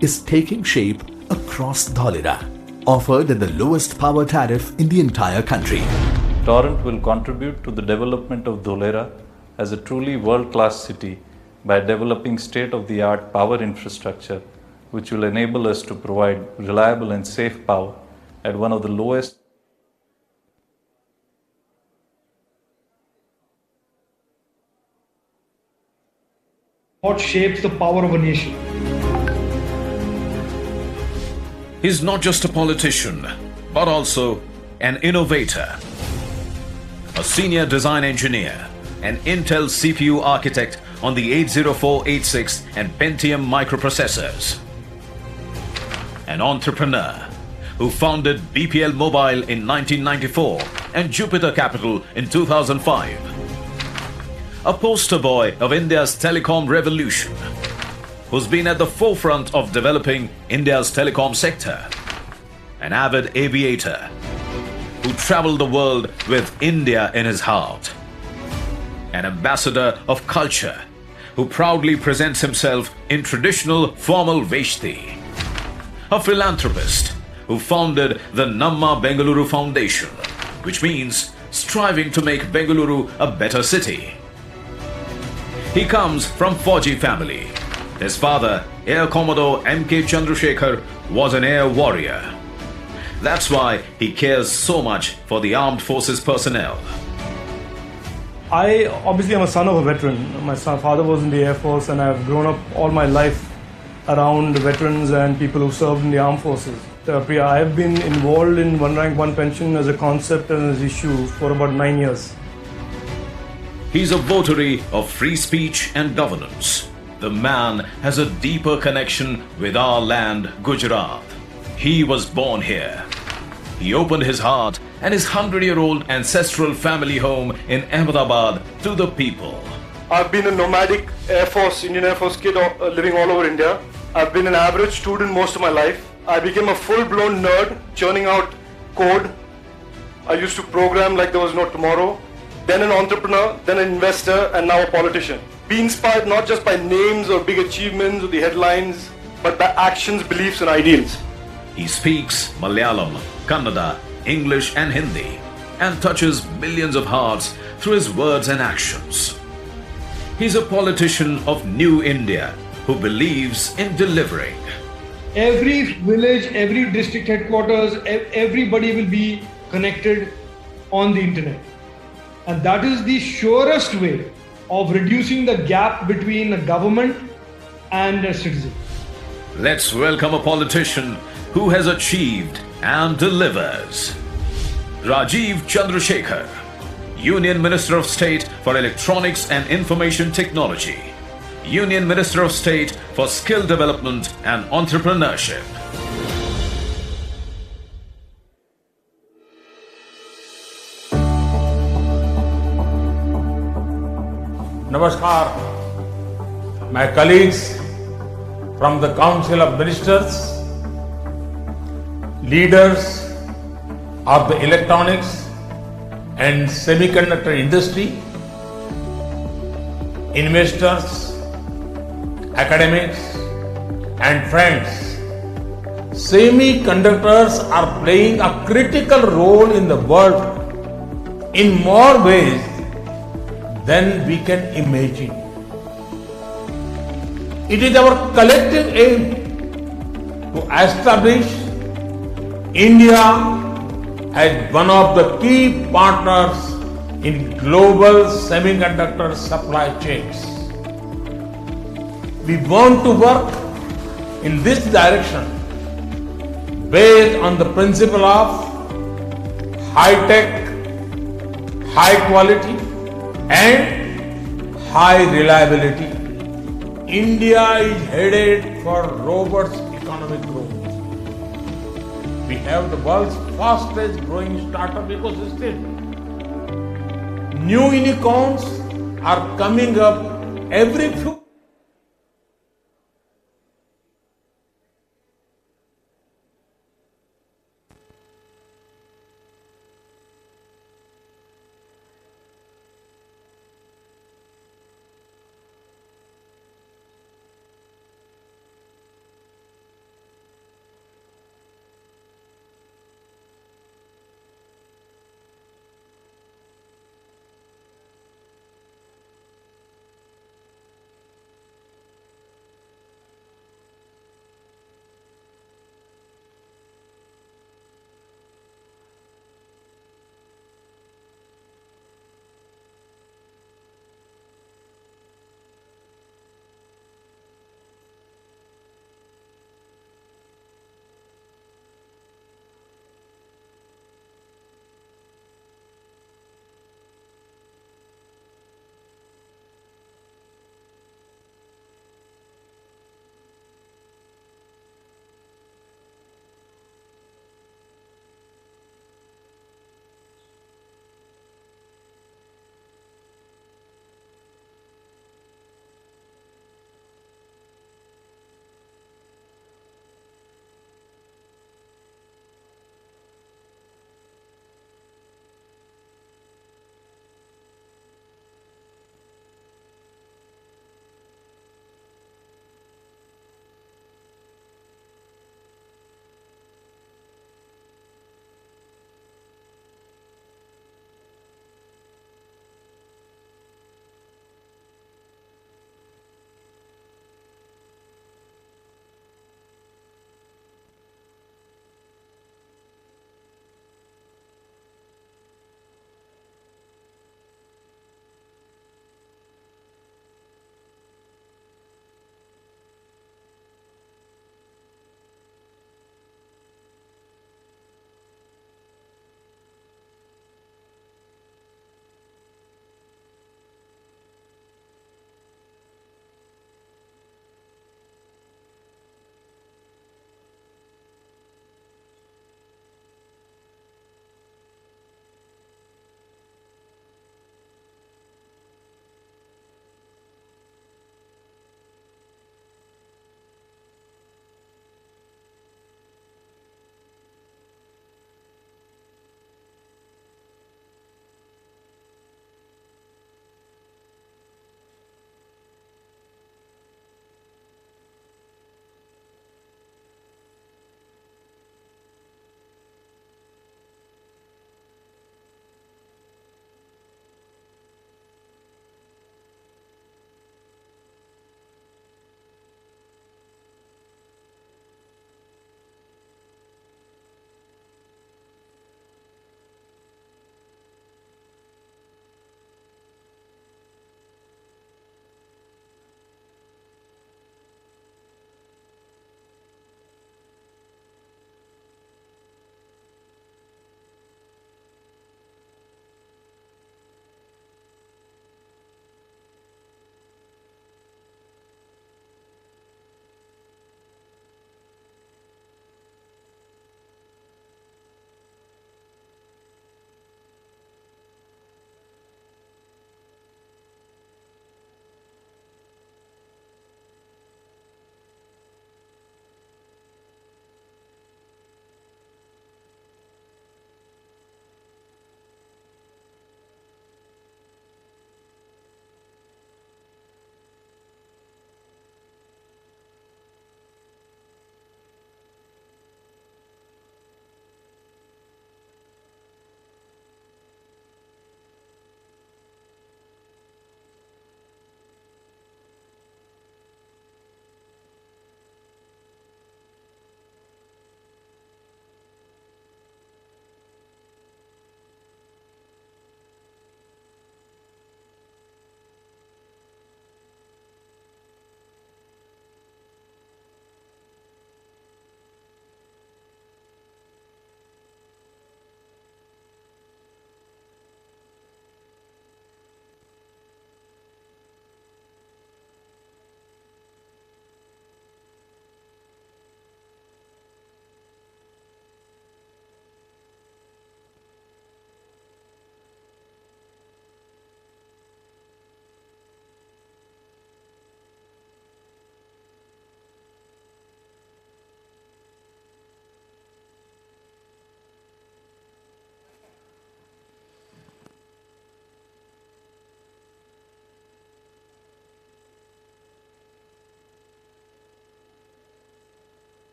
is taking shape across Dholera, offered at the lowest power tariff in the entire country. Torrent will contribute to the development of Dholera as a truly world-class city by developing state-of-the-art power infrastructure, which will enable us to provide reliable and safe power at one of the lowest. What shapes the power of a nation? He's not just a politician, but also an innovator, a senior design engineer, an Intel CPU architect on the 80486 and Pentium microprocessors, an entrepreneur who founded BPL Mobile in 1994 and Jupiter Capital in 2005, a poster boy of India's telecom revolution, who's been at the forefront of developing India's telecom sector, an avid aviator who traveled the world with India in his heart, an ambassador of culture who proudly presents himself in traditional formal Veshti, a philanthropist who founded the Namma Bengaluru Foundation, which means striving to make Bengaluru a better city. He comes from Fauji family. His father, Air Commodore M.K. Chandrasekhar, was an air warrior. That's why he cares so much for the armed forces personnel. I obviously am a son of a veteran. My father was in the Air Force, and I've grown up all my life around veterans and people who served in the armed forces. Priya, I have been involved in One Rank One Pension as a concept and as issue for about 9 years. He's a votary of free speech and governance. The man has a deeper connection with our land, Gujarat. He was born here. He opened his heart and his 100-year-old ancestral family home in Ahmedabad to the people. I've been a nomadic Air Force, Indian Air Force kid living all over India. I've been an average student most of my life. I became a full-blown nerd, churning out code. I used to program like there was no tomorrow. Then an entrepreneur, then an investor, and now a politician. Be inspired not just by names or big achievements or the headlines, but by actions, beliefs, and ideals. He speaks Malayalam, Kannada, English, and Hindi, and touches millions of hearts through his words and actions. He's a politician of New India who believes in delivering. Every village, every district headquarters, everybody will be connected on the internet. And that is the surest way of reducing the gap between a government and a citizen. Let's welcome a politician who has achieved and delivers. Rajiv Chandrasekhar, Union Minister of State for Electronics and Information Technology, Union Minister of State for Skill Development and Entrepreneurship. Namaskar, my colleagues from the Council of Ministers, leaders of the electronics and semiconductor industry, investors, academics, and friends. Semiconductors are playing a critical role in the world in more ways than we can imagine. It is our collective aim to establish India as one of the key partners in global semiconductor supply chains. We want to work in this direction based on the principle of high tech, high quality, and high reliability. India is headed for robust economic growth. We have the world's fastest growing startup ecosystem. New unicorns are coming up every few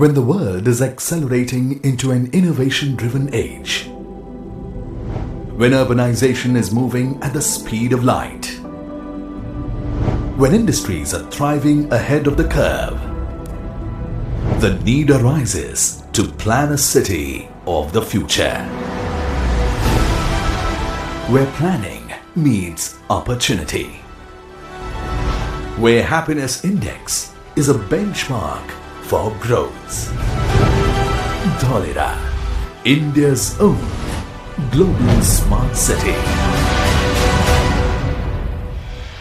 When the world is accelerating into an innovation-driven age, when urbanization is moving at the speed of light, when industries are thriving ahead of the curve, the need arises to plan a city of the future, where planning meets opportunity, where happiness index is a benchmark for growth. Dholera, India's own global smart city.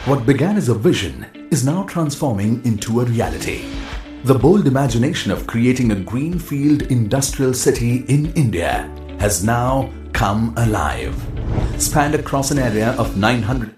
What began as a vision is now transforming into a reality. The bold imagination of creating a greenfield industrial city in India has now come alive. Spanned across an area of 900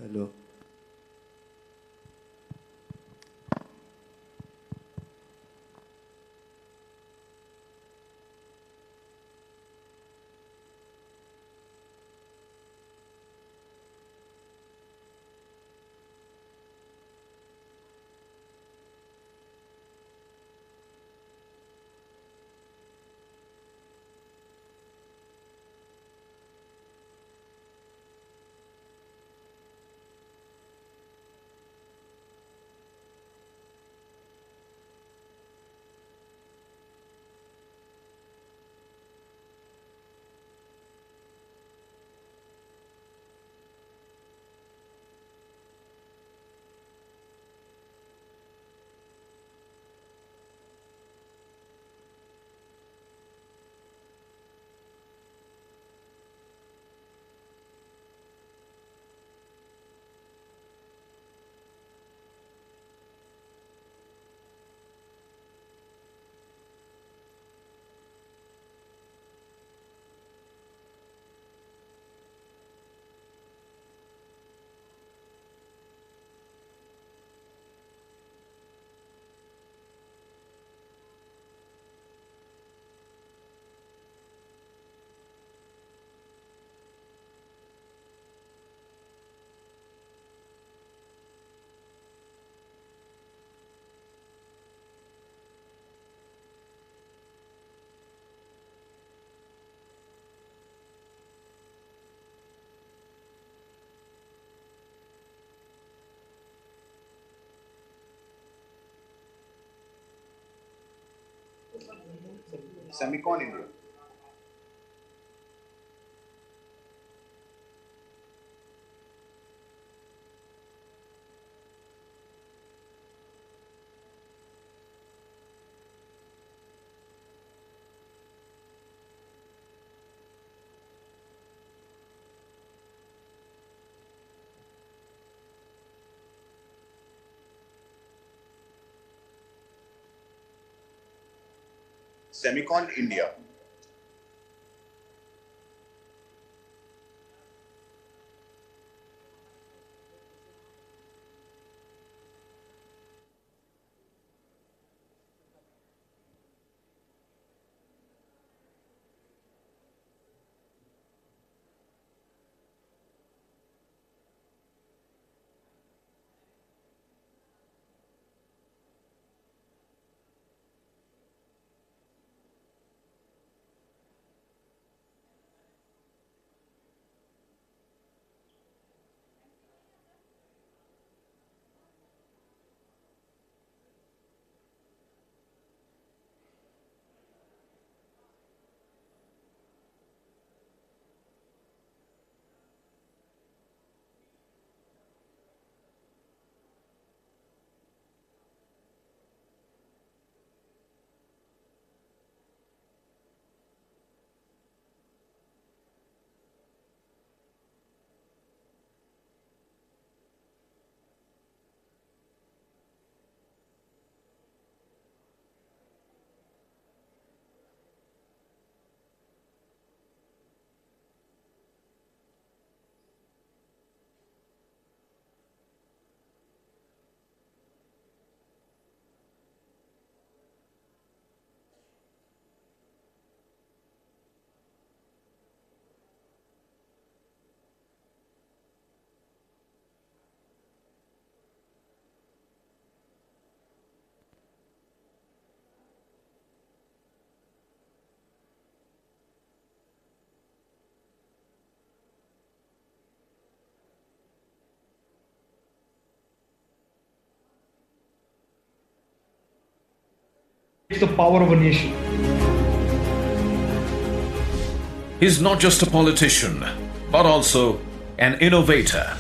Hello. SemiconIndia. SemiconIndia. It's the power of a nation. He's not just a politician, but also an innovator,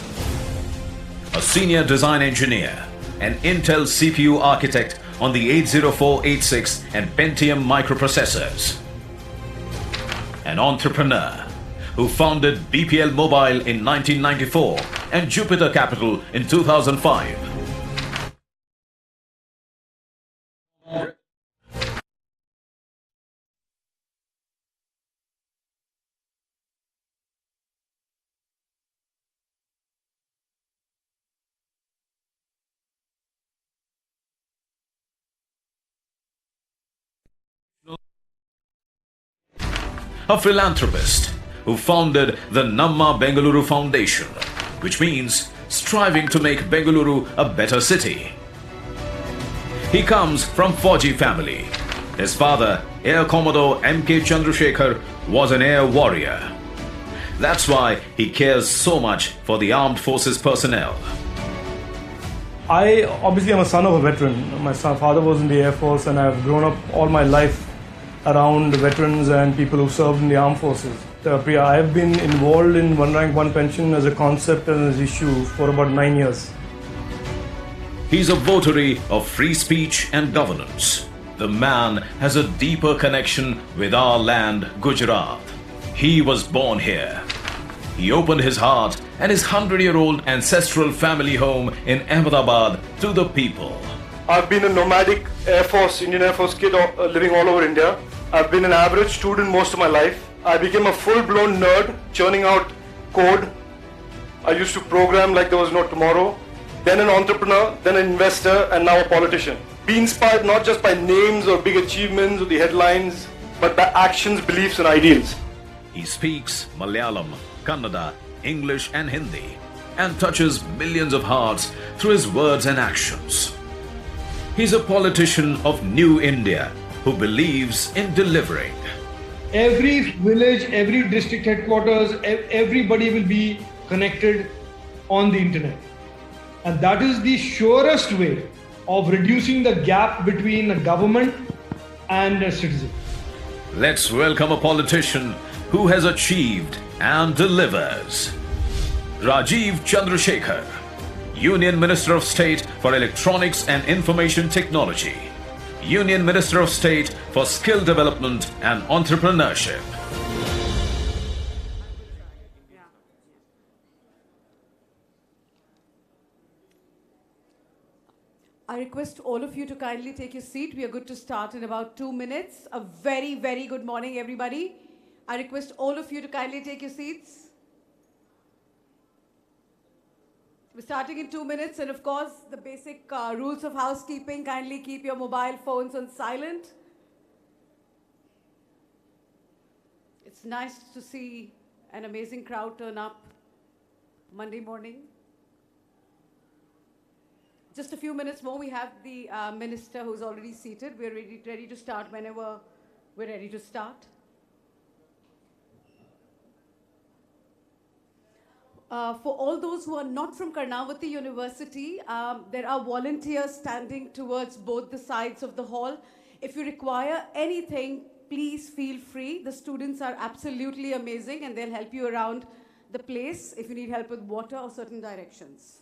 a senior design engineer, an Intel CPU architect on the 80486 and Pentium microprocessors, an entrepreneur who founded BPL Mobile in 1994 and Jupiter Capital in 2005. a philanthropist who founded the Namma Bengaluru Foundation, which means striving to make Bengaluru a better city. He comes from Fauji family. His father, Air Commodore M.K. Chandrasekhar, was an air warrior. That's why he cares so much for the armed forces personnel. I obviously am a son of a veteran. My father was in the Air Force, and I've grown up all my life around veterans and people who served in the armed forces. Priya, I have been involved in One Rank One Pension as a concept and as issue for about 9 years. He's a votary of free speech and governance. The man has a deeper connection with our land, Gujarat. He was born here. He opened his heart and his 100-year-old ancestral family home in Ahmedabad to the people. I've been a nomadic Air Force, Indian Air Force kid living all over India. I've been an average student most of my life. I became a full-blown nerd, churning out code. I used to program like there was no tomorrow. Then an entrepreneur, then an investor, and now a politician. Be inspired not just by names or big achievements or the headlines, but by actions, beliefs, and ideals. He speaks Malayalam, Kannada, English, and Hindi, and touches millions of hearts through his words and actions. He's a politician of New India who believes in delivering. Every village, every district headquarters, everybody will be connected on the internet. And that is the surest way of reducing the gap between a government and a citizen. Let's welcome a politician who has achieved and delivers. Rajiv Chandrasekhar, Union Minister of State for Electronics and Information Technology, Union Minister of State for Skill Development and Entrepreneurship. I request all of you to kindly take your seat. We are good to start in about 2 minutes. A very, very good morning, everybody. I request all of you to kindly take your seats. We're starting in 2 minutes, and of course, the basic rules of housekeeping. Kindly keep your mobile phones on silent. It's nice to see an amazing crowd turn up Monday morning. Just a few minutes more, we have the minister who's already seated. We're ready to start whenever we're ready to start. For all those who are not from Karnavati University, there are volunteers standing towards both the sides of the hall. If you require anything, please feel free. The students are absolutely amazing, and they'll help you around the place if you need help with water or certain directions.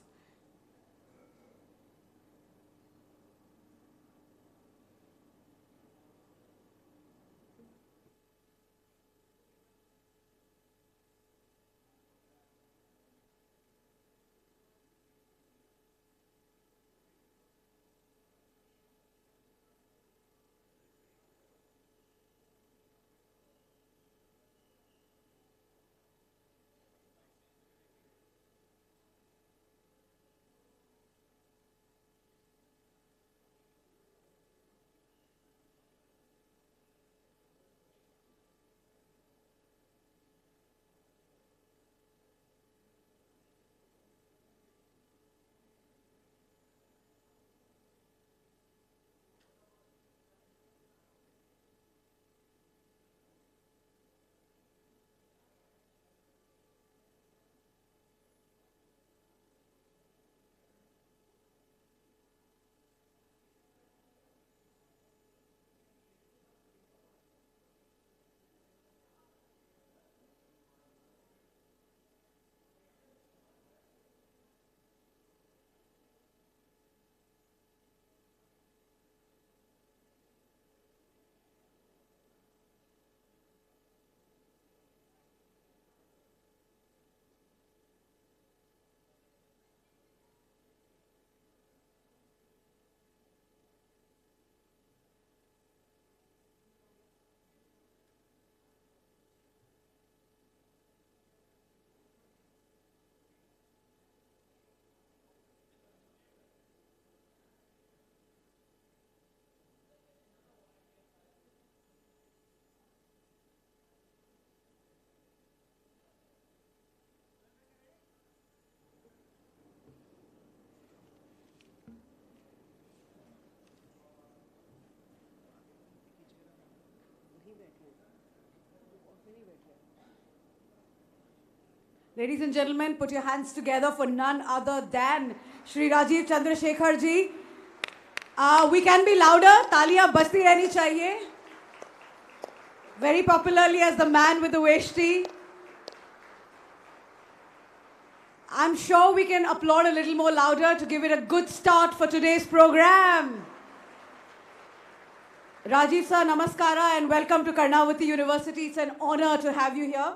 Ladies and gentlemen, put your hands together for none other than Shri Rajiv Chandrasekhar ji. We can be louder. Taliyan bajti rehni chahiye. Very popularly as the man with the veshti. I'm sure we can applaud a little more louder to give it a good start for today's program. Rajiv sir, namaskara and welcome to Karnavati University. It's an honor to have you here.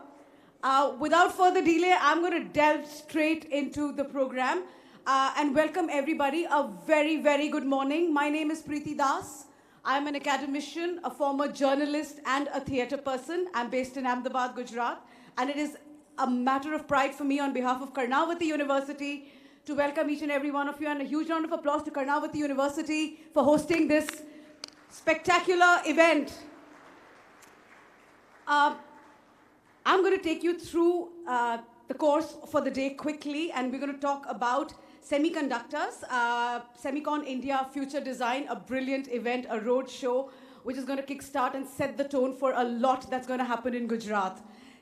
Without further delay, I'm going to delve straight into the program and welcome everybody. A very, very good morning. My name is Preeti Das. I'm an academician, a former journalist and a theatre person. I'm based in Ahmedabad, Gujarat. And it is a matter of pride for me on behalf of Karnavati University to welcome each and every one of you. And a huge round of applause to Karnavati University for hosting this spectacular event. I'm going to take you through the course for the day quickly, and we're going to talk about semiconductors, SemiconIndia Future Design, a brilliant event, a road show, which is going to kickstart and set the tone for a lot that's going to happen in Gujarat.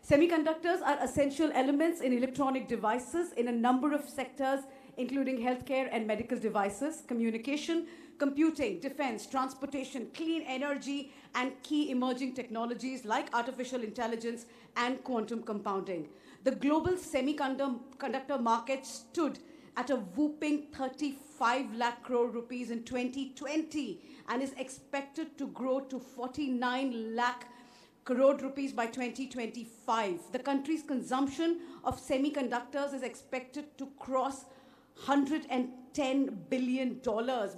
Semiconductors are essential elements in electronic devices in a number of sectors, including healthcare and medical devices, communication, computing, defense, transportation, clean energy, and key emerging technologies like artificial intelligence and quantum compounding. The global semiconductor market stood at a whopping 35 lakh crore rupees in 2020 and is expected to grow to 49 lakh crore rupees by 2025. The country's consumption of semiconductors is expected to cross $110 billion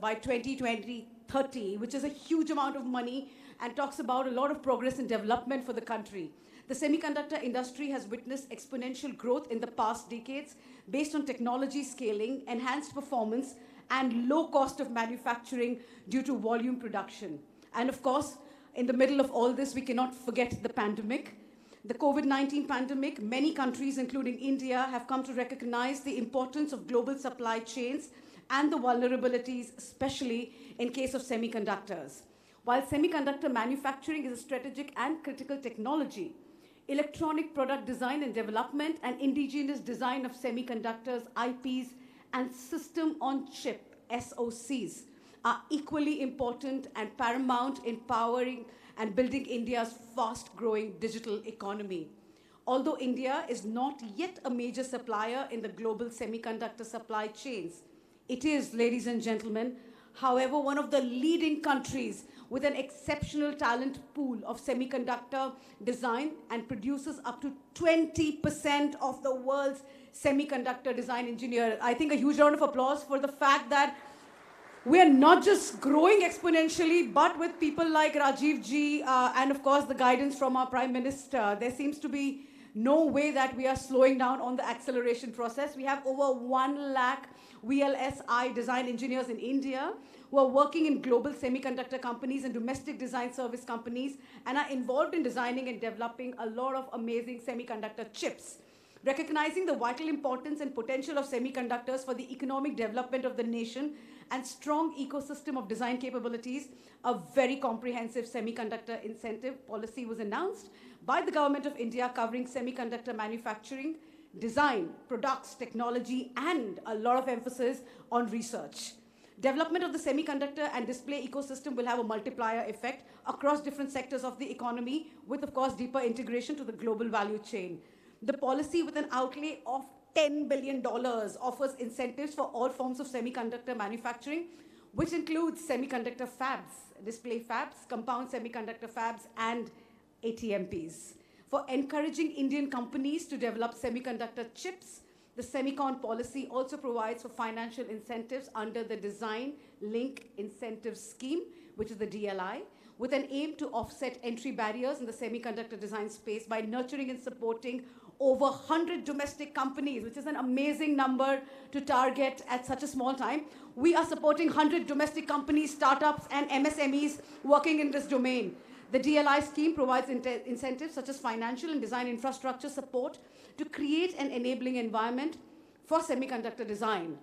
by 2030, which is a huge amount of money and talks about a lot of progress and development for the country. The semiconductor industry has witnessed exponential growth in the past decades based on technology scaling, enhanced performance, and low cost of manufacturing due to volume production. And of course, in the middle of all this, we cannot forget the pandemic. The COVID-19 pandemic, many countries, including India, have come to recognize the importance of global supply chains and the vulnerabilities, especially in case of semiconductors. While semiconductor manufacturing is a strategic and critical technology, electronic product design and development and indigenous design of semiconductors, IPs, and system-on-chip, SoCs, are equally important and paramount in powering and building India's fast-growing digital economy. Although India is not yet a major supplier in the global semiconductor supply chains, it is, ladies and gentlemen, however, one of the leading countries with an exceptional talent pool of semiconductor design and produces up to 20% of the world's semiconductor design engineers. I think a huge round of applause for the fact that we are not just growing exponentially, but with people like Rajiv ji and of course the guidance from our Prime Minister, there seems to be no way that we are slowing down on the acceleration process. We have over 1 lakh VLSI design engineers in India who are working in global semiconductor companies and domestic design service companies and are involved in designing and developing a lot of amazing semiconductor chips. Recognizing the vital importance and potential of semiconductors for the economic development of the nation and strong ecosystem of design capabilities, a very comprehensive semiconductor incentive policy was announced by the Government of India covering semiconductor manufacturing, design, products, technology, and a lot of emphasis on research. Development of the semiconductor and display ecosystem will have a multiplier effect across different sectors of the economy with, of course, deeper integration to the global value chain. The policy with an outlay of $10 billion offers incentives for all forms of semiconductor manufacturing, which includes semiconductor fabs, display fabs, compound semiconductor fabs, and ATMPs. For encouraging Indian companies to develop semiconductor chips, the Semicon policy also provides for financial incentives under the Design Link Incentive Scheme, which is the DLI, with an aim to offset entry barriers in the semiconductor design space by nurturing and supporting over 100 domestic companies, which is an amazing number to target at such a small time. We are supporting 100 domestic companies, startups, and MSMEs working in this domain. The DLI scheme provides incentives such as financial and design infrastructure support to create an enabling environment for semiconductor design.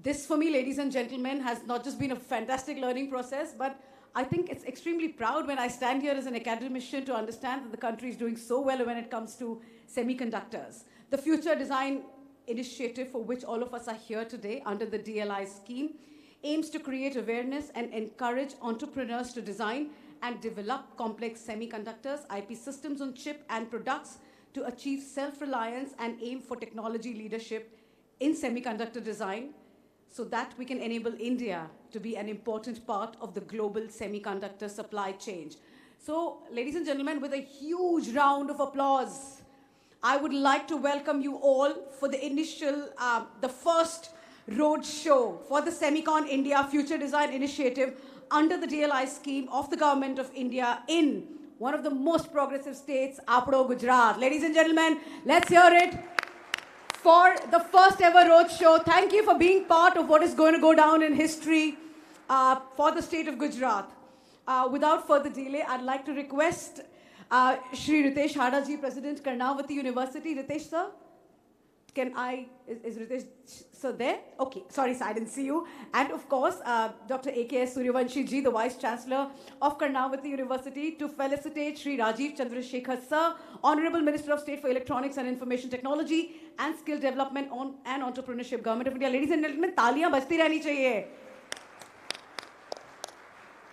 This, for me, ladies and gentlemen, has not just been a fantastic learning process, but I think it's extremely proud when I stand here as an academician to understand that the country is doing so well when it comes to semiconductors. The Future Design Initiative, for which all of us are here today under the DLI scheme, aims to create awareness and encourage entrepreneurs to design and develop complex semiconductors, IP systems on chip, and products to achieve self-reliance and aim for technology leadership in semiconductor design so that we can enable India to be an important part of the global semiconductor supply chain. So, ladies and gentlemen, with a huge round of applause, I would like to welcome you all for the initial, the first road show for the SemiconIndia Future Design Initiative under the DLI scheme of the Government of India in one of the most progressive states, Apro, Gujarat. Ladies and gentlemen, let's hear it for the first ever road show. Thank you for being part of what is going to go down in history for the state of Gujarat. Without further delay, I'd like to request Shri Ritesh Hadaji, President, Karnavati University. Ritesh, sir? Is Ritesh sir there? Okay, sorry sir, I didn't see you. And of course, Dr. A.K.S. Suryavanshi ji, the Vice Chancellor of Karnavati University, to felicitate Shri Rajiv Chandrasekhar sir, Honorable Minister of State for Electronics and Information Technology and Skill Development and Entrepreneurship, Government of India. Ladies and gentlemen, taaliyan bajti rehni chahiye.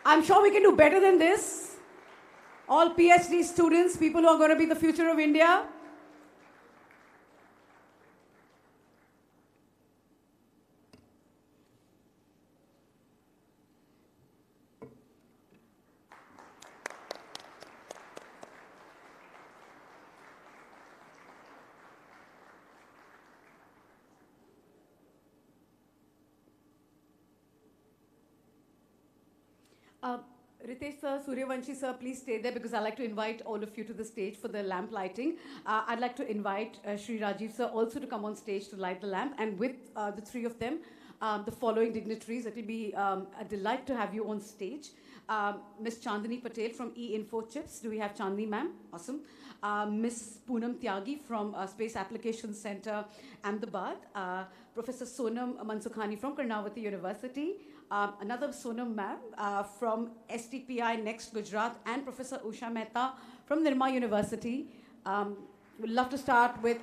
I'm sure we can do better than this. All PhD students, people who are going to be the future of India. Ritesh sir, Suryavanshi sir, please stay there because I'd like to invite all of you to the stage for the lamp lighting. I'd like to invite Shri Rajiv sir also to come on stage to light the lamp, and with the three of them, the following dignitaries. It will be a delight to have you on stage. Ms. Chandani Patel from E-Info Chips. Do we have Chandani ma'am? Awesome. Ms. Poonam Tyagi from Space Applications Center, Ahmedabad. Professor Sonam Mansukhani from Karnavati University. Another Sonam ma'am from STPI Next Gujarat, and Professor Usha Mehta from Nirma University. We'd love to start with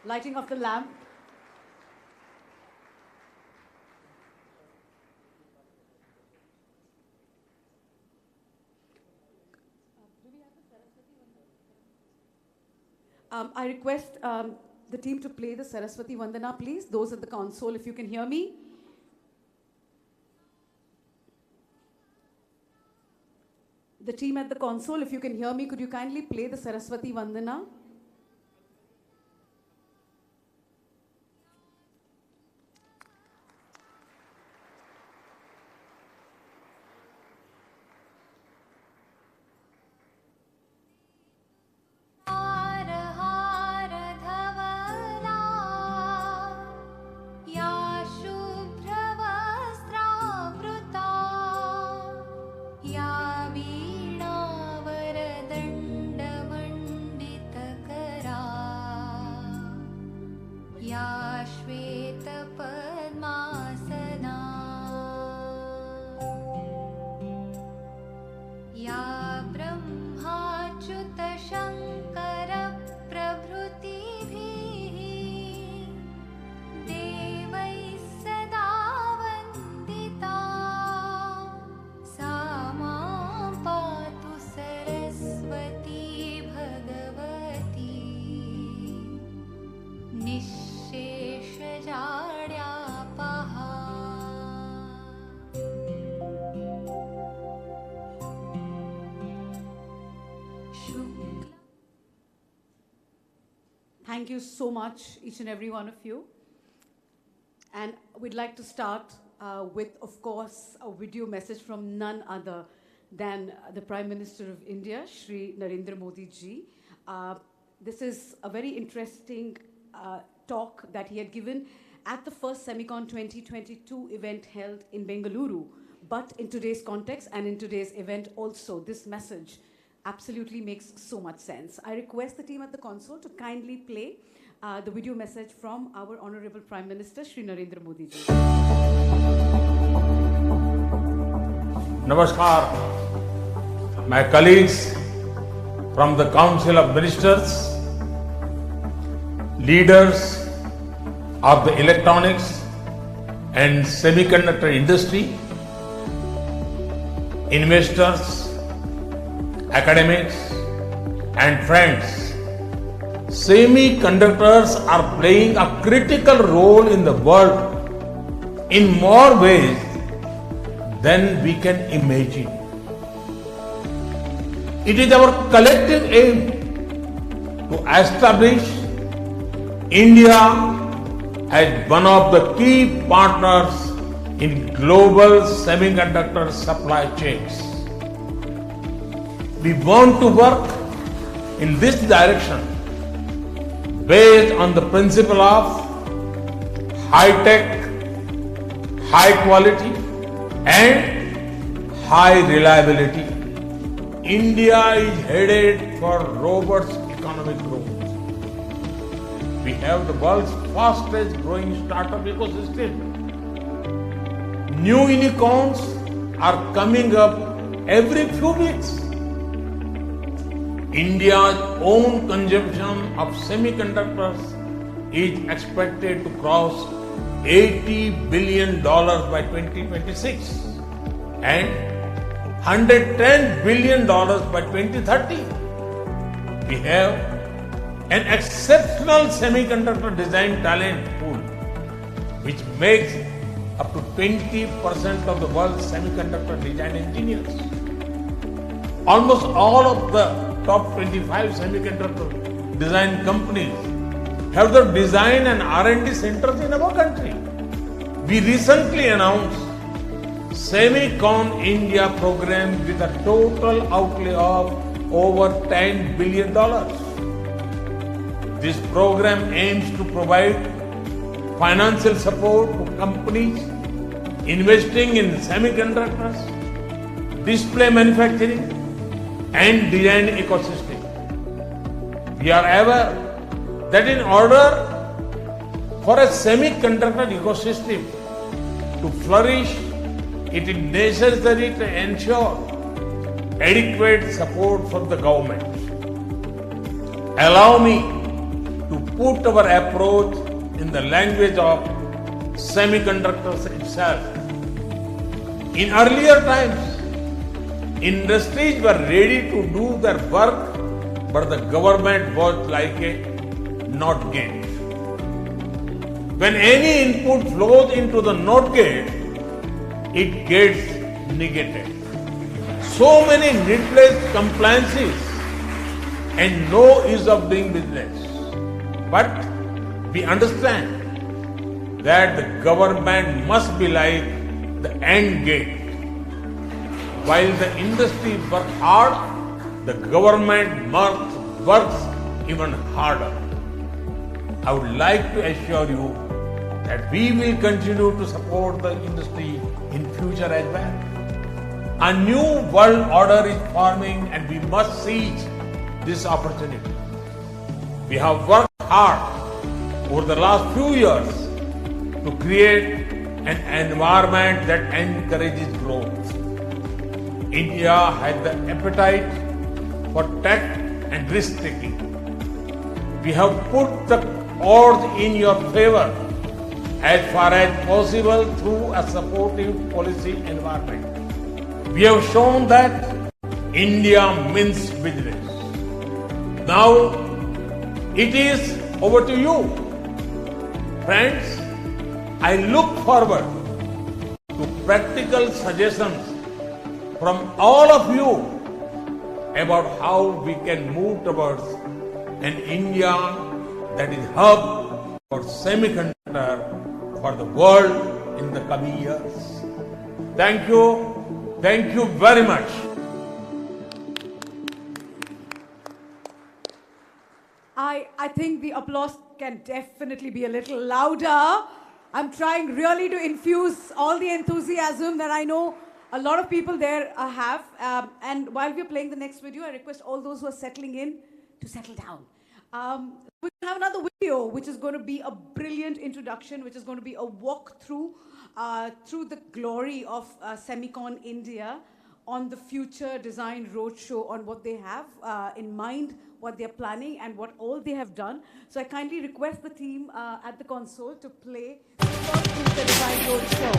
lighting of the lamp. I request the team to play the Saraswati Vandana, please. Those at the console, if you can hear me. The team at the console, if you can hear me, could you kindly play the Saraswati Vandana? Thank you so much, each and every one of you. And we'd like to start with, of course, a video message from none other than the Prime Minister of India, Shri Narendra Modi ji. This is a very interesting talk that he had given at the first Semicon 2022 event held in Bengaluru. But in today's context and in today's event also, this message absolutely makes so much sense. I request the team at the console to kindly play the video message from our Honorable Prime Minister, Shri Narendra Modi ji. Namaskar, my colleagues from the Council of Ministers, leaders of the electronics and semiconductor industry, investors, academics, and friends. Semiconductors are playing a critical role in the world in more ways than we can imagine. It is our collective aim to establish India as one of the key partners in global semiconductor supply chains. We want to work in this direction based on the principle of high-tech, high-quality and high reliability. India is headed for robust economic growth. We have the world's fastest growing startup ecosystem. New unicorns are coming up every few weeks. India's own consumption of semiconductors is expected to cross $80 billion by 2026 and $110 billion by 2030. We have an exceptional semiconductor design talent pool which makes up to 20% of the world's semiconductor design engineers. Almost all of the top 25 semiconductor design companies have their design and R&D centers in our country. We recently announced SemiconIndia program with a total outlay of over $10 billion. This program aims to provide financial support to companies investing in semiconductors, display manufacturing, and design ecosystem. We are aware that in order for a semiconductor ecosystem to flourish, it is necessary to ensure adequate support from the government. Allow me to put our approach in the language of semiconductors itself. In earlier times, industries were ready to do their work, but the government was like a NOT gate. When any input flows into the NOT gate, it gets negated. So many needless compliances and no ease of doing business. But we understand that the government must be like the end gate. While the industry works hard, the government works even harder. I would like to assure you that we will continue to support the industry in future as well. A new world order is forming and we must seize this opportunity. We have worked hard over the last few years to create an environment that encourages growth. India has the appetite for tech and risk-taking. We have put the odds in your favor as far as possible through a supportive policy environment. We have shown that India means business. Now it is over to you. Friends, I look forward to practical suggestions from all of you about how we can move towards an India that is hub for semiconductor for the world in the coming years. Thank you very much. I think the applause can definitely be a little louder. I'm trying really to infuse all the enthusiasm that I know a lot of people there have. And while we're playing the next video, I request all those who are settling in to settle down. We have another video which is going to be a brilliant introduction, which is going to be a walk through the glory of SemiconIndia. on the future design roadshow on what they have in mind, what they're planning, and what all they have done. So I kindly request the team at the console to play the first future design roadshow.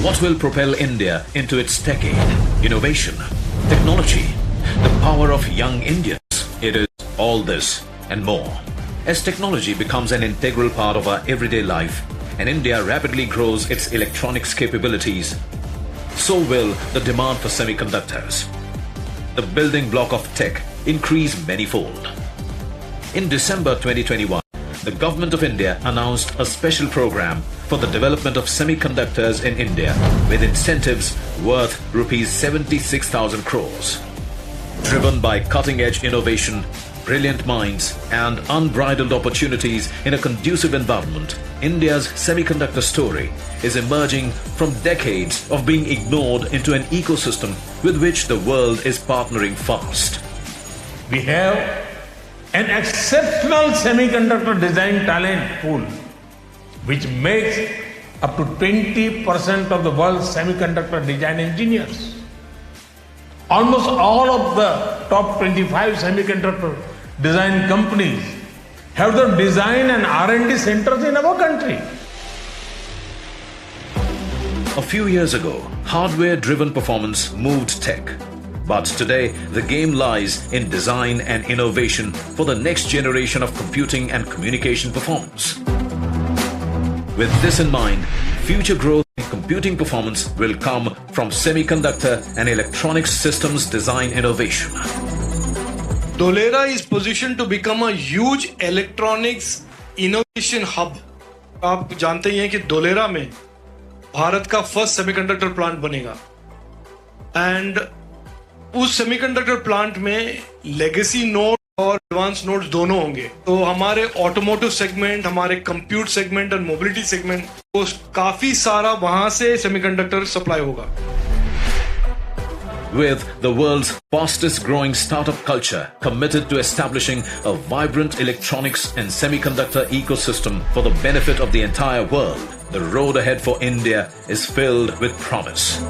What will propel India into its decade? Innovation, technology, the power of young Indians. It is all this and more. As technology becomes an integral part of our everyday life and India rapidly grows its electronics capabilities, so will the demand for semiconductors. The building block of tech increased manyfold. In December 2021, the Government of India announced a special program for the development of semiconductors in India with incentives worth Rs 76,000 crores. Driven by cutting-edge innovation, brilliant minds and unbridled opportunities in a conducive environment, India's semiconductor story is emerging from decades of being ignored into an ecosystem with which the world is partnering fast. We have an exceptional semiconductor design talent pool, which makes up to 20% of the world's semiconductor design engineers. Almost all of the top 25 semiconductor design companies have their design and R&D centers in our country. A few years ago, hardware-driven performance moved tech. But today, the game lies in design and innovation for the next generation of computing and communication performance. With this in mind, future growth in computing performance will come from semiconductor and electronics systems design innovation. Dholera is positioned to become a huge electronics innovation hub. आप जानते ही हैं कि धोलेरा में भारत का first semiconductor plant बनेगा and उस semiconductor plant में legacy node और एडवांस नोड्स दोनों होंगे. तो हमारे ऑटोमोटिव सेगमेंट, हमारे कंप्यूट सेगमेंट और मोबिलिटी सेगमेंट को काफी सारा वहां से सेमीकंडक्टर सप्लाई होगा. With the world's fastest growing startup culture committed to establishing a vibrant electronics and semiconductor ecosystem for the benefit of the entire world, the road ahead for India is filled with promise.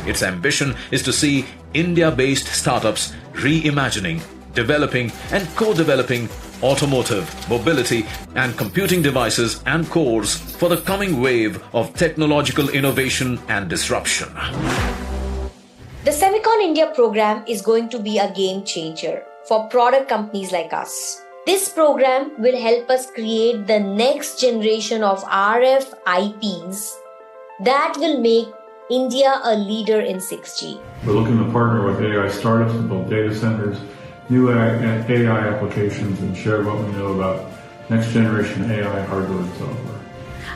Its ambition is to see India-based startups reimagining, developing and co-developing automotive, mobility and computing devices and cores for the coming wave of technological innovation and disruption. The SemiconIndia program is going to be a game changer for product companies like us. This program will help us create the next generation of RF IPs that will make India a leader in 6G. We're looking to partner with AI startups to build data centers, new AI applications, and share what we know about next generation AI hardware and software.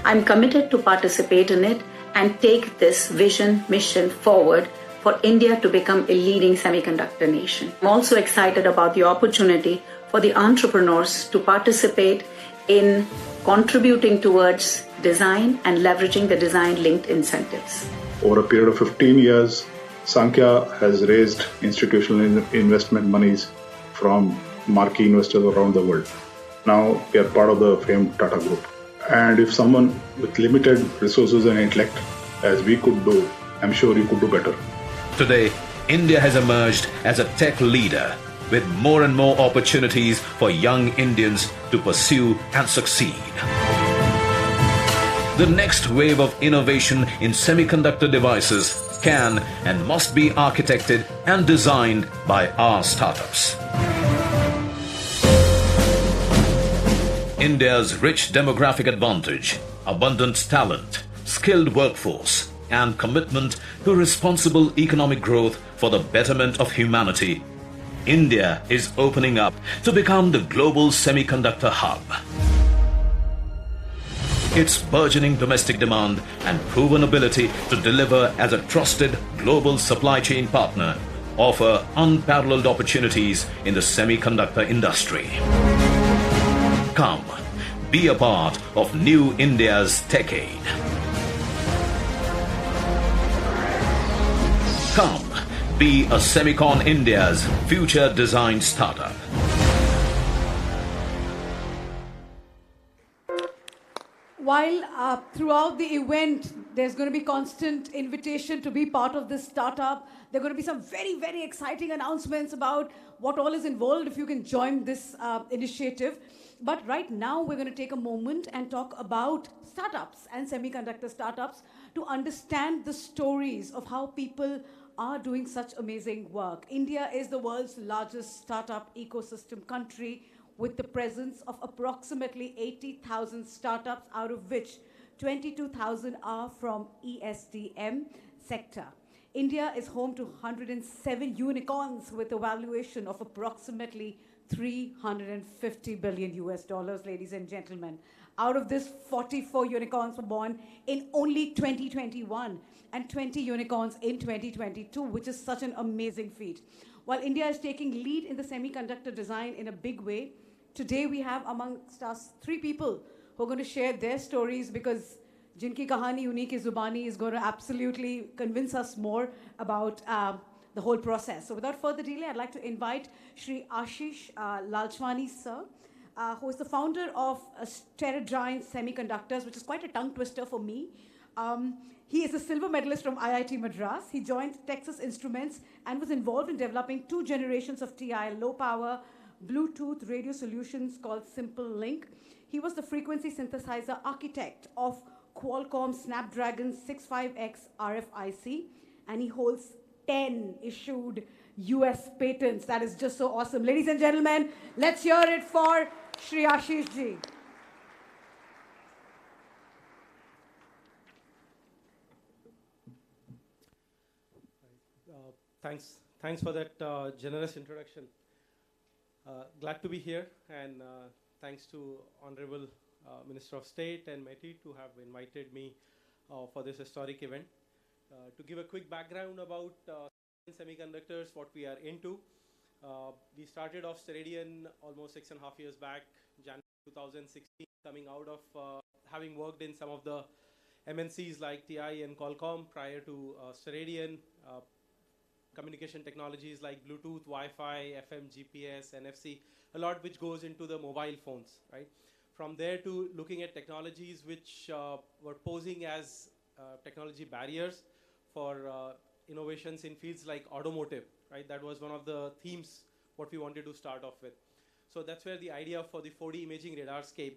I'm committed to participate in it and take this vision, mission forward for India to become a leading semiconductor nation. I'm also excited about the opportunity for the entrepreneurs to participate in contributing towards design and leveraging the design-linked incentives. Over a period of 15 years, Sankhya has raised institutional investment monies from marquee investors around the world. Now we are part of the famed Tata Group. And if someone with limited resources and intellect, as we could do, I'm sure you could do better. Today, India has emerged as a tech leader with more and more opportunities for young Indians to pursue and succeed. The next wave of innovation in semiconductor devices can and must be architected and designed by our startups. India's rich demographic advantage, abundant talent, skilled workforce, and commitment to responsible economic growth for the betterment of humanity, India is opening up to become the global semiconductor hub. Its burgeoning domestic demand and proven ability to deliver as a trusted global supply chain partner offer unparalleled opportunities in the semiconductor industry. Come, be a part of New India's decade. Come, be a SemiconIndia's future design startup. While throughout the event, there's going to be constant invitation to be part of this startup. There are going to be some very, very exciting announcements about what all is involved if you can join this initiative. But right now, we're going to take a moment and talk about startups and semiconductor startups to understand the stories of how people are doing such amazing work. India is the world's largest startup ecosystem country, with the presence of approximately 80,000 startups, out of which 22,000 are from ESDM sector. India is home to 107 unicorns with a valuation of approximately 350 billion US dollars, ladies and gentlemen. Out of this, 44 unicorns were born in only 2021 and 20 unicorns in 2022, which is such an amazing feat. While India is taking lead in the semiconductor design in a big way, today we have amongst us 3 people who are going to share their stories, because Jinki Kahani Uni Ki Zubani is going to absolutely convince us more about the whole process. So without further delay, I'd like to invite Shri Ashish Lalchwani sir, who is the founder of Stereodyne Semiconductors, which is quite a tongue twister for me. He is a silver medalist from IIT Madras. He joined Texas Instruments and was involved in developing 2 generations of TI low power Bluetooth radio solutions called Simple Link. He was the frequency synthesizer architect of Qualcomm Snapdragon 65X RFIC, and he holds 10 issued US patents. That is just so awesome. Ladies and gentlemen, let's hear it for Shri Ashish ji. Thanks for that generous introduction. Glad to be here, and thanks to Honorable Minister of State and METI to have invited me for this historic event. To give a quick background about semiconductors, what we are into. We started off Ceridian almost 6.5 years back, January 2016, coming out of having worked in some of the MNCs like TI and Qualcomm prior to Ceridian. Communication technologies like Bluetooth, Wi-Fi, FM, GPS, NFC, a lot which goes into the mobile phones, right? From there to looking at technologies which were posing as technology barriers for innovations in fields like automotive, right? That was one of the themes what we wanted to start off with. So that's where the idea for the 4D imaging radarscape.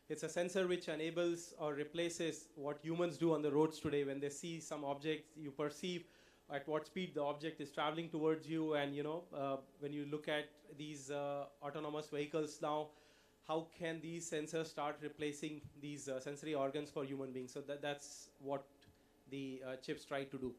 It's a sensor which enables or replaces what humans do on the roads today. When they see some object, you perceive at what speed the object is traveling towards you, and when you look at these autonomous vehicles now, how can these sensors start replacing these sensory organs for human beings? So that's what the chips try to do,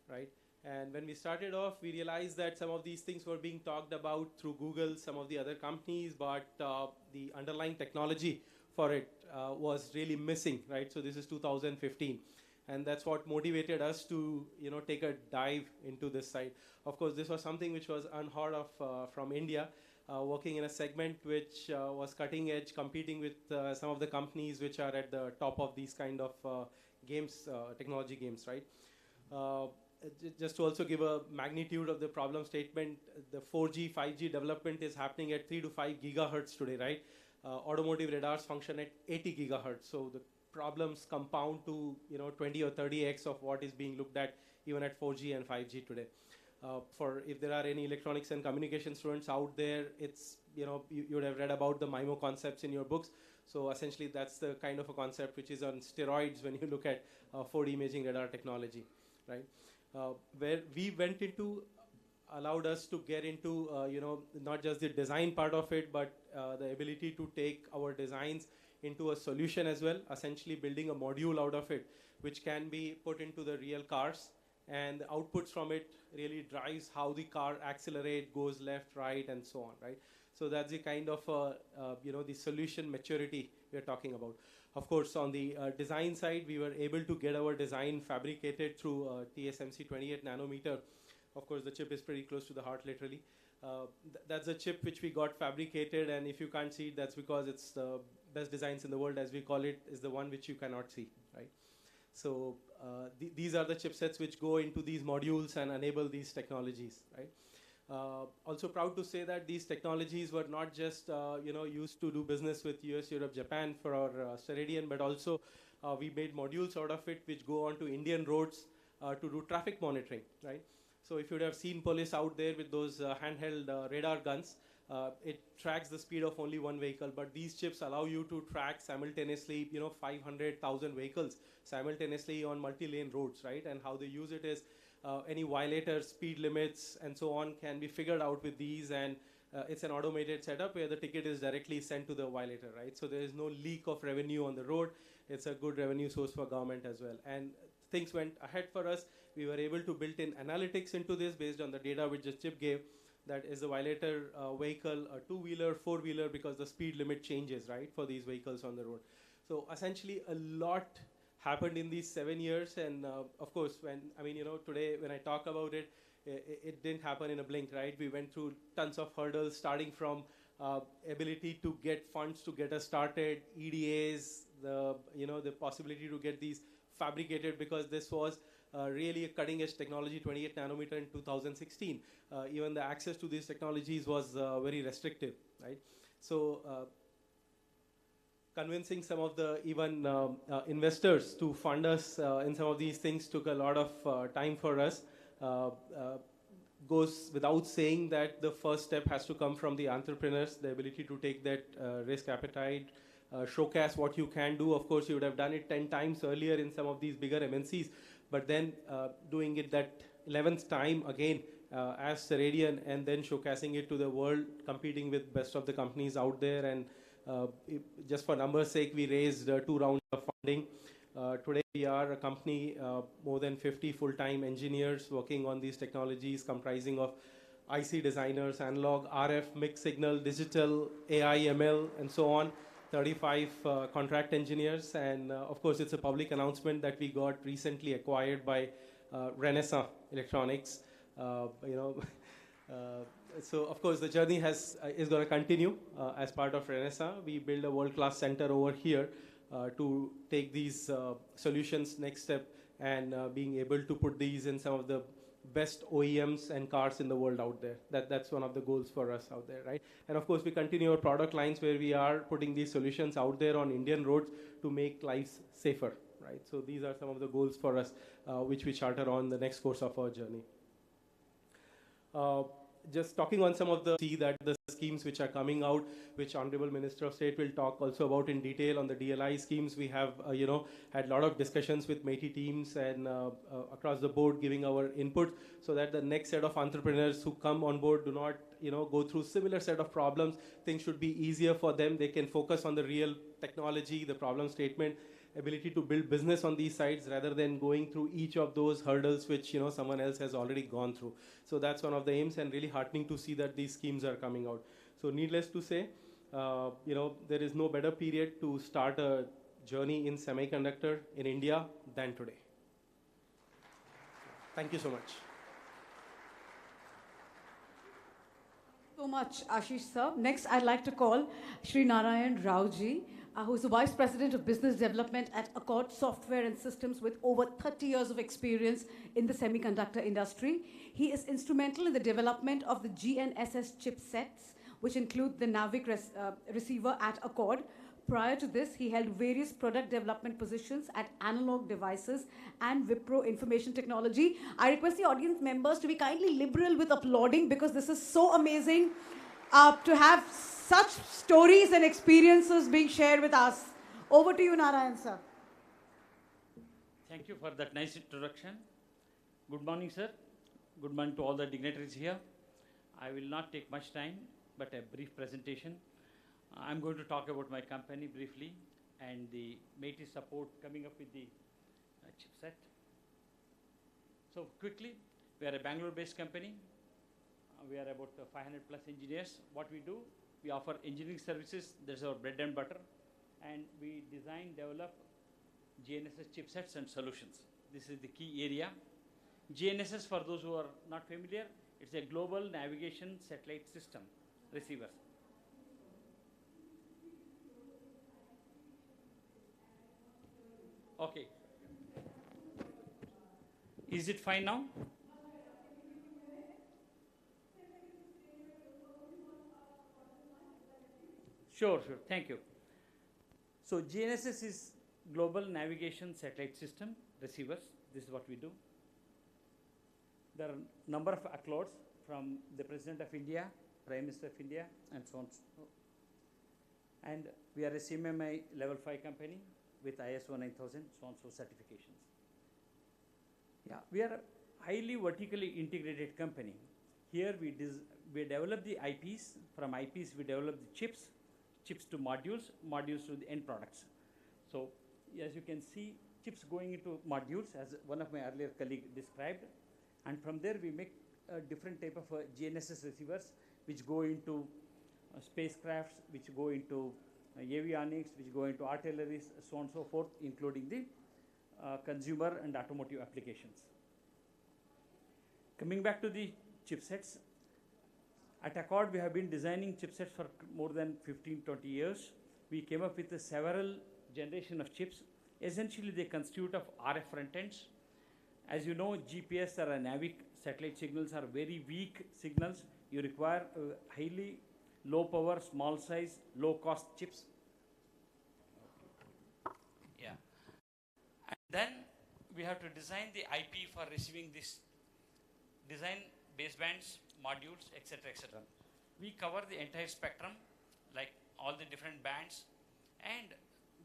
right? And when we started off, we realized that some of these things were being talked about through Google, some of the other companies, but the underlying technology for it was really missing, right? So this is 2015. And that's what motivated us to, take a dive into this side. Of course, this was something which was unheard of from India, working in a segment which was cutting edge, competing with some of the companies which are at the top of these kind of games, technology games, right? Just to also give a magnitude of the problem statement, the 4G, 5G development is happening at 3 to 5 gigahertz today, right? Automotive radars function at 80 gigahertz. So the problems compound to 20 or 30x of what is being looked at even at 4G and 5G today. For if there are any electronics and communication students out there, it's you would have read about the MIMO concepts in your books. So essentially that's the kind of a concept which is on steroids when you look at 4D imaging radar technology, right? Where we went into allowed us to get into not just the design part of it, but the ability to take our designs into a solution as well, essentially building a module out of it, which can be put into the real cars, and the outputs from it really drives how the car accelerate, goes left, right, and so on, right? So that's the kind of the solution maturity we're talking about. Of course, on the design side, we were able to get our design fabricated through TSMC 28 nanometer. Of course, the chip is pretty close to the heart, literally. That's a chip which we got fabricated, and if you can't see it, that's because it's the best designs in the world, as we call it, is the one which you cannot see, right? So these are the chipsets which go into these modules and enable these technologies, right? Also proud to say that these technologies were not just used to do business with US, Europe, Japan for our Ceridian, but also we made modules out of it which go on to Indian roads to do traffic monitoring, right? So if you would have seen police out there with those handheld radar guns, it tracks the speed of only one vehicle, but these chips allow you to track simultaneously, 500,000 vehicles simultaneously on multi-lane roads, right? And how they use it is any violators, speed limits, and so on can be figured out with these, and it's an automated setup where the ticket is directly sent to the violator, right? So there is no leak of revenue on the road. It's a good revenue source for government as well. And things went ahead for us. We were able to build in analytics into this based on the data which the chip gave. That is the violator vehicle, a two-wheeler, four-wheeler, because the speed limit changes, right, for these vehicles on the road. So essentially a lot happened in these 7 years, and of course, today when I talk about it, it didn't happen in a blink, right? We went through tons of hurdles, starting from ability to get funds to get us started, EDAs, the possibility to get these fabricated, because this was really a cutting-edge technology, 28 nanometer in 2016. Even the access to these technologies was very restrictive, right? So convincing some of the even investors to fund us in some of these things took a lot of time for us. Goes without saying that the first step has to come from the entrepreneurs, the ability to take that risk appetite, showcase what you can do. Of course, you would have done it 10 times earlier in some of these bigger MNCs, but then doing it that 11th time again as Ceridian, and then showcasing it to the world, competing with best of the companies out there. And just for numbers sake, we raised 2 rounds of funding. Today we are a company, more than 50 full-time engineers working on these technologies, comprising of IC designers, analog, RF, mixed signal, digital, AI, ML, and so on. 35 contract engineers, and of course it's a public announcement that we got recently acquired by Renesas Electronics. So of course the journey is going to continue as part of Renesas. We build a world-class center over here to take these solutions next step, and being able to put these in some of the best OEMs and cars in the world out there. That's one of the goals for us out there, right? And of course we continue our product lines where we are putting these solutions out there on Indian roads to make lives safer, right? So these are some of the goals for us which we charter on the next course of our journey. Just talking on some of the schemes which are coming out, which Honorable Minister of State will talk also about in detail. On the DLI schemes, we have had a lot of discussions with MeitY teams and across the board, giving our input so that the next set of entrepreneurs who come on board do not go through similar set of problems. Things should be easier for them. They can focus on the real technology, the problem statement, ability to build business on these sites, rather than going through each of those hurdles which someone else has already gone through. So that's one of the aims, and really heartening to see that these schemes are coming out. So needless to say, there is no better period to start a journey in semiconductor in India than today. Thank you so much. So much, Ashish sir. Next, I'd like to call Shri Narayan Rao ji, who is the Vice President of Business Development at Accord Software and Systems, with over 30 years of experience in the semiconductor industry. He is instrumental in the development of the GNSS chipsets, which include the NAVIC receiver at Accord. Prior to this, he held various product development positions at Analog Devices and Wipro Information Technology. I request the audience members to be kindly liberal with applauding, because this is so amazing to have such stories and experiences being shared with us. Over to you, Narayan sir. Thank you for that nice introduction. Good morning, sir. Good morning to all the dignitaries here. I will not take much time, but a brief presentation. I'm going to talk about my company briefly and the MeitY support coming up with the chipset. So quickly, we are a Bangalore-based company. We are about 500 plus engineers. What we do, we offer engineering services. That's our bread and butter. And we design, develop GNSS chipsets and solutions. This is the key area. GNSS, for those who are not familiar, it's a global navigation satellite system receiver. Okay. Is it fine now? Sure. Thank you. So GNSS is Global Navigation Satellite System receivers. This is what we do. There are a number of accolades from the President of India, Prime Minister of India, and so on. And we are a CMMI level 5 company with ISO 9000, so on, so certifications. Yeah, we are a highly vertically integrated company. Here we develop the IPs. From IPs we develop the chips to modules, modules to the end products. So as you can see, chips going into modules, as one of my earlier colleagues described, and from there we make a different type of GNSS receivers which go into spacecrafts, which go into avionics, which go into artillery, so on and so forth, including the consumer and automotive applications. Coming back to the chipsets, at Accord we have been designing chipsets for more than 15-20 years. We came up with several generation of chips. Essentially they constitute of RF front ends. As you know, GPS or NAVIC satellite signals are very weak signals. You require highly low power, small size, low cost chips. Yeah. And then we have to design the IP for receiving this, design basebands, modules, etc., etc. We cover the entire spectrum, like all the different bands, and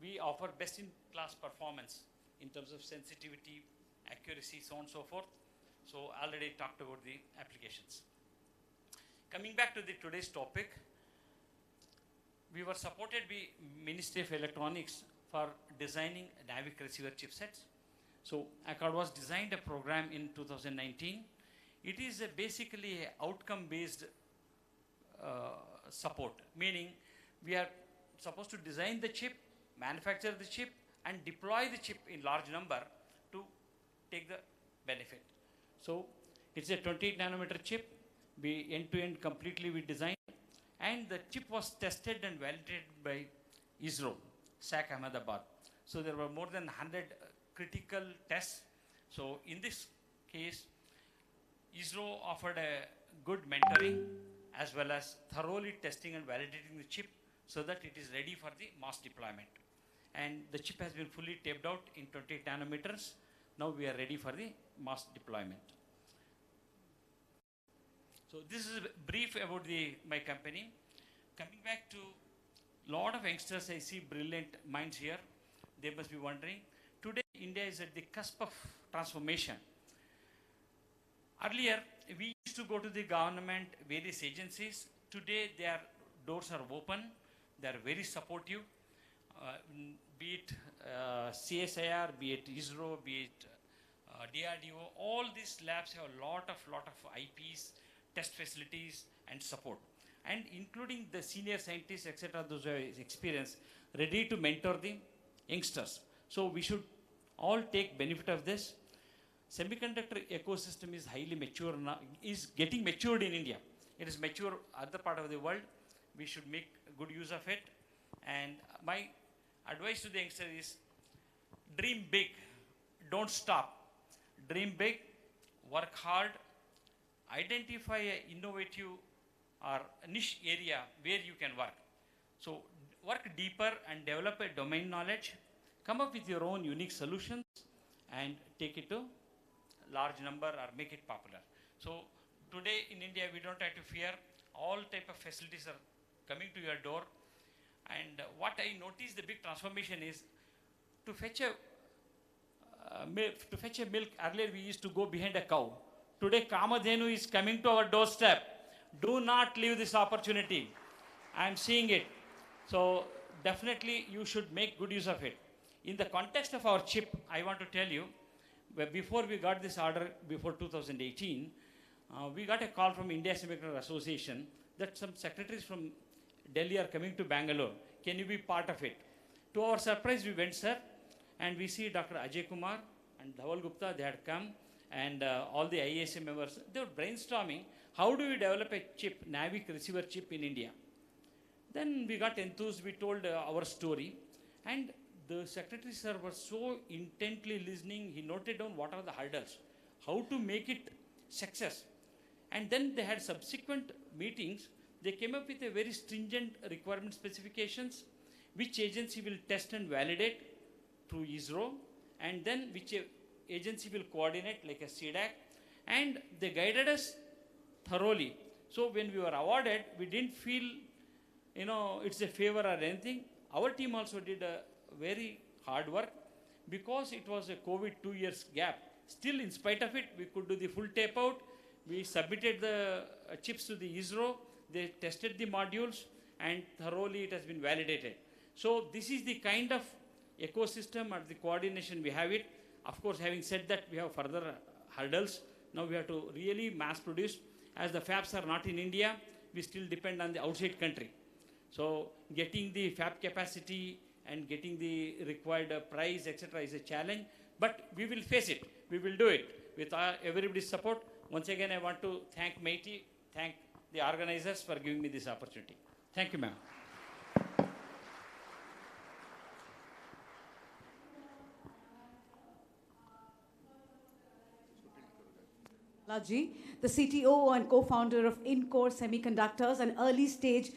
we offer best in class performance in terms of sensitivity, accuracy, so on and so forth. So already talked about the applications. Coming back to the today's topic, we were supported by Ministry of Electronics for designing NAVIC receiver chipsets. So Accord was designed a program in 2019. It is basically a outcome-based support, meaning we are supposed to design the chip, manufacture the chip, and deploy the chip in large number to take the benefit. So it's a 28 nanometer chip. We end-to-end completely we designed, and the chip was tested and validated by ISRO, SAC Ahmedabad. So there were more than 100 critical tests. So in this case, ISRO offered a good mentoring as well as thoroughly testing and validating the chip so that it is ready for the mass deployment. And the chip has been fully taped out in 28 nanometers. Now we are ready for the mass deployment. So this is a brief about my company. Coming back to a lot of youngsters, I see brilliant minds here. They must be wondering, today India is at the cusp of transformation. Earlier, we used to go to the government, various agencies. Today, their doors are open. They are very supportive. Be it CSIR, be it ISRO, be it DRDO, all these labs have a lot of IPs, test facilities, and support. And including the senior scientists, etc., those who have experience, ready to mentor the youngsters. So we should all take benefit of this. Semiconductor ecosystem is highly mature now, is getting matured in India. It is mature other part of the world. We should make good use of it. And my advice to the youngster is, dream big, don't stop. Dream big, work hard, identify an innovative or niche area where you can work. So work deeper and develop a domain knowledge, come up with your own unique solutions and take it to large number or make it popular. So today in India, we don't have to fear. All type of facilities are coming to your door. And what I noticed, the big transformation is to fetch a milk. Earlier we used to go behind a cow. Today Kamadhenu is coming to our doorstep. Do not leave this opportunity. I am seeing it. So definitely you should make good use of it. In the context of our chip, I want to tell you, before we got this order, before 2018, we got a call from India Semiconductor Association that some secretaries from Delhi are coming to Bangalore. Can you be part of it? To our surprise, we went, sir, and we see Dr. Ajay Kumar and Dhaval Gupta, they had come, and all the IASA members, they were brainstorming, how do we develop a chip, NAVIC receiver chip in India? Then we got enthused, we told our story, and the secretary sir was so intently listening, he noted down what are the hurdles, how to make it success. And then they had subsequent meetings, they came up with a very stringent requirement specifications, which agency will test and validate through ISRO, and then which agency will coordinate like a CDAC, and they guided us thoroughly. So when we were awarded, we didn't feel, it's a favor or anything. Our team also did a very hard work because it was a COVID 2 years gap. Still, in spite of it, we could do the full tape out. We submitted the chips to the ISRO. They tested the modules, and thoroughly it has been validated. So this is the kind of ecosystem or the coordination we have it. Of course, having said that, we have further hurdles. Now we have to really mass produce. As the fabs are not in India, we still depend on the outside country. So getting the fab capacity and getting the required price, etc. is a challenge, but we will face it. We will do it with everybody's support. Once again, I want to thank MeitY, thank the organizers for giving me this opportunity. Thank you, ma'am. Laji, the CTO and co-founder of Incore Semiconductors, an early-stage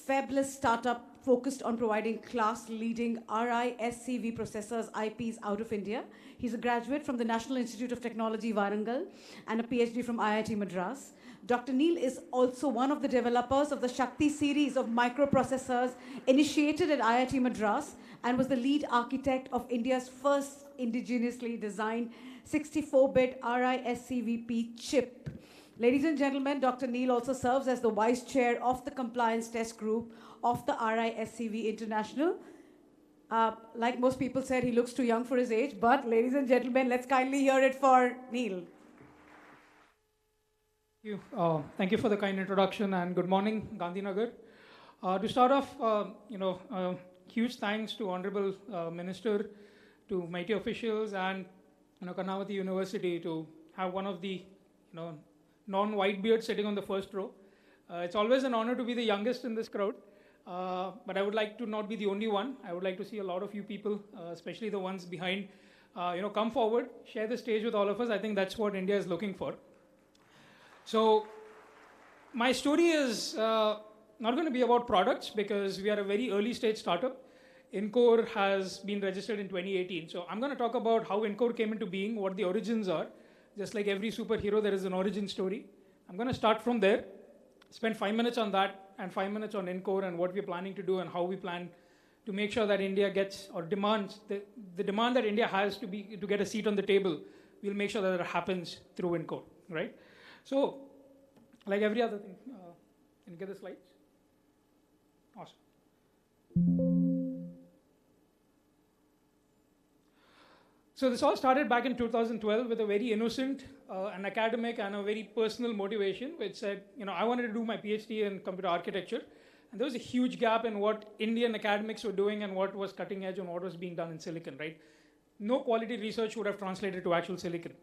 fabless startup focused on providing class-leading RISC-V processors IPs out of India. He's a graduate from the National Institute of Technology, Warangal, and a PhD from IIT Madras. Dr. Neil is also one of the developers of the Shakti series of microprocessors initiated at IIT Madras and was the lead architect of India's first indigenously designed 64-bit RISC-V chip. Ladies and gentlemen, Dr. Neil also serves as the vice chair of the compliance test group of the RISC-V International. Like most people said, he looks too young for his age, but ladies and gentlemen, let's kindly hear it for Neil. Thank you for the kind introduction, and good morning, Gandhinagar. To start off, huge thanks to Honorable Minister, to MeitY officials, and Karnavati University to have one of the non-white beards sitting on the first row. It's always an honor to be the youngest in this crowd, but I would like to not be the only one. I would like to see a lot of you people, especially the ones behind, come forward, share the stage with all of us. I think that's what India is looking for. So my story is not going to be about products because we are a very early stage startup. Incore has been registered in 2018. So I'm going to talk about how Incore came into being, what the origins are. Just like every superhero, there is an origin story. I'm going to start from there, spend 5 minutes on that and 5 minutes on Incore and what we're planning to do and how we plan to make sure that India gets or demands, the demand that India has to get a seat on the table, we'll make sure that it happens through Incore, right? So, like every other thing, can you get the slides? Awesome. So this all started back in 2012 with a very innocent, an academic and a very personal motivation, which said, I wanted to do my PhD in computer architecture. And there was a huge gap in what Indian academics were doing and what was cutting edge and what was being done in silicon, right? No quality research would have translated to actual silicon.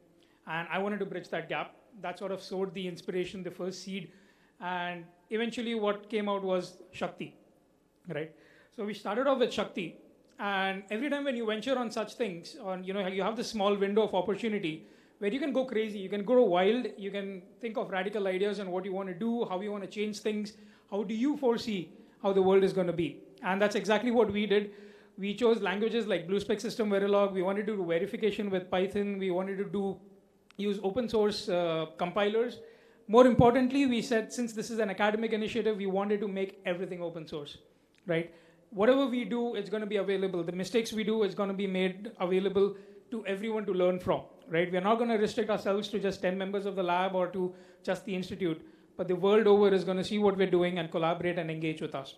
And I wanted to bridge that gap. That sort of sowed the inspiration, the first seed. And eventually what came out was Shakti, right? So we started off with Shakti. And every time when you venture on such things, you have this small window of opportunity where you can go crazy, you can go wild, you can think of radical ideas on what you want to do, how you want to change things, how do you foresee how the world is going to be. And that's exactly what we did. We chose languages like BlueSpec System Verilog, we wanted to do verification with Python, we wanted to use open source compilers. More importantly, we said since this is an academic initiative, we wanted to make everything open source, right? Whatever we do, it's going to be available. The mistakes we do is going to be made available to everyone to learn from, right? We're not going to restrict ourselves to just 10 members of the lab or to just the institute, but the world over is going to see what we're doing and collaborate and engage with us.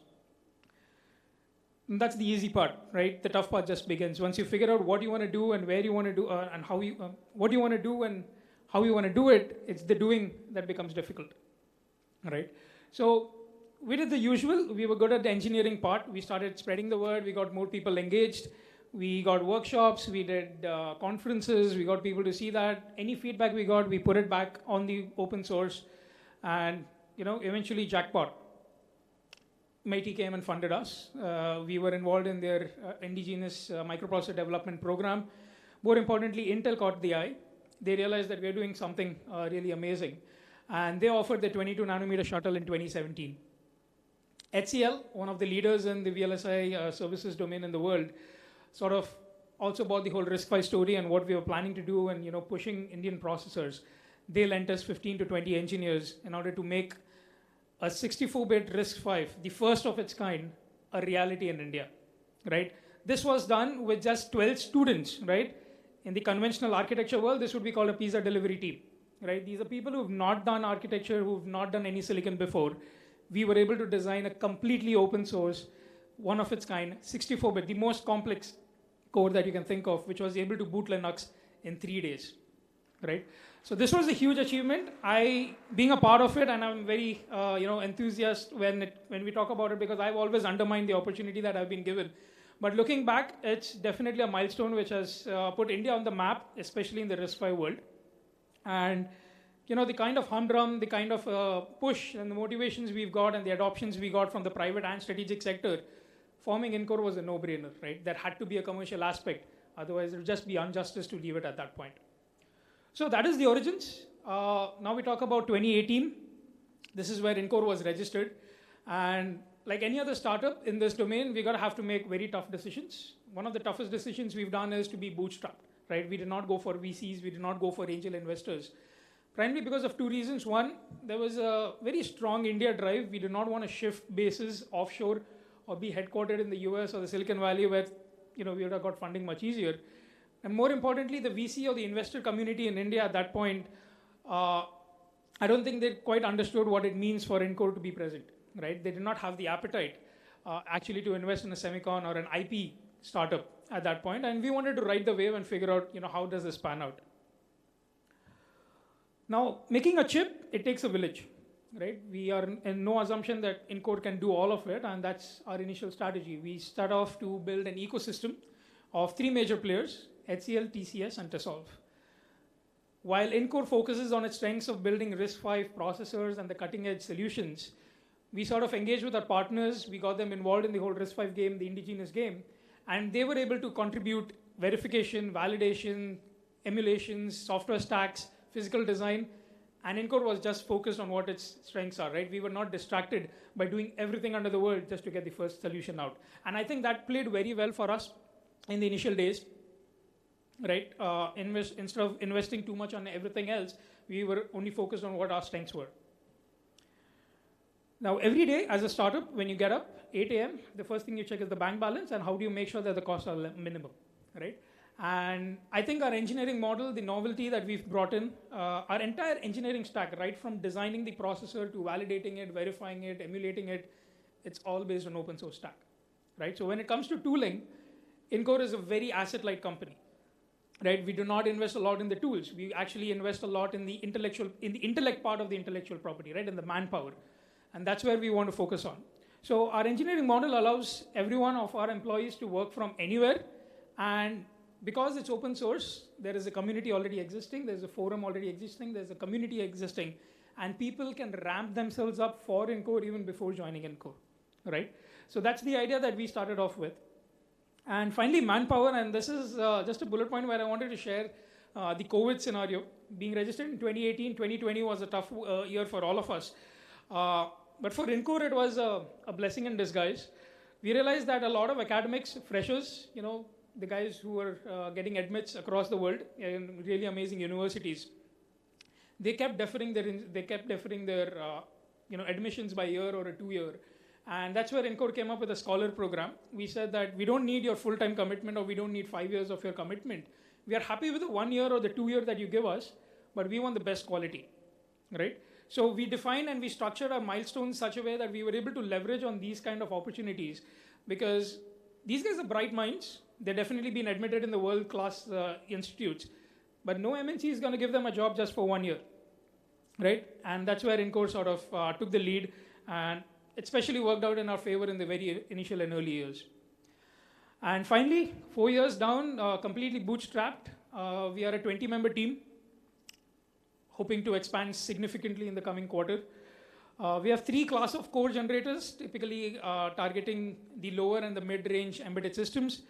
And that's the easy part, right? The tough part just begins. Once you figure out what you want to do and where you want to do and how you, what you want to do and how you want to do it, it's the doing that becomes difficult, right? So we did the usual. We were good at the engineering part. We started spreading the word. We got more people engaged. We got workshops. We did conferences. We got people to see that. Any feedback we got, we put it back on the open source. And, eventually jackpot. MeitY came and funded us. We were involved in their indigenous microprocessor development program. More importantly, Intel caught the eye. They realized that we're doing something really amazing. And they offered the 22 nanometer shuttle in 2017. HCL, one of the leaders in the VLSI services domain in the world, sort of also bought the whole RISC-V story and what we were planning to do and pushing Indian processors. They lent us 15 to 20 engineers in order to make a 64-bit RISC-V, the first of its kind, a reality in India, right? This was done with just 12 students, right? In the conventional architecture world, this would be called a pizza delivery team, right? These are people who've not done architecture, who've not done any silicon before. We were able to design a completely open source, one of its kind, 64-bit, the most complex core that you can think of, which was able to boot Linux in 3 days, right? So this was a huge achievement. Being a part of it, and I'm very enthusiastic when we talk about it, because I've always undermined the opportunity that I've been given. But looking back, it's definitely a milestone which has put India on the map, especially in the RISC-V world. And the kind of humdrum, the kind of push and the motivations we've got and the adoptions we got from the private and strategic sector, forming Encore was a no-brainer, right? There had to be a commercial aspect. Otherwise, it would just be injustice to leave it at that point. So that is the origins. Now we talk about 2018. This is where Encore was registered. And like any other startup in this domain, we're going to have to make very tough decisions. One of the toughest decisions we've done is to be bootstrapped, right? We did not go for VCs. We did not go for angel investors. Primarily because of two reasons. One, there was a very strong India drive. We did not want to shift bases offshore or be headquartered in the US or the Silicon Valley where we would have got funding much easier. And more importantly, the VC or the investor community in India at that point, I don't think they quite understood what it means for Encore to be present, right? They did not have the appetite actually to invest in a semicon or an IP startup at that point. And we wanted to ride the wave and figure out, how does this pan out? Now, making a chip, it takes a village, right? We are in no assumption that Encore can do all of it, and that's our initial strategy. We start off to build an ecosystem of 3 major players, HCL, TCS, and Tessol. While Encore focuses on its strengths of building RISC-V processors and the cutting-edge solutions, we sort of engaged with our partners. We got them involved in the whole RISC-V game, the indigenous game, and they were able to contribute verification, validation, emulations, software stacks, physical design, and Encore was just focused on what its strengths are, right? We were not distracted by doing everything under the world just to get the first solution out. And I think that played very well for us in the initial days, right? Instead of investing too much on everything else, we were only focused on what our strengths were. Now, every day as a startup, when you get up, 8 a.m., the first thing you check is the bank balance and how do you make sure that the costs are minimal, right? And I think our engineering model, the novelty that we've brought in, our entire engineering stack, right from designing the processor to validating it, verifying it, emulating it, it's all based on open source stack, right? So when it comes to tooling, Encore is a very asset-light company, right? We do not invest a lot in the tools. We actually invest a lot in the intellect part of the intellectual property, right? In the manpower. And that's where we want to focus on. So our engineering model allows every one of our employees to work from anywhere. And because it's open source, there is a community already existing, there's a forum already existing, there's a community existing, and people can ramp themselves up for Encore even before joining Encore, right? So that's the idea that we started off with. And finally, manpower, and this is just a bullet point where I wanted to share the COVID scenario. Being registered in 2018, 2020 was a tough year for all of us. But for Encore, it was a blessing in disguise. We realized that a lot of academics, freshers, the guys who were getting admits across the world in really amazing universities, they kept deferring their admissions by a year or a 2 year. And that's where Encore came up with a scholar program. We said that we don't need your full-time commitment or we don't need 5 years of your commitment. We are happy with the 1 year or the 2 year that you give us, but we want the best quality, right? So we defined and we structured our milestones such a way that we were able to leverage on these kind of opportunities because these guys are bright minds. They've definitely been admitted in the world-class institutes, but no MNC is going to give them a job just for 1 year, right? And that's where Encore sort of took the lead, and it especially worked out in our favor in the very initial and early years. And finally, 4 years down, completely bootstrapped, we are a 20-member team, hoping to expand significantly in the coming quarter. We have 3 classes of core generators, typically targeting the lower and the mid-range embedded systems.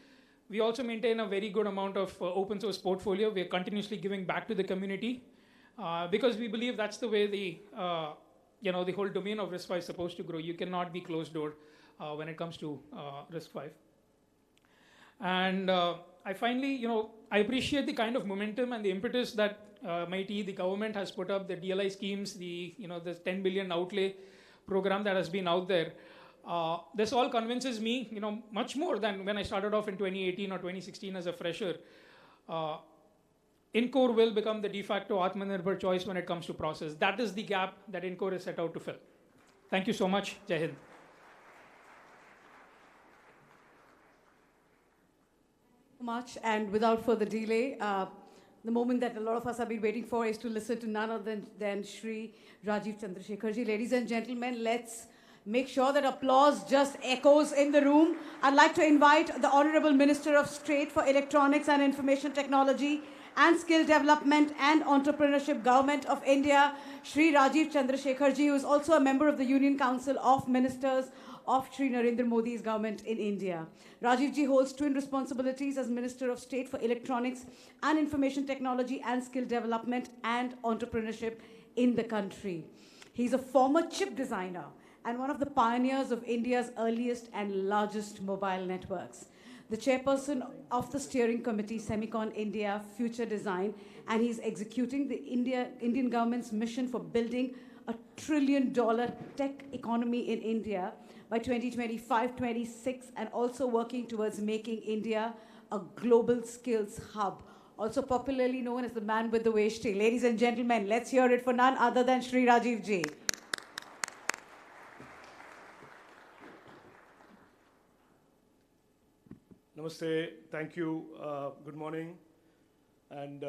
We also maintain a very good amount of open source portfolio. We are continuously giving back to the community because we believe that's the way the whole domain of RISC-V is supposed to grow. You cannot be closed door when it comes to RISC-V. And I finally, I appreciate the kind of momentum and the impetus that MIT, the government has put up, the DLI schemes, the 10 billion outlay program that has been out there. This all convinces me, much more than when I started off in 2018 or 2016 as a fresher. InCore will become the de facto Atmanirbhar choice when it comes to process. That is the gap that InCore is set out to fill. Thank you so much. Jai Hind. Much, and without further delay, the moment that a lot of us have been waiting for is to listen to none other than Shri Rajiv Chandrasekharji. Ladies and gentlemen, let's make sure that applause just echoes in the room. I'd like to invite the Honorable Minister of State for Electronics and Information Technology and Skill Development and Entrepreneurship, Government of India, Shri Rajiv Chandrasekharji, who is also a member of the Union Council of Ministers of Shri Narendra Modi's government in India. Rajiv ji holds twin responsibilities as Minister of State for Electronics and Information Technology and Skill Development and Entrepreneurship in the country. He's a former chip designer and one of the pioneers of India's earliest and largest mobile networks. The chairperson of the steering committee, SemiconIndia Future Design, and he's executing the Indian government's mission for building a $1 trillion tech economy in India by 2025-26, and also working towards making India a global skills hub, also popularly known as the man with the Veshti. Ladies and gentlemen, let's hear it for none other than Shri Rajiv ji. Namaste, thank you, good morning, and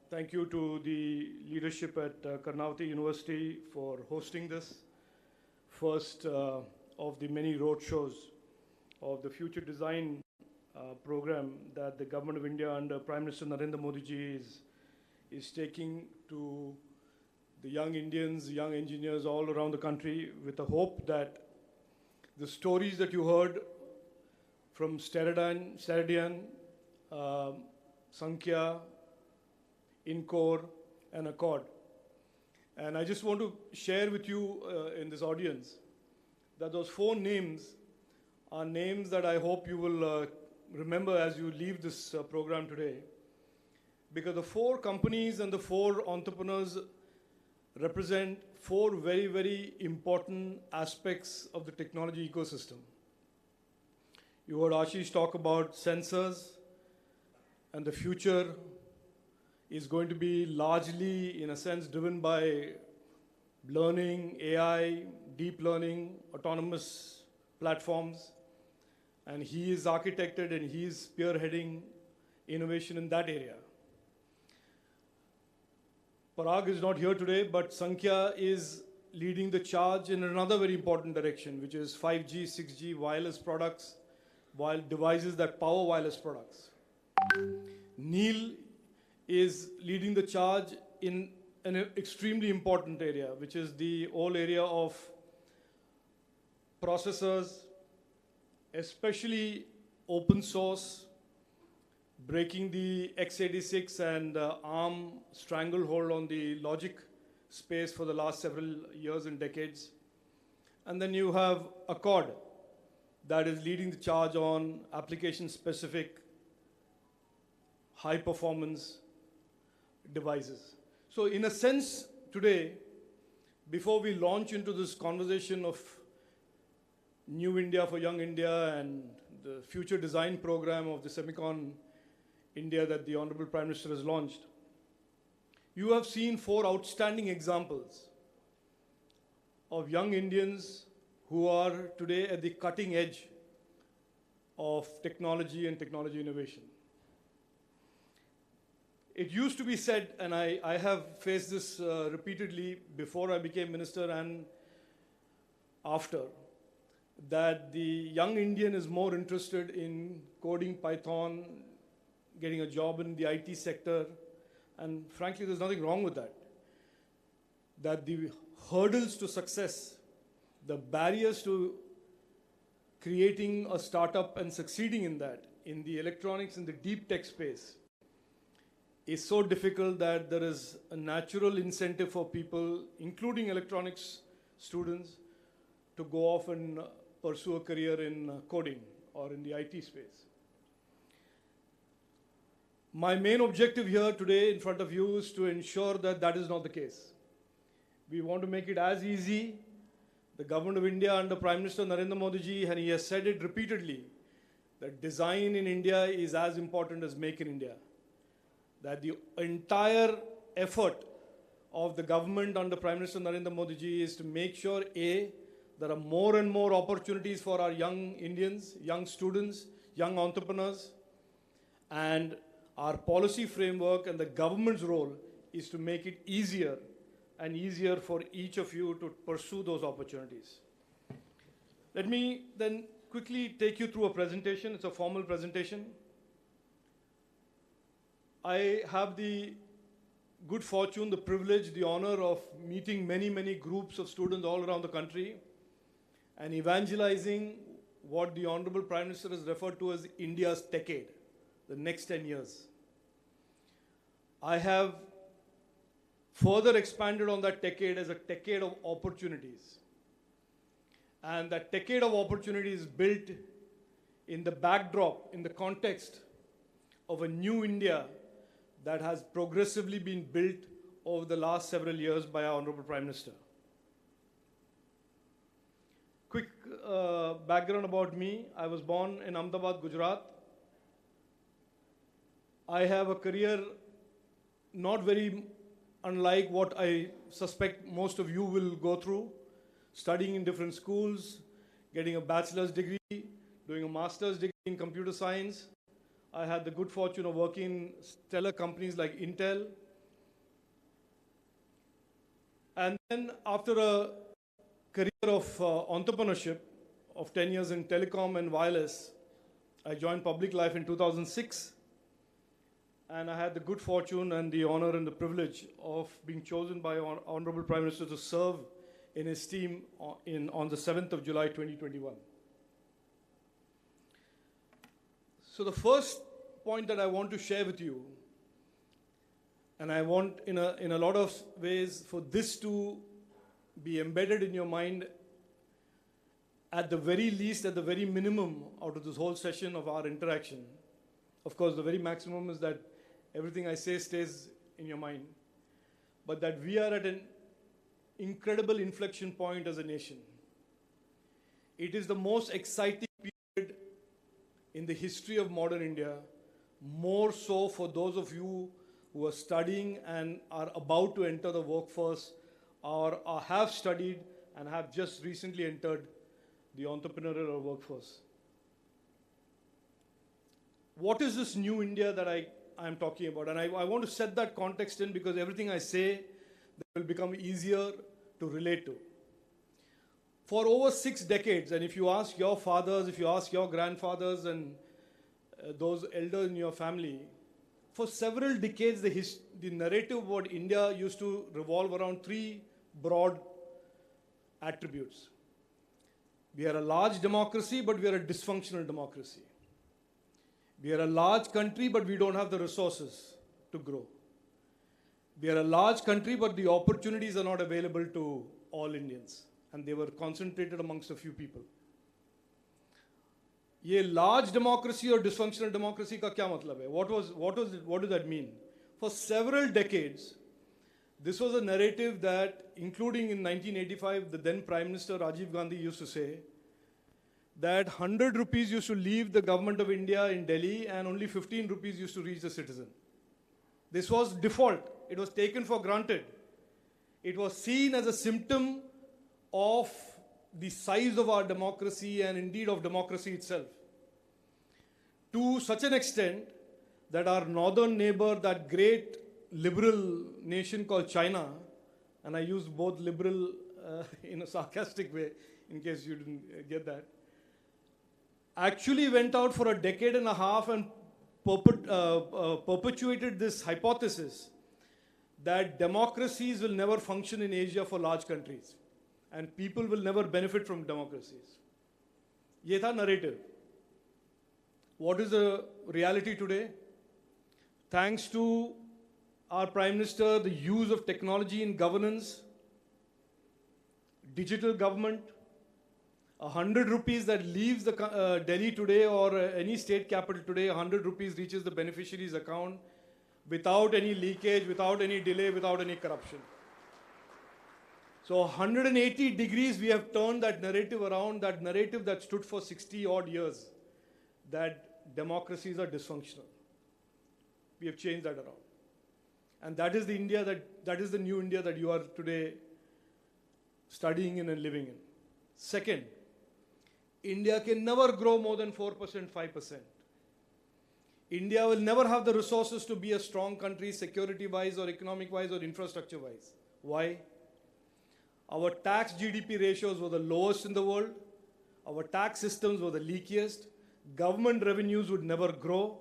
thank you to the leadership at Karnataka University for hosting this first of the many roadshows of the Future Design program that the Government of India under Prime Minister Narendra Modi ji is taking to the young Indians, young engineers all around the country, with the hope that the stories that you heard from Steradian, Sankhya, InCore, and Accord. And I just want to share with you in this audience that those 4 names are names that I hope you will remember as you leave this program today, because the 4 companies and the 4 entrepreneurs represent 4 very, very important aspects of the technology ecosystem. You heard Ashish talk about sensors, and the future is going to be largely, in a sense, driven by learning, AI, deep learning, autonomous platforms. And he is architected and he is spearheading innovation in that area. Parag is not here today, but Sankhya is leading the charge in another very important direction, which is 5G, 6G wireless products, while devices that power wireless products. Neil is leading the charge in an extremely important area, which is the whole area of processors, especially open source, breaking the x86 and ARM stranglehold on the logic space for the last several years and decades. And then you have Accord, that is leading the charge on application-specific, high-performance devices. So in a sense, today, before we launch into this conversation of New India for Young India and the future design program of the SemiconIndia that the Honorable Prime Minister has launched, you have seen 4 outstanding examples of young Indians who are today at the cutting edge of technology and technology innovation. It used to be said, and I have faced this repeatedly before I became minister and after, that the young Indian is more interested in coding Python, getting a job in the IT sector, and frankly, there's nothing wrong with that. That the hurdles to success, the barriers to creating a startup and succeeding in that, in the electronics and the deep tech space, is so difficult that there is a natural incentive for people, including electronics students to go off and pursue a career in coding or in the IT space. My main objective here today in front of you is to ensure that that is not the case. We want to make it as easy. The government of India under Prime Minister Narendra Modi ji, and he has said it repeatedly, that design in India is as important as make in India. That the entire effort of the government under Prime Minister Narendra Modi ji is to make sure, A, there are more and more opportunities for our young Indians, young students, young entrepreneurs, and our policy framework and the government's role is to make it easier and easier for each of you to pursue those opportunities. Let me then quickly take you through a presentation. It's a formal presentation. I have the good fortune, the privilege, the honor of meeting many, many groups of students all around the country and evangelizing what the Honorable Prime Minister has referred to as India's decade, the next 10 years. I have further expanded on that decade as a decade of opportunities. And that decade of opportunity is built in the backdrop, in the context of a new India that has progressively been built over the last several years by our Honorable Prime Minister. Quick background about me. I was born in Ahmedabad, Gujarat. I have a career not very unlike what I suspect most of you will go through, studying in different schools, getting a bachelor's degree, doing a master's degree in computer science. I had the good fortune of working in stellar companies like Intel. And then after a career of entrepreneurship of 10 years in telecom and wireless, I joined public life in 2006. And I had the good fortune and the honor and the privilege of being chosen by Honorable Prime Minister to serve in his team on the 7th of July 2021. So the first point that I want to share with you, and I want in a lot of ways for this to be embedded in your mind at the very least, at the very minimum out of this whole session of our interaction. Of course, the very maximum is that everything I say stays in your mind, but that we are at an incredible inflection point as a nation. It is the most exciting period in the history of modern India, more so for those of you who are studying and are about to enter the workforce or have studied and have just recently entered the entrepreneurial workforce. What is this new India that I'm talking about? And I want to set that context in because everything I say will become easier to relate to. For over 6 decades, and if you ask your fathers, if you ask your grandfathers and those elders in your family, for several decades the narrative about India used to revolve around 3 broad attributes. We are a large democracy, but we are a dysfunctional democracy. We are a large country, but we don't have the resources to grow. We are a large country, but the opportunities are not available to all Indians, and they were concentrated amongst a few people. ये large democracy or dysfunctional democracy का क्या मतलब है? What does that mean? For several decades, this was a narrative that, including in 1985, the then Prime Minister Rajiv Gandhi used to say that 100 rupees used to leave the government of India in Delhi and only 15 rupees used to reach the citizen. This was default. It was taken for granted. It was seen as a symptom of the size of our democracy and indeed of democracy itself. To such an extent that our northern neighbor, that great liberal nation called China, and I use both liberal in a sarcastic way in case you didn't get that, actually went out for a decade and a half and perpetuated this hypothesis that democracies will never function in Asia for large countries and people will never benefit from democracies. Ye tha narrative. What is the reality today? Thanks to our Prime Minister, the use of technology in governance, digital government. 100 rupees that leaves the Delhi today or any state capital today, 100 rupees reaches the beneficiary's account without any leakage, without any delay, without any corruption. So 180 degrees we have turned that narrative around, that narrative that stood for 60 odd years, that democracies are dysfunctional. We have changed that around. And that is the India that is the new India that you are today studying in and living in. Second, India can never grow more than 4%, 5%. India will never have the resources to be a strong country security-wise or economic-wise or infrastructure-wise. Why? Our tax GDP ratios were the lowest in the world. Our tax systems were the leakiest. Government revenues would never grow.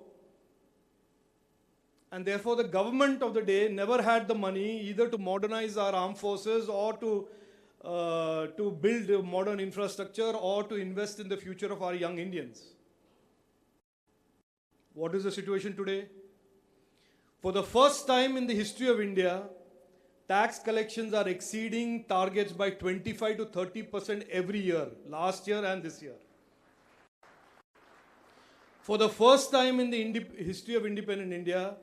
And therefore, the government of the day never had the money either to modernize our armed forces or to build modern infrastructure or to invest in the future of our young Indians. What is the situation today? For the first time in the history of India, tax collections are exceeding targets by 25 to 30% every year, last year and this year. For the first time in the history of independent India,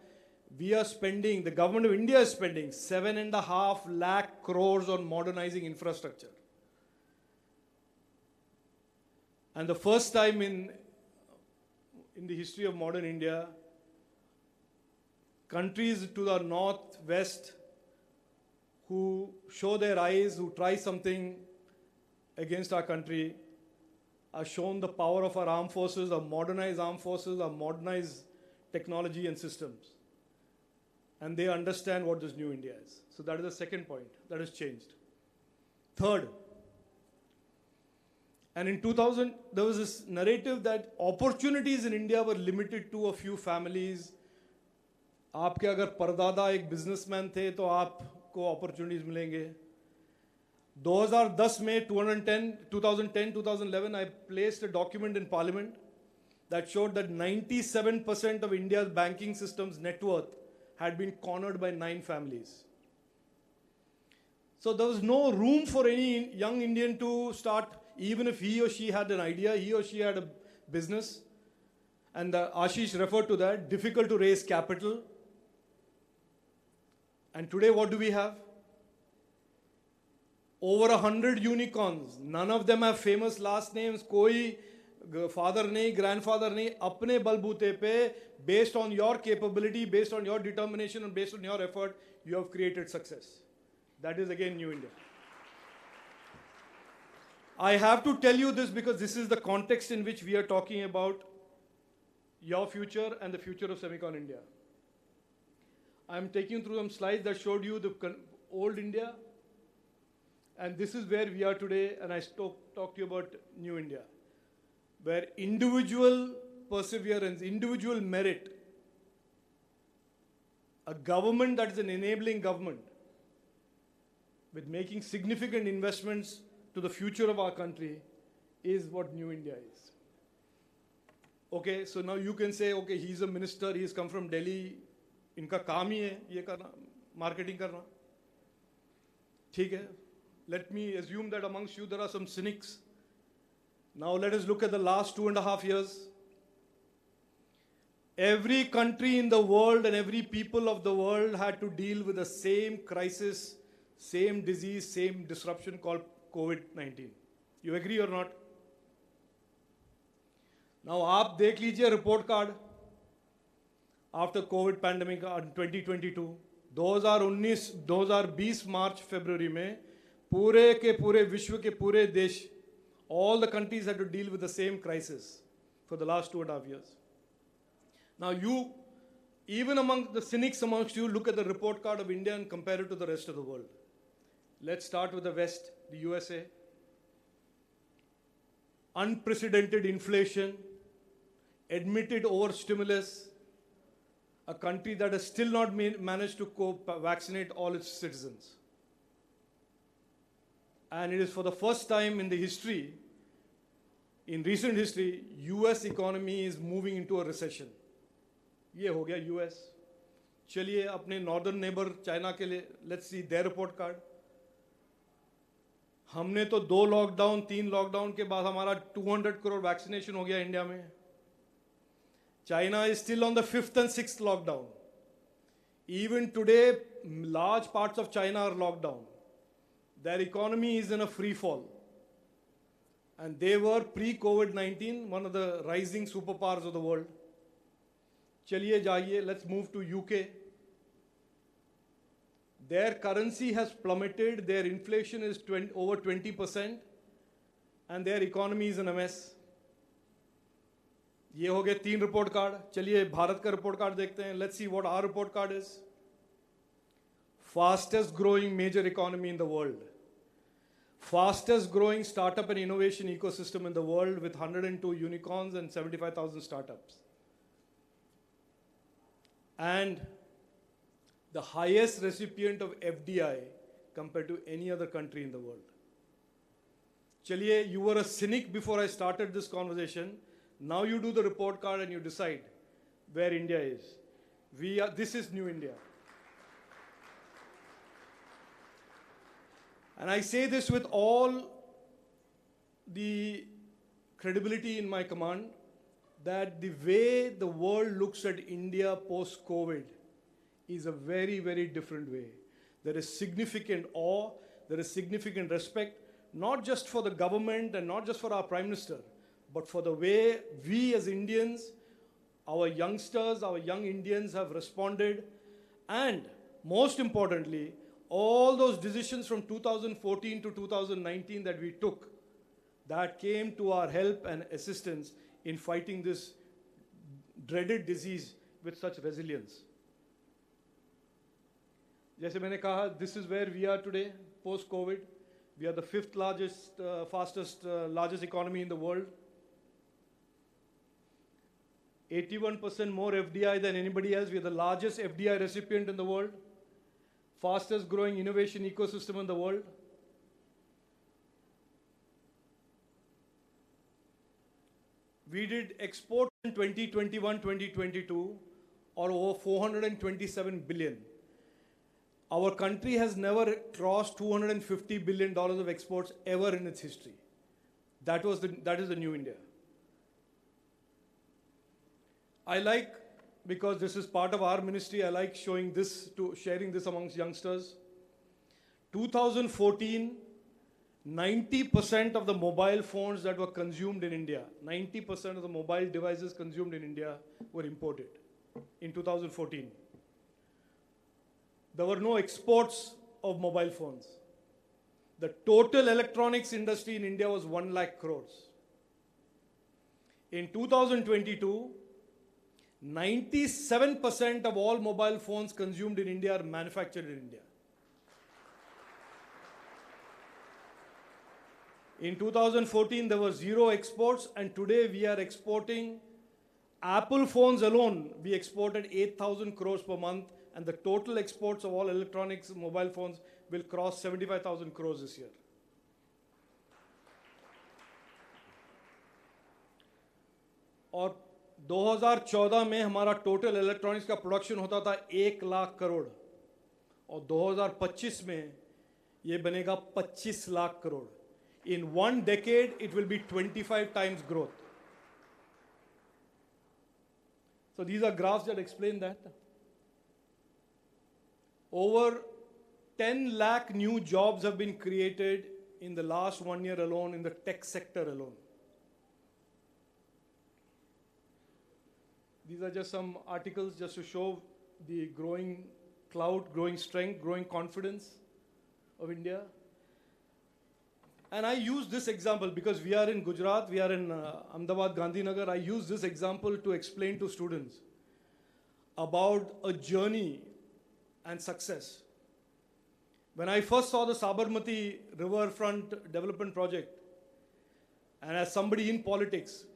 we are spending, the government of India is spending 7.5 lakh crores on modernizing infrastructure. And the first time in the history of modern India, countries to the north, west, who show their eyes, who try something against our country, are shown the power of our armed forces, our modernized armed forces, our modernized technology and systems. And they understand what this new India is. So that is the second point that has changed. Third, and in 2000, there was this narrative that opportunities in India were limited to a few families. आपके अगर परदादा एक businessman थे तो आपको opportunities मिलेंगे. 2010 में 2011, I placed a document in Parliament that showed that 97% of India's banking system's net worth had been cornered by 9 families. So there was no room for any young Indian to start, even if he or she had an idea, he or she had a business. And Ashish referred to that, difficult to raise capital. And today what do we have? Over 100 unicorns. None of them have famous last names. कोई father नहीं, grandfather नहीं, अपने बलबूते पे, based on your capability, based on your determination and based on your effort, you have created success. That is again New India. I have to tell you this because this is the context in which we are talking about your future and the future of SemiconIndia. I am taking you through some slides that showed you the old India, and this is where we are today, and I talked to you about New India, where individual perseverance, individual merit, a government that is an enabling government with making significant investments to the future of our country is what New India is. Okay, so now you can say, okay, he's a minister, he's come from Delhi, इनका काम ही है ये करना, marketing करना. ठीक है, let me assume that amongst you there are some cynics. Now let us look at the last 2.5 years. Every country in the world and every people of the world had to deal with the same crisis, same disease, same disruption called COVID-19. You agree or not? Now आप देख लीजिए report card after COVID pandemic in 2022, 2020 March, February में पूरे के पूरे विश्व के पूरे देश, all the countries had to deal with the same crisis for the last 2.5 years. Now you, even among the cynics amongst you, look at the report card of India and compare it to the rest of the world. Let's start with the West, the USA. Unprecedented inflation, admitted overstimulus, a country that has still not managed to vaccinate all its citizens. And it is for the first time in the history, in recent history, US economy is moving into a recession. ये हो गया US. चलिए अपने northern neighbor China के लिए, let's see their report card. हमने तो 2 lockdown 3 lockdown के बाद हमारा 200 करोड़ वैक्सीनेशन हो गया इंडिया में. China is still on the 5th and 6th lockdown. Even today, large parts of China are locked down. Their economy is in a free fall. And they were pre-COVID-19, one of the rising superpowers of the world. Chaliye jaiye, let's move to UK. Their currency has plummeted, their inflation is over 20%, and their economy is in a mess. ये हो गए 3 report card. चलिए भारत का report card देखते हैं. Let's see what our report card is. Fastest growing major economy in the world. Fastest growing startup and innovation ecosystem in the world with 102 unicorns and 75,000 startups. And the highest recipient of FDI compared to any other country in the world. Chaliye, you were a cynic before I started this conversation. Now you do the report card and you decide where India is. This is New India. And I say this with all the credibility in my command, that the way the world looks at India post-COVID is a very, very different way. There is significant awe, there is significant respect, not just for the government and not just for our Prime Minister, but for the way we as Indians, our youngsters, our young Indians have responded. And most importantly, all those decisions from 2014 to 2019 that we took, that came to our help and assistance in fighting this dreaded disease with such resilience. जैसे मैंने कहा, this is where we are today, post-COVID. We are the 5th largest, largest economy in the world. 81% more FDI than anybody else. We are the largest FDI recipient in the world. Fastest growing innovation ecosystem in the world. We did export in 2021-2022 or over 427 billion. Our country has never crossed $250 billion of exports ever in its history. That is the new India. I like, because this is part of our ministry, I like sharing this amongst youngsters. 2014, 90% of the mobile phones that were consumed in India, 90% of the mobile devices consumed in India were imported in 2014. There were no exports of mobile phones. The total electronics industry in India was 1 lakh crores. In 2022, 97% of all mobile phones consumed in India are manufactured in India. In 2014, there were 0 exports, and today we are exporting Apple phones alone. We exported 8,000 crores per month, and the total exports of all electronics mobile phones will cross 75,000 crores this year. और 2014 में हमारा total electronics का production होता था 1 लाख करोड़, और 2025 में ये बनेगा 25 lakh crore. In 1 decade, it will be 25 times growth. So these are graphs that explain that. Over 10 lakh new jobs have been created in the last 1 year alone in the tech sector alone. These are just some articles just to show the growing clout, growing strength, growing confidence of India. And I use this example because we are in Gujarat, we are in Ahmedabad, Gandhinagar. I use this example to explain to students about a journey and success. When I first saw the Sabarmati Riverfront Development Project, and as somebody in politics,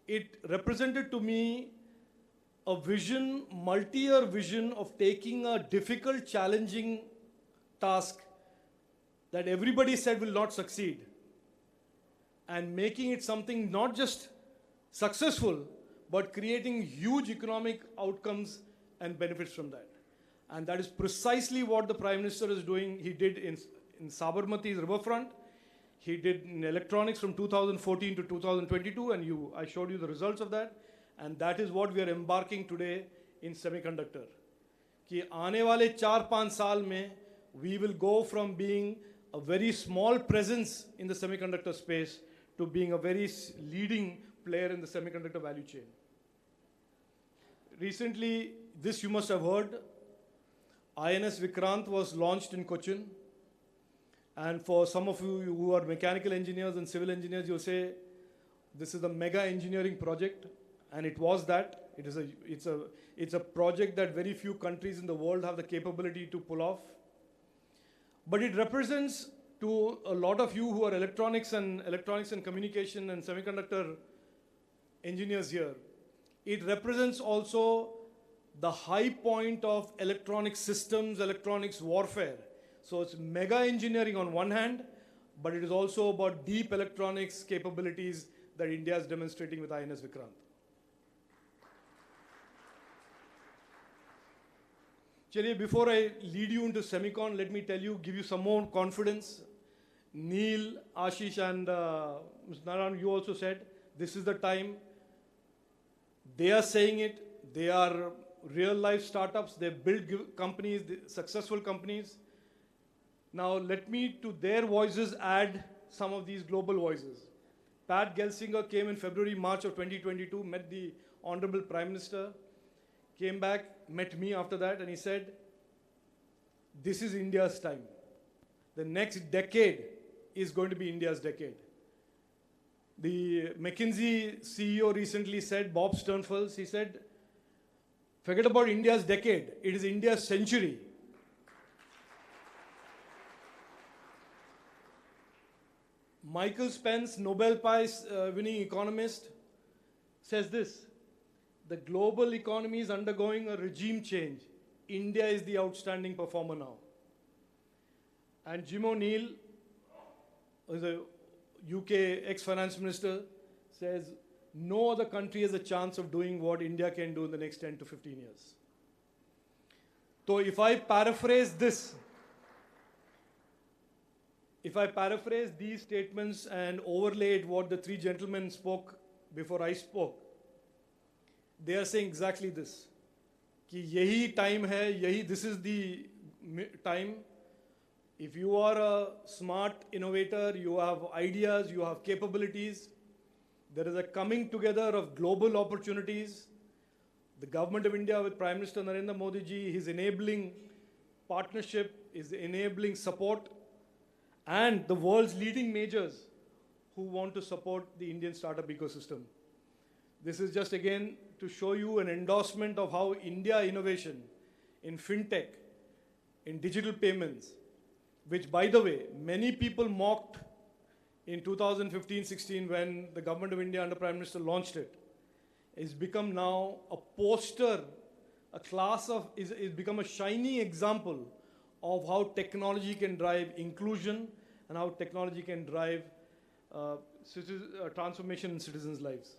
it represented to me a vision, multi-year vision of taking a difficult, challenging task that everybody said will not succeed, and making it something not just successful, but creating huge economic outcomes and benefits from that. And that is precisely what the Prime Minister is doing. He did in Sabarmati's riverfront. He did in electronics from 2014 to 2022, and I showed you the results of that. And that is what we are embarking today in semiconductor. कि आने वाले 4-5 साल में we will go from being a very small presence in the semiconductor space to being a very leading player in the semiconductor value chain. Recently, this you must have heard, INS Vikrant was launched in Cochin. And for some of you who are mechanical engineers and civil engineers, you'll say, this is a mega engineering project. And it was that. It's a project that very few countries in the world have the capability to pull off. But it represents to a lot of you who are electronics and communication and semiconductor engineers here, it represents also the high point of electronic systems, electronics warfare. So it's mega engineering on one hand, but it is also about deep electronics capabilities that India is demonstrating with INS Vikrant. Chaliye, before I lead you into Semicon, let me tell you, give you some more confidence. Neil, Ashish, and Mr. Narayan, you also said, this is the time. They are saying it. They are real-life startups. They build companies, successful companies. Now, let me, to their voices, add some of these global voices. Pat Gelsinger came in February, March of 2022, met the Honorable Prime Minister, came back, met me after that, and he said, this is India's time. The next decade is going to be India's decade. The McKinsey CEO recently said, Bob Sternfels, he said, forget about India's decade, it is India's century. Michael Spence, Nobel Prize winning economist, says this, the global economy is undergoing a regime change. India is the outstanding performer now. And Jim O'Neill, who is a UK ex-finance minister, says no other country has a chance of doing what India can do in the next 10 to 15 years. So if I paraphrase this, if I paraphrase these statements and overlay it what the three gentlemen spoke before I spoke, they are saying exactly this. कि यही time है, this is the time. If you are a smart innovator, you have ideas, you have capabilities, there is a coming together of global opportunities. The government of India with Prime Minister Narendra Modi ji, is enabling partnership, is enabling support, and the world's leading majors who want to support the Indian startup ecosystem. This is just again to show you an endorsement of how India innovation in fintech, in digital payments, which by the way, many people mocked in 2015-16 when the government of India under Prime Minister launched it, is become now a poster, a class of, is become a shining example of how technology can drive inclusion and how technology can drive transformation in citizens' lives.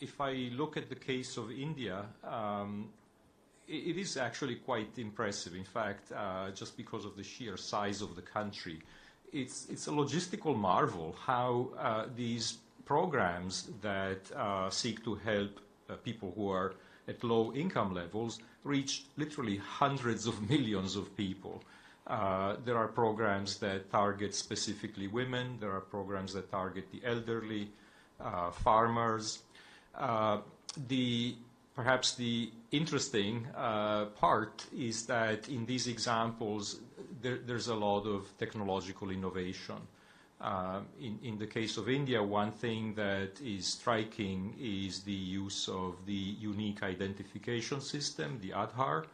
If I look at the case of India, it is actually quite impressive. In fact, just because of the sheer size of the country, it's a logistical marvel how these programs that seek to help people who are at low income levels reach literally hundreds of millions of people. There are programs that target specifically women. There are programs that target the elderly, farmers. Perhaps the interesting part is that in these examples, there's a lot of technological innovation. In the case of India, one thing that is striking is the use of the unique identification system, the Aadhaar.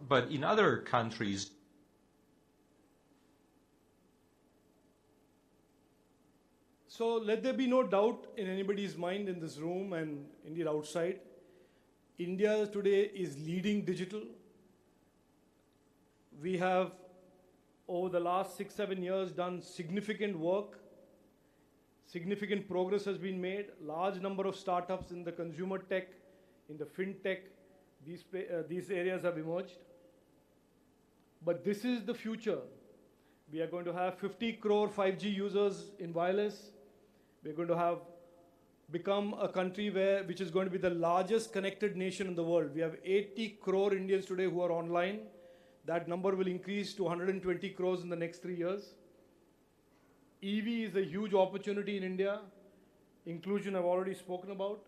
But in other countries, so let there be no doubt in anybody's mind in this room and indeed outside, India today is leading digital. We have, over the last 6-7 years, done significant work. Significant progress has been made. Large number of startups in the consumer tech, in the fintech, these areas have emerged. But this is the future. We are going to have 50 crore 5G users in wireless. We're going to have become a country which is going to be the largest connected nation in the world. We have 80 crore Indians today who are online. That number will increase to 120 crores in the next 3 years. EV is a huge opportunity in India. Inclusion I've already spoken about.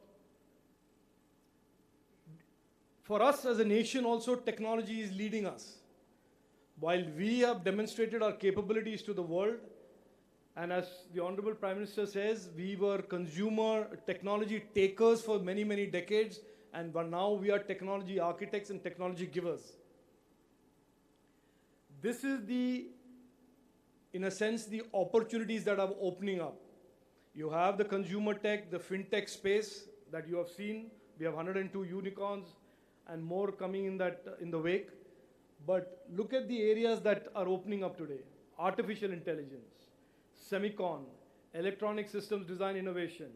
For us as a nation also, technology is leading us. While we have demonstrated our capabilities to the world, and as the Honorable Prime Minister says, we were consumer technology takers for many, many decades, and now we are technology architects and technology givers. This is in a sense, the opportunities that are opening up. You have the consumer tech, the fintech space that you have seen. We have 102 unicorns and more coming in the wake. But look at the areas that are opening up today. Artificial intelligence, semicon, electronic systems design innovation,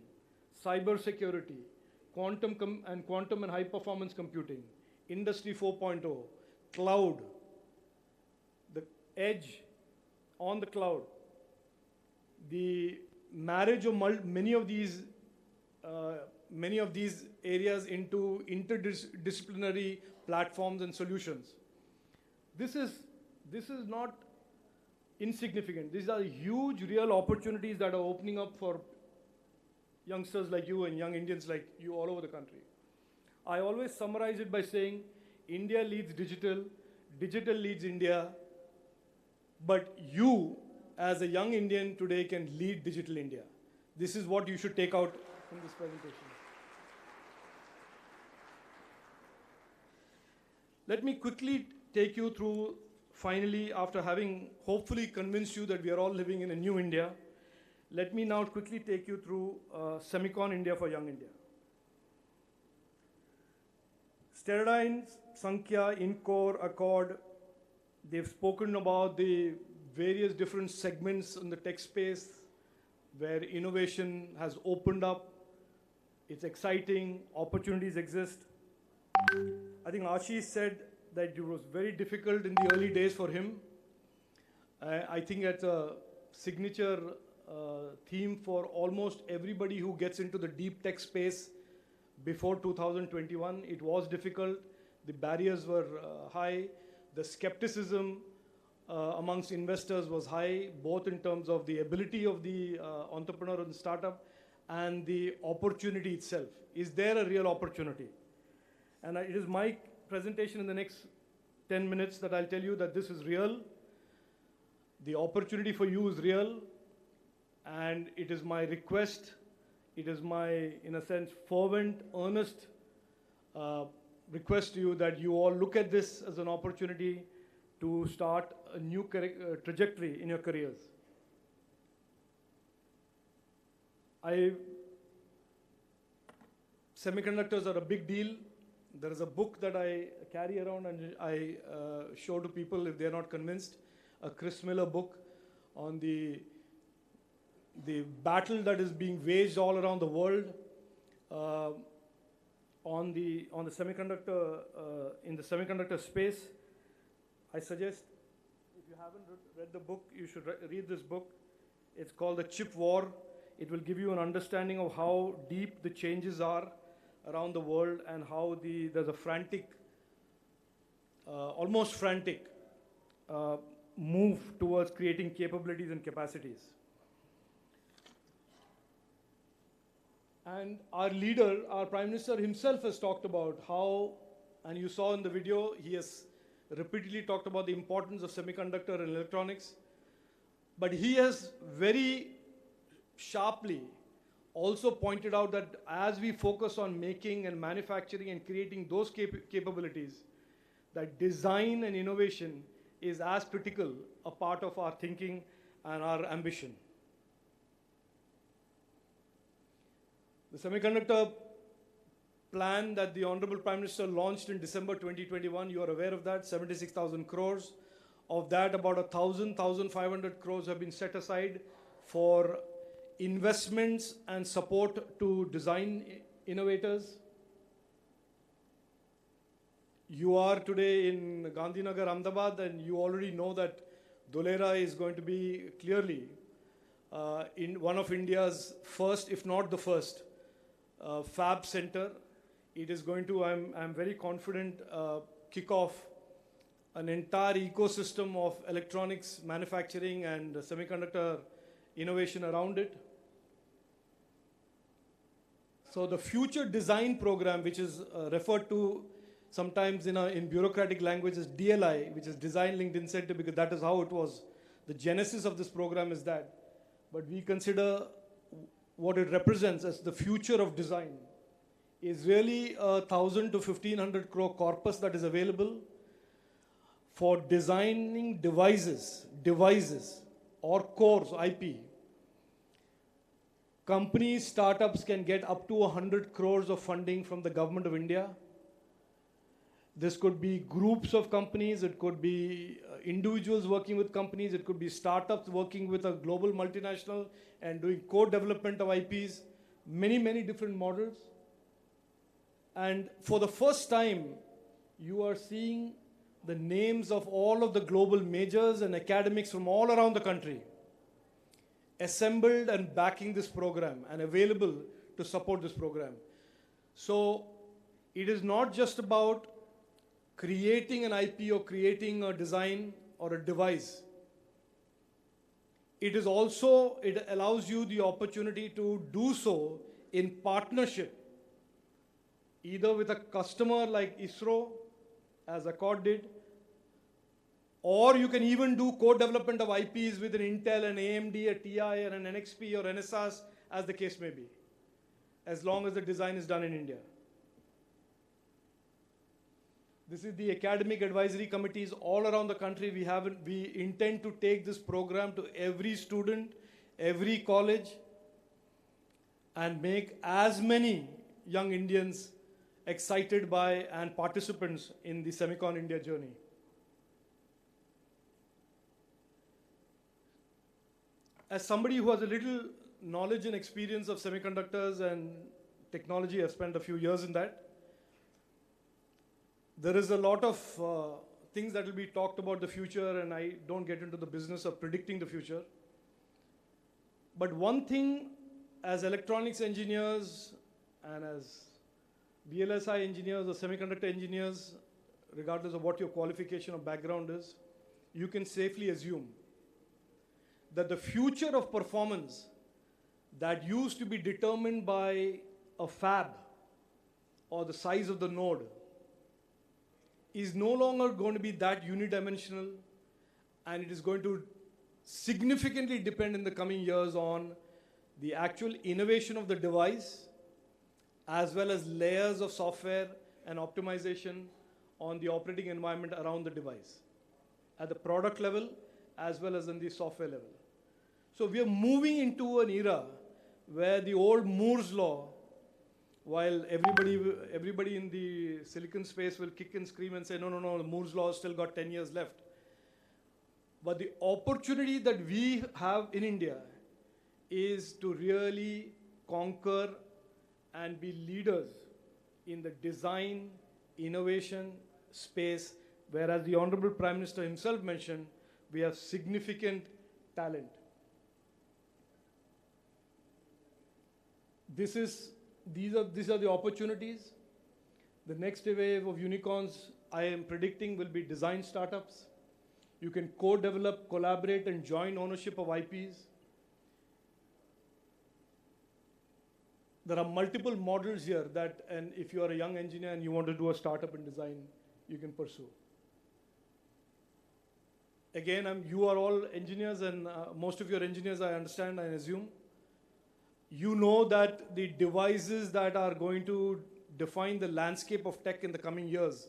cyber security, quantum and high performance computing, industry 4.0, cloud, the edge on the cloud, the marriage of many of these areas into interdisciplinary platforms and solutions. This is not insignificant. These are huge real opportunities that are opening up for youngsters like you and young Indians like you all over the country. I always summarize it by saying India leads digital, digital leads India, but you as a young Indian today can lead digital India. This is what you should take out from this presentation. Let me quickly take you through, finally, after having hopefully convinced you that we are all living in a new India, let me now quickly take you through SemiconIndia for Young India. Steradine's, Sankhya, Incore, Accord, they've spoken about the various different segments in the tech space where innovation has opened up. It's exciting, opportunities exist. I think Ashish said that it was very difficult in the early days for him. I think it's a signature theme for almost everybody who gets into the deep tech space before 2021. It was difficult. The barriers were high. The skepticism amongst investors was high, both in terms of the ability of the entrepreneur and startup and the opportunity itself. Is there a real opportunity? And it is my presentation in the next 10 minutes that I'll tell you that this is real. The opportunity for you is real. And it is my request, it is my, in a sense, fervent, earnest request to you that you all look at this as an opportunity to start a new trajectory in your careers. Semiconductors are a big deal. There is a book that I carry around and I show to people if they're not convinced, a Chris Miller book on the battle that is being waged all around the world on the semiconductor in the semiconductor space. I suggest if you haven't read the book, you should read this book. It's called The Chip War. It will give you an understanding of how deep the changes are around the world and how there's a frantic, almost frantic move towards creating capabilities and capacities. And our leader, our Prime Minister himself has talked about how, and you saw in the video, he has repeatedly talked about the importance of semiconductor and electronics. But he has very sharply also pointed out that as we focus on making and manufacturing and creating those capabilities, that design and innovation is as critical a part of our thinking and our ambition. The semiconductor plan that the Honorable Prime Minister launched in December 2021, you are aware of that, 76,000 crores. Of that, about 1,500 crores have been set aside for investments and support to design innovators. You are today in Gandhinagar, Ahmedabad, and you already know that Dholera is going to be clearly in one of India's first, if not the first, fab center. It is going to, I'm very confident, kick off an entire ecosystem of electronics manufacturing and semiconductor innovation around it. So the Future Design Program, which is referred to sometimes in bureaucratic language as DLI, which is Design Linked Incentive, because that is how it was. The genesis of this program is that. But we consider what it represents as the future of design is really 1,000 to 1,500 crore corpus that is available for designing devices or cores, IP. Companies, startups can get up to 100 crores of funding from the government of India. This could be groups of companies, it could be individuals working with companies, it could be startups working with a global multinational and doing co-development of IPs, many, many different models. And for the first time, you are seeing the names of all of the global majors and academics from all around the country assembled and backing this program and available to support this program. So it is not just about creating an IP or creating a design or a device. It is also, it allows you the opportunity to do so in partnership, either with a customer like ISRO, as Accord did, or you can even do co-development of IPs with an Intel, an AMD, a TI, and an NXP or NSAS, as the case may be, as long as the design is done in India. This is the academic advisory committees all around the country. We intend to take this program to every student, every college, and make as many young Indians excited by and participants in the SemiconIndia journey. As somebody who has a little knowledge and experience of semiconductors and technology, I've spent a few years in that. There is a lot of things that will be talked about the future, and I don't get into the business of predicting the future. But one thing, as electronics engineers and as VLSI engineers or semiconductor engineers, regardless of what your qualification or background is, you can safely assume that the future of performance that used to be determined by a fab or the size of the node is no longer going to be that unidimensional, and it is going to significantly depend in the coming years on the actual innovation of the device, as well as layers of software and optimization on the operating environment around the device, at the product level as well as in the software level. So we are moving into an era where the old Moore's law, while everybody in the silicon space will kick and scream and say, no, the Moore's law has still got 10 years left. But the opportunity that we have in India is to really conquer and be leaders in the design, innovation space, whereas the Honorable Prime Minister himself mentioned, we have significant talent. These are the opportunities. The next wave of unicorns I am predicting will be design startups. You can co-develop, collaborate, and joint ownership of IPs. There are multiple models here that, and if you are a young engineer and you want to do a startup in design, you can pursue. Again, you are all engineers, and most of your engineers, I understand and assume. You know that the devices that are going to define the landscape of tech in the coming years,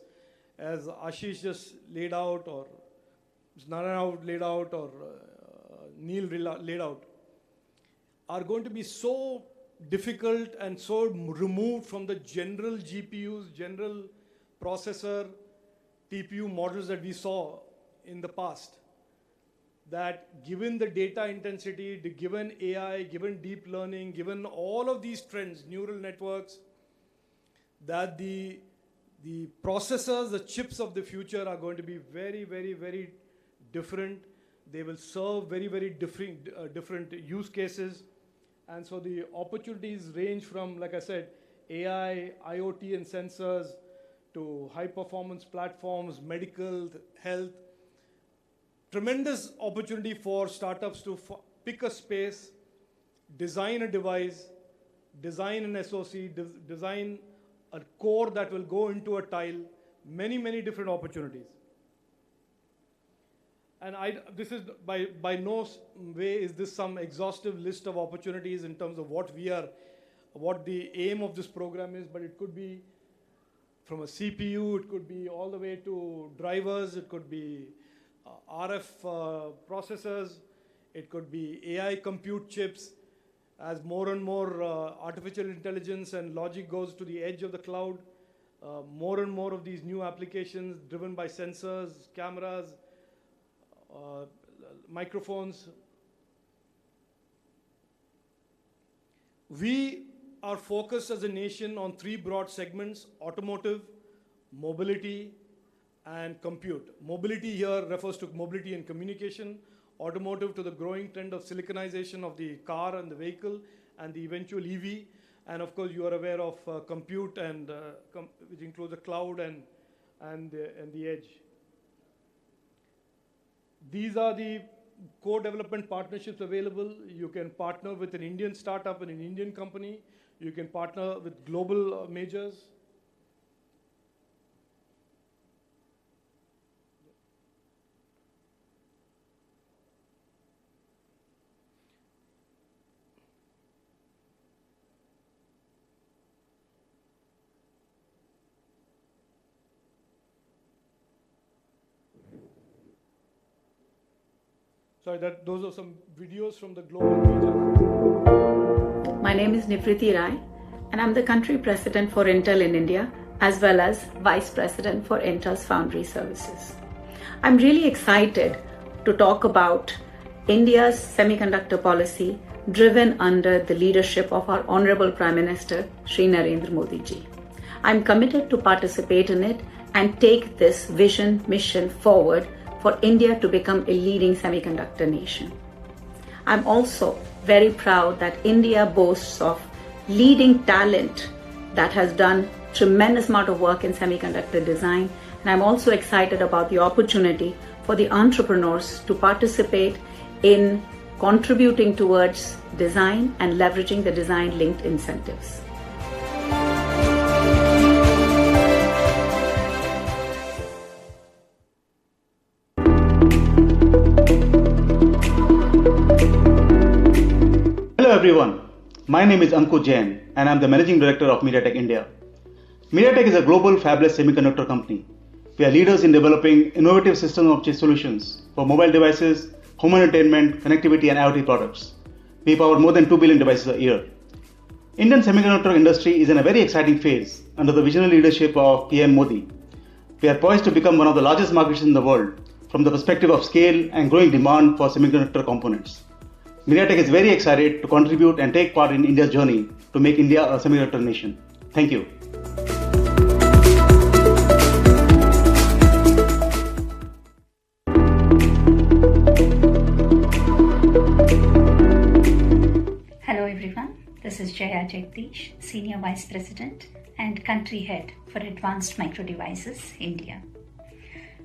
as Ashish just laid out, or Narayana laid out, or Neil laid out, are going to be so difficult and so removed from the general GPUs, general processor, TPU models that we saw in the past, that given the data intensity, given AI, given deep learning, given all of these trends, neural networks, that the processors, the chips of the future are going to be very, very, very different. They will serve very, very different use cases. And so the opportunities range from, like I said, AI, IoT and sensors, to high-performance platforms, medical, health. Tremendous opportunity for startups to pick a space, design a device, design an SoC, design a core that will go into a tile, many, many different opportunities. And this is by no way is this some exhaustive list of opportunities in terms of what the aim of this program is, but it could be from a CPU, it could be all the way to drivers, it could be RF processors, it could be AI compute chips. As more and more artificial intelligence and logic goes to the edge of the cloud, more and more of these new applications driven by sensors, cameras, microphones. We are focused as a nation on three broad segments: automotive, mobility, and compute. Mobility here refers to mobility and communication. Automotive to the growing trend of siliconization of the car and the vehicle and the eventual EV. And of course, you are aware of compute, and which includes the cloud and the edge. These are the co-development partnerships available. You can partner with an Indian startup and an Indian company. You can partner with global majors. Sorry, those are some videos from the global majors. My name is Nivriti Rai, and I'm the country president for Intel in India, as well as vice president for Intel's Foundry Services. I'm really excited to talk about India's semiconductor policy driven under the leadership of our Honorable Prime Minister, Shri Narendra Modi ji. I'm committed to participate in it and take this mission forward for India to become a leading semiconductor nation. I'm also very proud that India boasts of leading talent that has done tremendous amount of work in semiconductor design. And I'm also excited about the opportunity for the entrepreneurs to participate in contributing towards design and leveraging the design-linked incentives. Hello everyone, my name is Ankur Jain and I'm the Managing Director of MediaTek India. MediaTek is a global fabless semiconductor company. We are leaders in developing innovative system-of-chip solutions for mobile devices, home entertainment, connectivity and IoT products. We power more than 2 billion devices a year. Indian semiconductor industry is in a very exciting phase under the visionary leadership of PM Modi. We are poised to become one of the largest markets in the world from the perspective of scale and growing demand for semiconductor components. MediaTek is very excited to contribute and take part in India's journey to make India a semiconductor nation. Thank you. Hello everyone, this is Jaya Jagdish, Senior Vice President and Country Head for Advanced Micro Devices, India.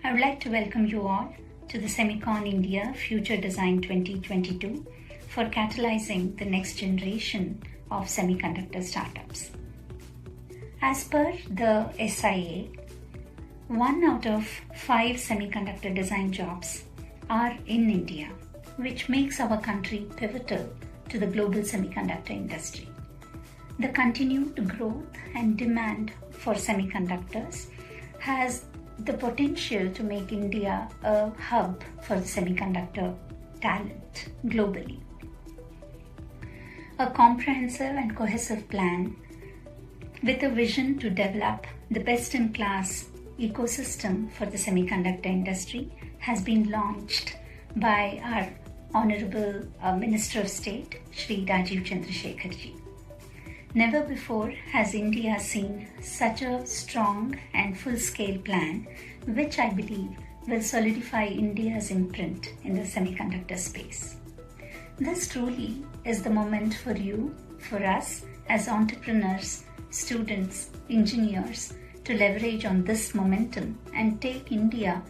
I would like to welcome you all to the SemiconIndia Future Design 2022 for catalyzing the next generation of semiconductor startups. As per the SIA, 1 out of 5 semiconductor design jobs are in India, which makes our country pivotal to the global semiconductor industry. The continued growth and demand for semiconductors has the potential to make India a hub for the semiconductor talent globally. A comprehensive and cohesive plan with a vision to develop the best-in-class ecosystem for the semiconductor industry has been launched by our Honorable Minister of State, Shri Rajiv Chandrasekharji. Never before has India seen such a strong and full-scale plan, which I believe will solidify India's imprint in the semiconductor space. This truly is the moment for you, for us as entrepreneurs, students, engineers to leverage on this momentum and take India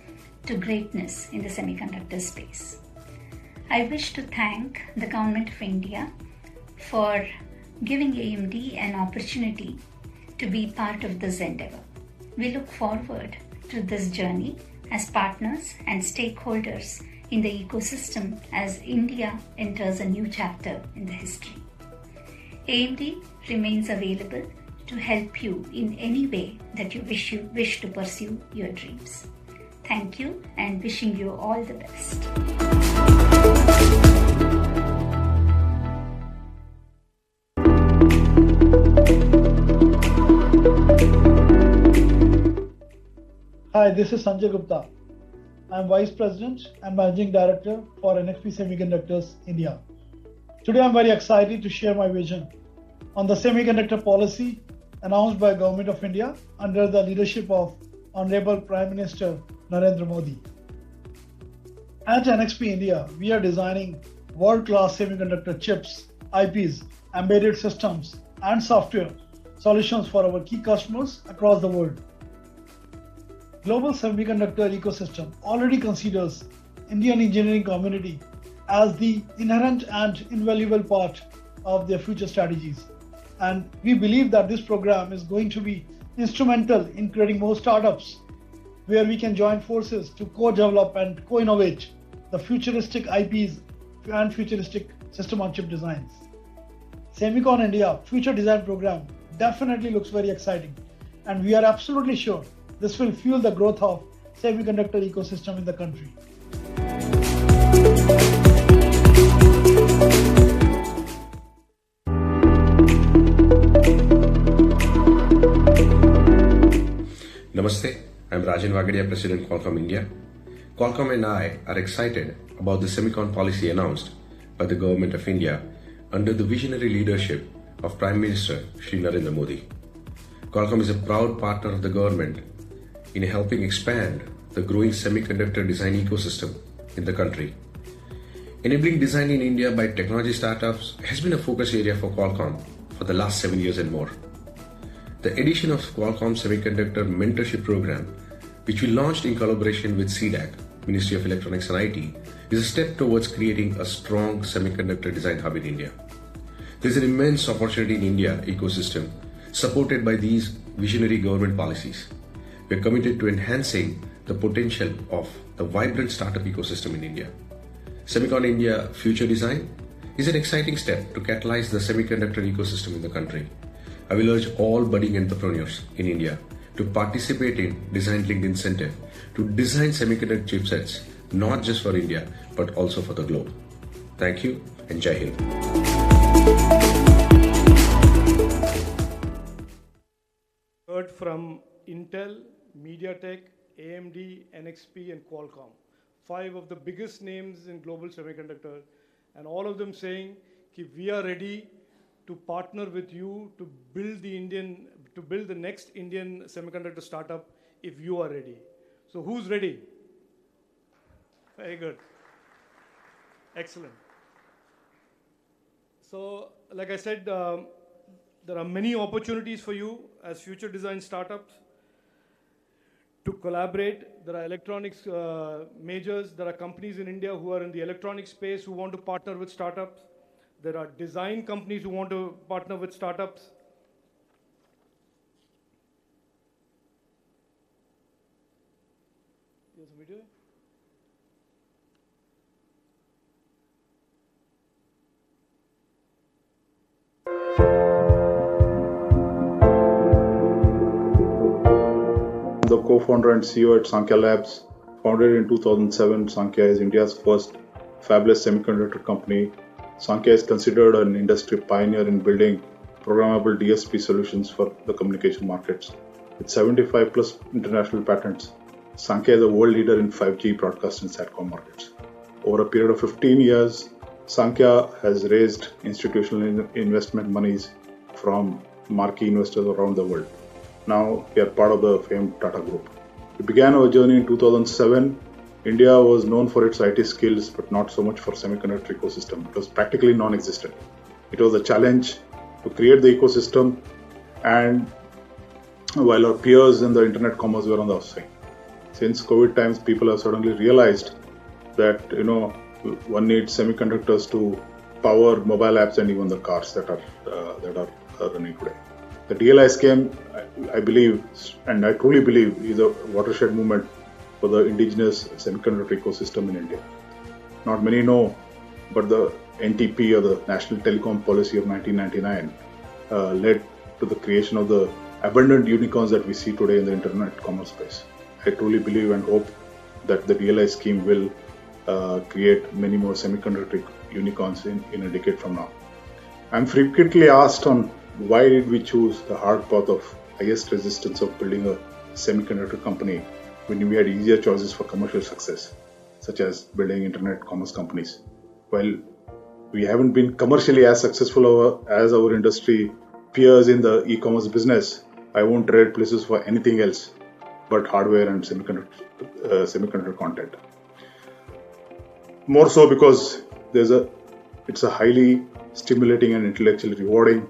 to greatness in the semiconductor space. I wish to thank the Government of India for giving AMD an opportunity to be part of this endeavor. We look forward to this journey as partners and stakeholders in the ecosystem as India enters a new chapter in the history. AMD remains available to help you in any way that you wish to pursue your dreams. Thank you and wishing you all the best. Hi, this is Sanjay Gupta. I am Vice President and Managing Director for NXP Semiconductors India. Today I am very excited to share my vision on the semiconductor policy announced by Government of India under the leadership of Honorable Prime Minister Narendra Modi. At NXP India, we are designing world-class semiconductor chips, IPs, embedded systems, and software solutions for our key customers across the world. Global semiconductor ecosystem already considers Indian engineering community as the inherent and invaluable part of their future strategies. And we believe that this program is going to be instrumental in creating more startups where we can join forces to co-develop and co-innovate the futuristic IPs and futuristic system-on-chip designs. SemiconIndia Future Design Program definitely looks very exciting, and we are absolutely sure this will fuel the growth of semiconductor ecosystem in the country. Namaste, I'm Rajan Vagadia, President Qualcomm India. Qualcomm and I are excited about the semicon policy announced by the Government of India under the visionary leadership of Prime Minister Shri Narendra Modi. Qualcomm is a proud partner of the government in helping expand the growing semiconductor design ecosystem in the country. Enabling design in India by technology startups has been a focus area for Qualcomm for the last 7 years and more. The addition of Qualcomm Semiconductor Mentorship Program, which we launched in collaboration with CDAC, Ministry of Electronics and IT, is a step towards creating a strong semiconductor design hub in India. There is an immense opportunity in India ecosystem supported by these visionary government policies. We are committed to enhancing the potential of the vibrant startup ecosystem in India. SemiconIndia Future Design is an exciting step to catalyze the semiconductor ecosystem in the country. I will urge all budding entrepreneurs in India to participate in design-linked incentive to design semiconductor chipsets, not just for India, but also for the globe. Thank you and Jai Hind. Heard from Intel, MediaTek, AMD, NXP, and Qualcomm. 5 of the biggest names in global semiconductor, and all of them saying that we are ready to partner with you to build the next Indian semiconductor startup if you are ready. So who's ready? Very good. Excellent. So like I said, there are many opportunities for you as future design startups to collaborate. There are electronics majors. There are companies in India who are in the electronics space who want to partner with startups. There are design companies who want to partner with startups. Here's a video. The co-founder and CEO at Sankhya Labs. Founded in 2007, Sankhya is India's first fabless semiconductor company. Sankhya is considered an industry pioneer in building programmable DSP solutions for the communication markets. With 75 plus international patents, Sankhya is a world leader in 5G broadcast and SATCOM markets. Over a period of 15 years, Sankhya has raised institutional investment monies from marquee investors around the world. Now we are part of the famed Tata Group. We began our journey in 2007 India was known for its IT skills, but not so much for semiconductor ecosystem. It was practically non-existent. It was a challenge to create the ecosystem, and while our peers in the internet commerce were on the upswing. Since COVID times, people have suddenly realized that one needs semiconductors to power mobile apps and even the cars that are running today. The DLI scheme, I believe, and I truly believe, is a watershed movement for the indigenous semiconductor ecosystem in India. Not many know, but the NTP, or the National Telecom Policy of 1999, led to the creation of the abundant unicorns that we see today in the internet commerce space. I truly believe and hope that the DLI scheme will create many more semiconductor unicorns in a decade from now. I'm frequently asked on why did we choose the hard path of highest resistance of building a semiconductor company when we had easier choices for commercial success, such as building internet commerce companies. While we haven't been commercially as successful as our industry peers in the e-commerce business, I won't trade places for anything else but hardware and semiconductor content. More so because it's a highly stimulating and intellectually rewarding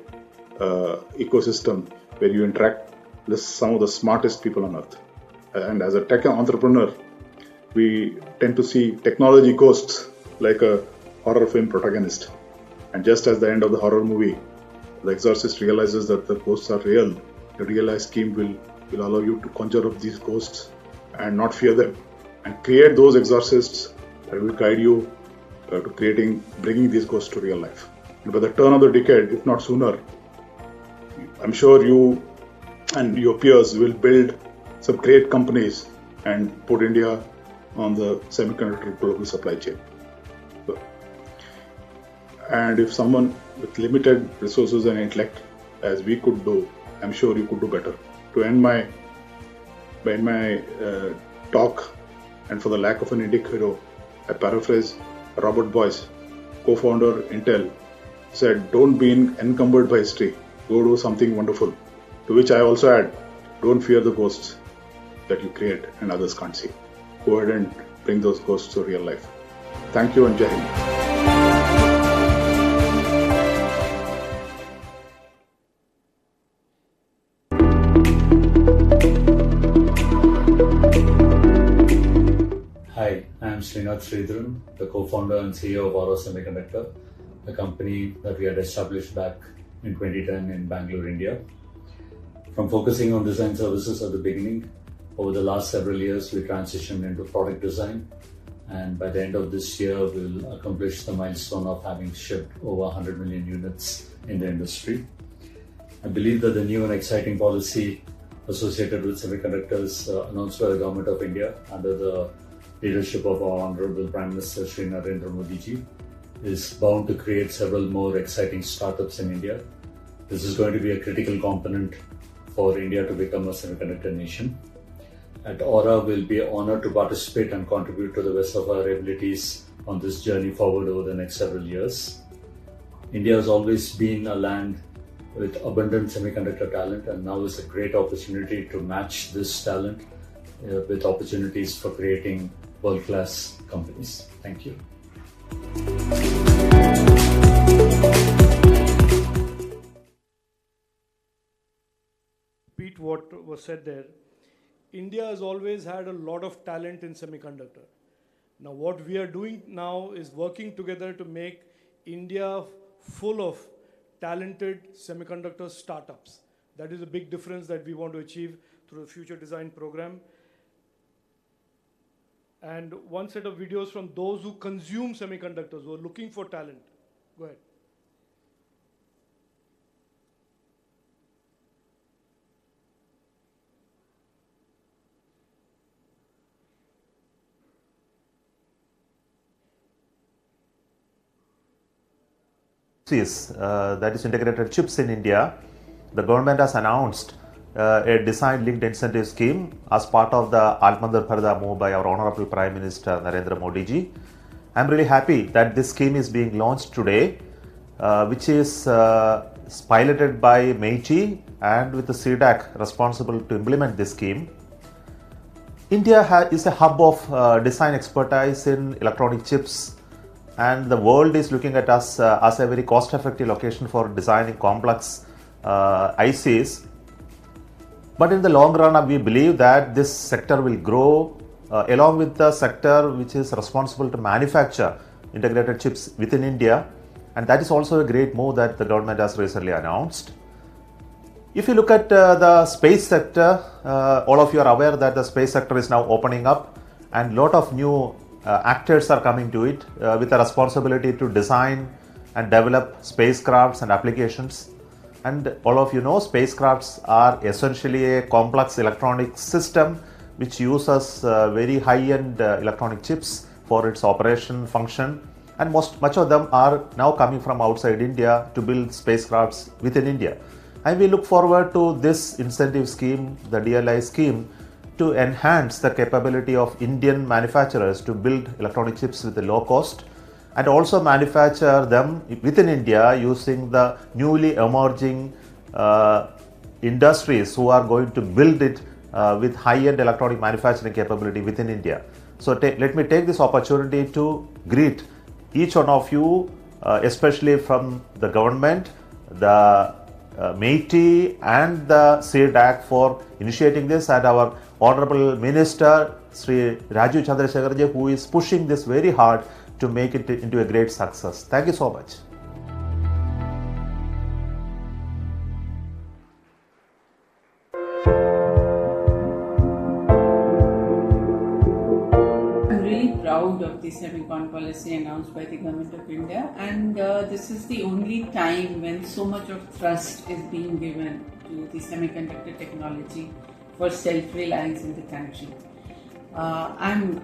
ecosystem where you interact with some of the smartest people on earth. And as a tech entrepreneur, we tend to see technology ghosts like a horror film protagonist. And just as the end of the horror movie, the exorcist realizes that the ghosts are real, the DLI scheme will allow you to conjure up these ghosts and not fear them, and create those exorcists that will guide you to bringing these ghosts to real life. And by the turn of the decade, if not sooner, I'm sure you and your peers will build some great companies and put India on the semiconductor global supply chain. And if someone with limited resources and intellect, as we could do, I'm sure you could do better. To end my talk, and for the lack of an Indic hero, I paraphrase Robert Boyce, co-founder Intel, said, "Don't be encumbered by history. Go do something wonderful." To which I also add, don't fear the ghosts that you create and others can't see. Go ahead and bring those ghosts to real life. Thank you, and Jai Hind. Hi, I am Srinath Sridharan, the co-founder and CEO of Auro Semiconductor, a company that we had established back in 2010 in Bangalore, India. From focusing on design services at the beginning, over the last several years, we transitioned into product design, and by the end of this year, we'll accomplish the milestone of having shipped over 100 million units in the industry. I believe that the new and exciting policy associated with semiconductors announced by the Government of India under the leadership of our Honorable Prime Minister Shri Narendra Modi ji is bound to create several more exciting startups in India. This is going to be a critical component for India to become a semiconductor nation. At Aura, we'll be honored to participate and contribute to the best of our abilities on this journey forward over the next several years. India has always been a land with abundant semiconductor talent, and now is a great opportunity to match this talent with opportunities for creating world-class companies. Thank you. Repeat what was said there. India has always had a lot of talent in semiconductor. Now what we are doing now is working together to make India full of talented semiconductor startups. That is a big difference that we want to achieve through the Future Design program. And one set of videos from those who consume semiconductors, who are looking for talent. Go ahead. That is integrated chips in India, the government has announced a design-linked incentive scheme as part of the Atmanirbhar Bharat move by our Honorable Prime Minister Narendra Modi ji. I am really happy that this scheme is being launched today, which is piloted by MeitY and with the CDAC responsible to implement this scheme. India is a hub of design expertise in electronic chips, and the world is looking at us as a very cost-effective location for designing complex ICs. But in the long run, we believe that this sector will grow along with the sector which is responsible to manufacture integrated chips within India, and that is also a great move that the government has recently announced. If you look at the space sector, all of you are aware that the space sector is now opening up, and a lot of new actors are coming to it with a responsibility to design and develop spacecrafts and applications. And all of you know, spacecrafts are essentially a complex electronic system which uses very high-end electronic chips for its operation function, and much of them are now coming from outside India to build spacecrafts within India. And we look forward to this incentive scheme, the DLI scheme, to enhance the capability of Indian manufacturers to build electronic chips with a low cost and also manufacture them within India using the newly emerging industries who are going to build it with high-end electronic manufacturing capability within India. So let me take this opportunity to greet each one of you, especially from the government, the MeitY and the CDAC for initiating this, and our Honorable Minister Sri Rajiv Chandrasekharji, who is pushing this very hard to make it into a great success. Thank you so much. I'm really proud of the semicon policy announced by the Government of India, and this is the only time when so much of thrust is being given to the semiconductor technology for self-reliance in the country. I'm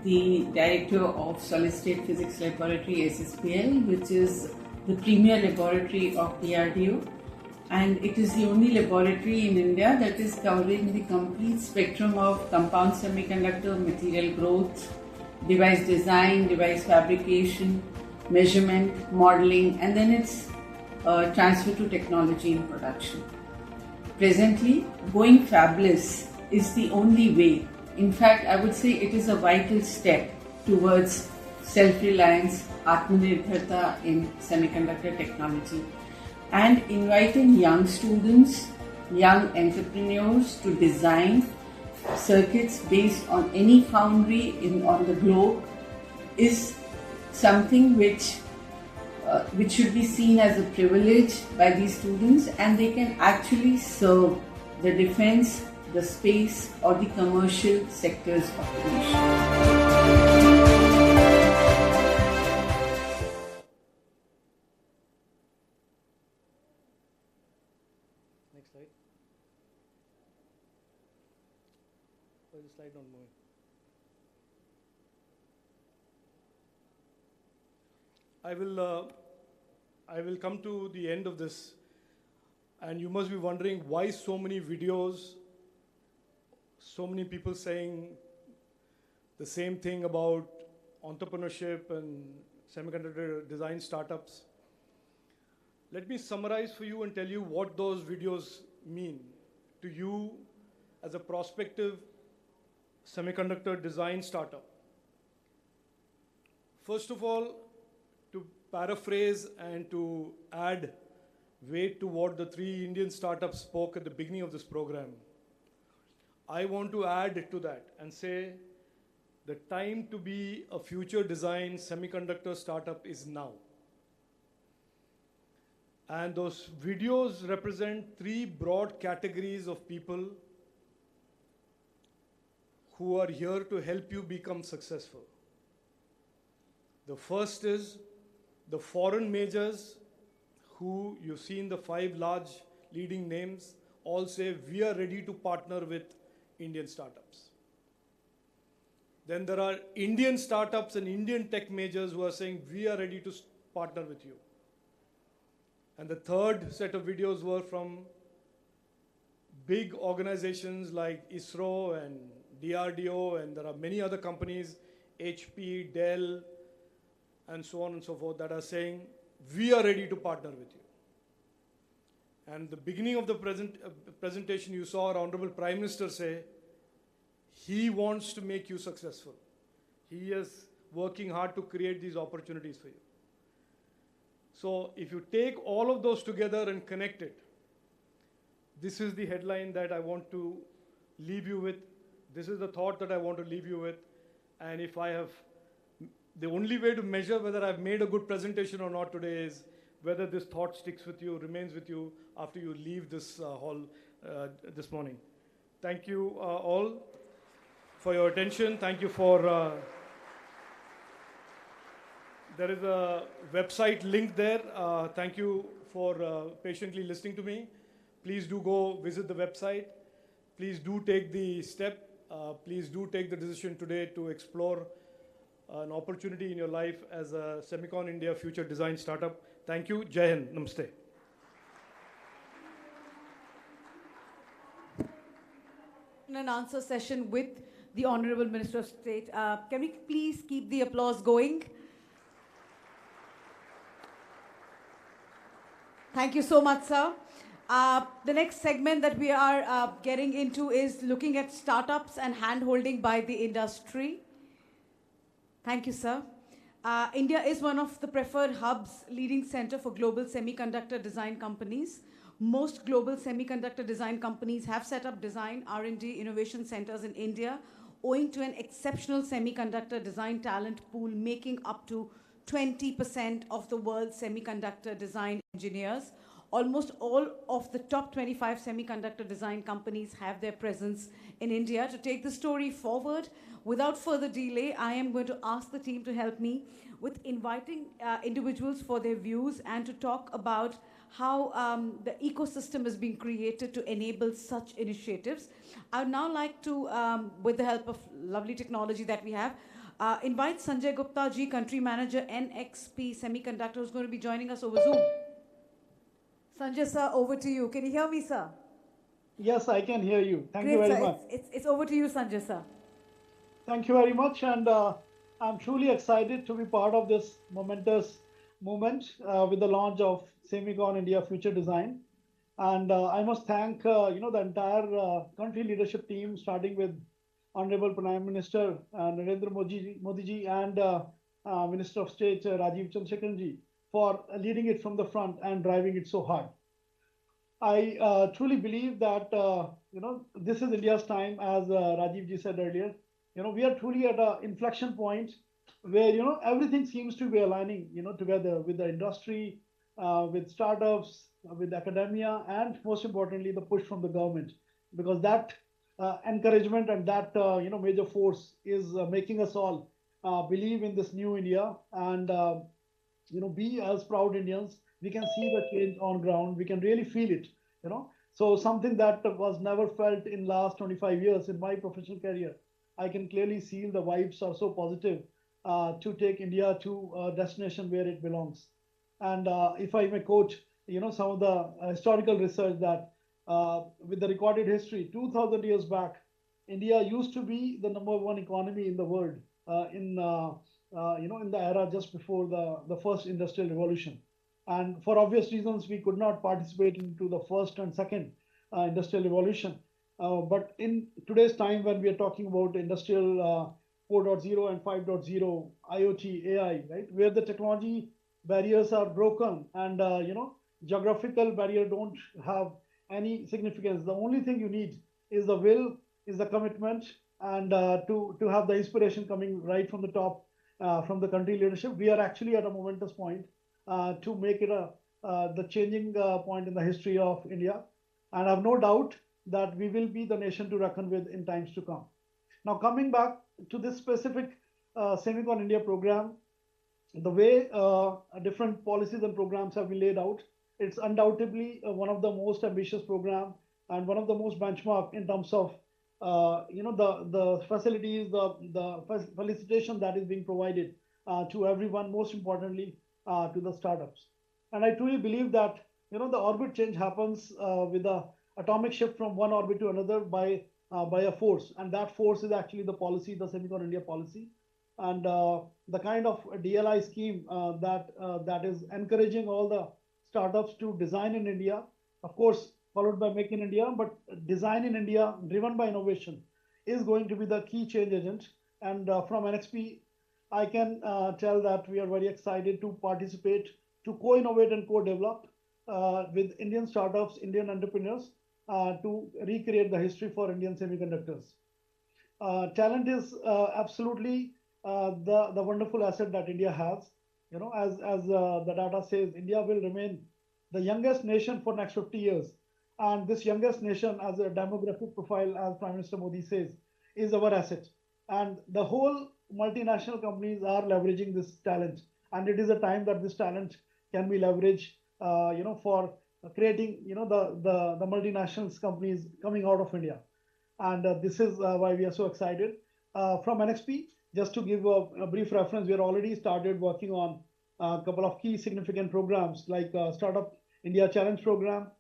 the director of Solid State Physics Laboratory SSPL, which is the premier laboratory of DRDO, and it is the only laboratory in India that is covering the complete spectrum of compound semiconductor material growth, device design, device fabrication, measurement, modeling, and then its transfer to technology in production. Presently, going fabless is the only way. In fact, I would say it is a vital step towards self-reliance, Atmanirbharta in semiconductor technology, and inviting young students, young entrepreneurs to design circuits based on any foundry on the globe is something which should be seen as a privilege by these students, and they can actually serve the defense, the space, or the commercial sectors of the nation. Next slide. Why is the slide not moving? I will come to the end of this, and you must be wondering why so many videos, so many people saying the same thing about entrepreneurship and semiconductor design startups. Let me summarize for you and tell you what those videos mean to you as a prospective semiconductor design startup. First of all, to paraphrase and to add weight to what the three Indian startups spoke at the beginning of this program, I want to add to that and say the time to be a future design semiconductor startup is now. And those videos represent three broad categories of people who are here to help you become successful. The first is the foreign majors, who you've seen the 5 large leading names all say we are ready to partner with Indian startups. Then there are Indian startups and Indian tech majors who are saying we are ready to partner with you. And the third set of videos were from big organizations like ISRO and DRDO, and there are many other companies, HP, Dell, and so on and so forth, that are saying we are ready to partner with you. And the beginning of the presentation, you saw our Honorable Prime Minister say he wants to make you successful. He is working hard to create these opportunities for you. So if you take all of those together and connect it, this is the headline that I want to leave you with. This is the thought that I want to leave you with. And if I have, the only way to measure whether I've made a good presentation or not today is whether this thought sticks with you, remains with you after you leave this hall this morning. Thank you all for your attention. Thank you for, there is a website link there. Thank you for patiently listening to me. Please do go visit the website. Please do take the step. Please do take the decision today to explore an opportunity in your life as a SemiconIndia future design startup. Thank you. Jai Hind. Namaste. An answer session with the Honorable Minister of State. Can we please keep the applause going? Thank you so much, sir. The next segment that we are getting into is looking at startups and hand-holding by the industry. Thank you, sir. India is one of the preferred hubs, leading center for global semiconductor design companies. Most global semiconductor design companies have set up design, R&D, innovation centers in India, owing to an exceptional semiconductor design talent pool making up to 20% of the world's semiconductor design engineers. Almost all of the top 25 semiconductor design companies have their presence in India. To take the story forward, without further delay, I am going to ask the team to help me with inviting individuals for their views and to talk about how the ecosystem is being created to enable such initiatives. I would now like to, with the help of lovely technology that we have, invite Sanjay Gupta ji, Country Manager, NXP Semiconductor, who's going to be joining us over Zoom. Sanjay sir, over to you. Can you hear me, sir? Yes, I can hear you. Thank Great, you very sir. much. It's over to you, Sanjay sir. Thank you very much. And I'm truly excited to be part of this momentous movement with the launch of SemiconIndia Future Design. And I must thank the entire country leadership team, starting with Honorable Prime Minister Narendra Modi ji and Minister of State Rajiv Chandrasekharan ji for leading it from the front and driving it so hard. I truly believe that this is India's time, as Rajiv ji said earlier. We are truly at an inflection point where everything seems to be aligning together with the industry, with startups, with academia, and most importantly the push from the government, because that encouragement and that major force is making us all believe in this new India and be as proud Indians. We can see the change on ground. We can really feel it. So something that was never felt in last 25 years in my professional career. I can clearly see the vibes are so positive to take India to a destination where it belongs. And if I may quote, some of the historical research that with the recorded history, 2000 years back, India used to be the #1 economy in the world in the era just before the first industrial revolution. And for obvious reasons, we could not participate into the first and second industrial revolution. But in today's time, when we are talking about industrial 4.0 and 5.0, IoT, AI, right, where the technology barriers are broken and geographical barrier don't have any significance. The only thing you need is the will, is the commitment, and to have the inspiration coming right from the top, from the country leadership. We are actually at a momentous point to make it the changing point in the history of India. And I have no doubt that we will be the nation to reckon with in times to come. Now, coming back to this specific SemiconIndia program, the way different policies and programs have been laid out, it's undoubtedly one of the most ambitious program and one of the most benchmark in terms of the facilities, the felicitation that is being provided to everyone, most importantly to the startups. And I truly believe that the orbit change happens with the atomic shift from one orbit to another by a force, and that force is actually the policy, the SemiconIndia policy, and the kind of DLI scheme that is encouraging all the startups to design in India, of course followed by Make in India, but design in India driven by innovation is going to be the key change agent. And from NXP, I can tell that we are very excited to participate, to co-innovate and co-develop with Indian startups, Indian entrepreneurs to recreate the history for Indian semiconductors. Talent is absolutely the wonderful asset that India has. You know, as the data says, India will remain the youngest nation for next 50 years. And this youngest nation, as a demographic profile, as Prime Minister Modi says, is our asset. And the whole multinational companies are leveraging this talent. And it is a time that this talent can be leveraged, for creating, the multinational companies coming out of India. And this is why we are so excited. From NXP, just to give a brief reference, we are already started working on a couple of key significant programs like Startup India Challenge Program.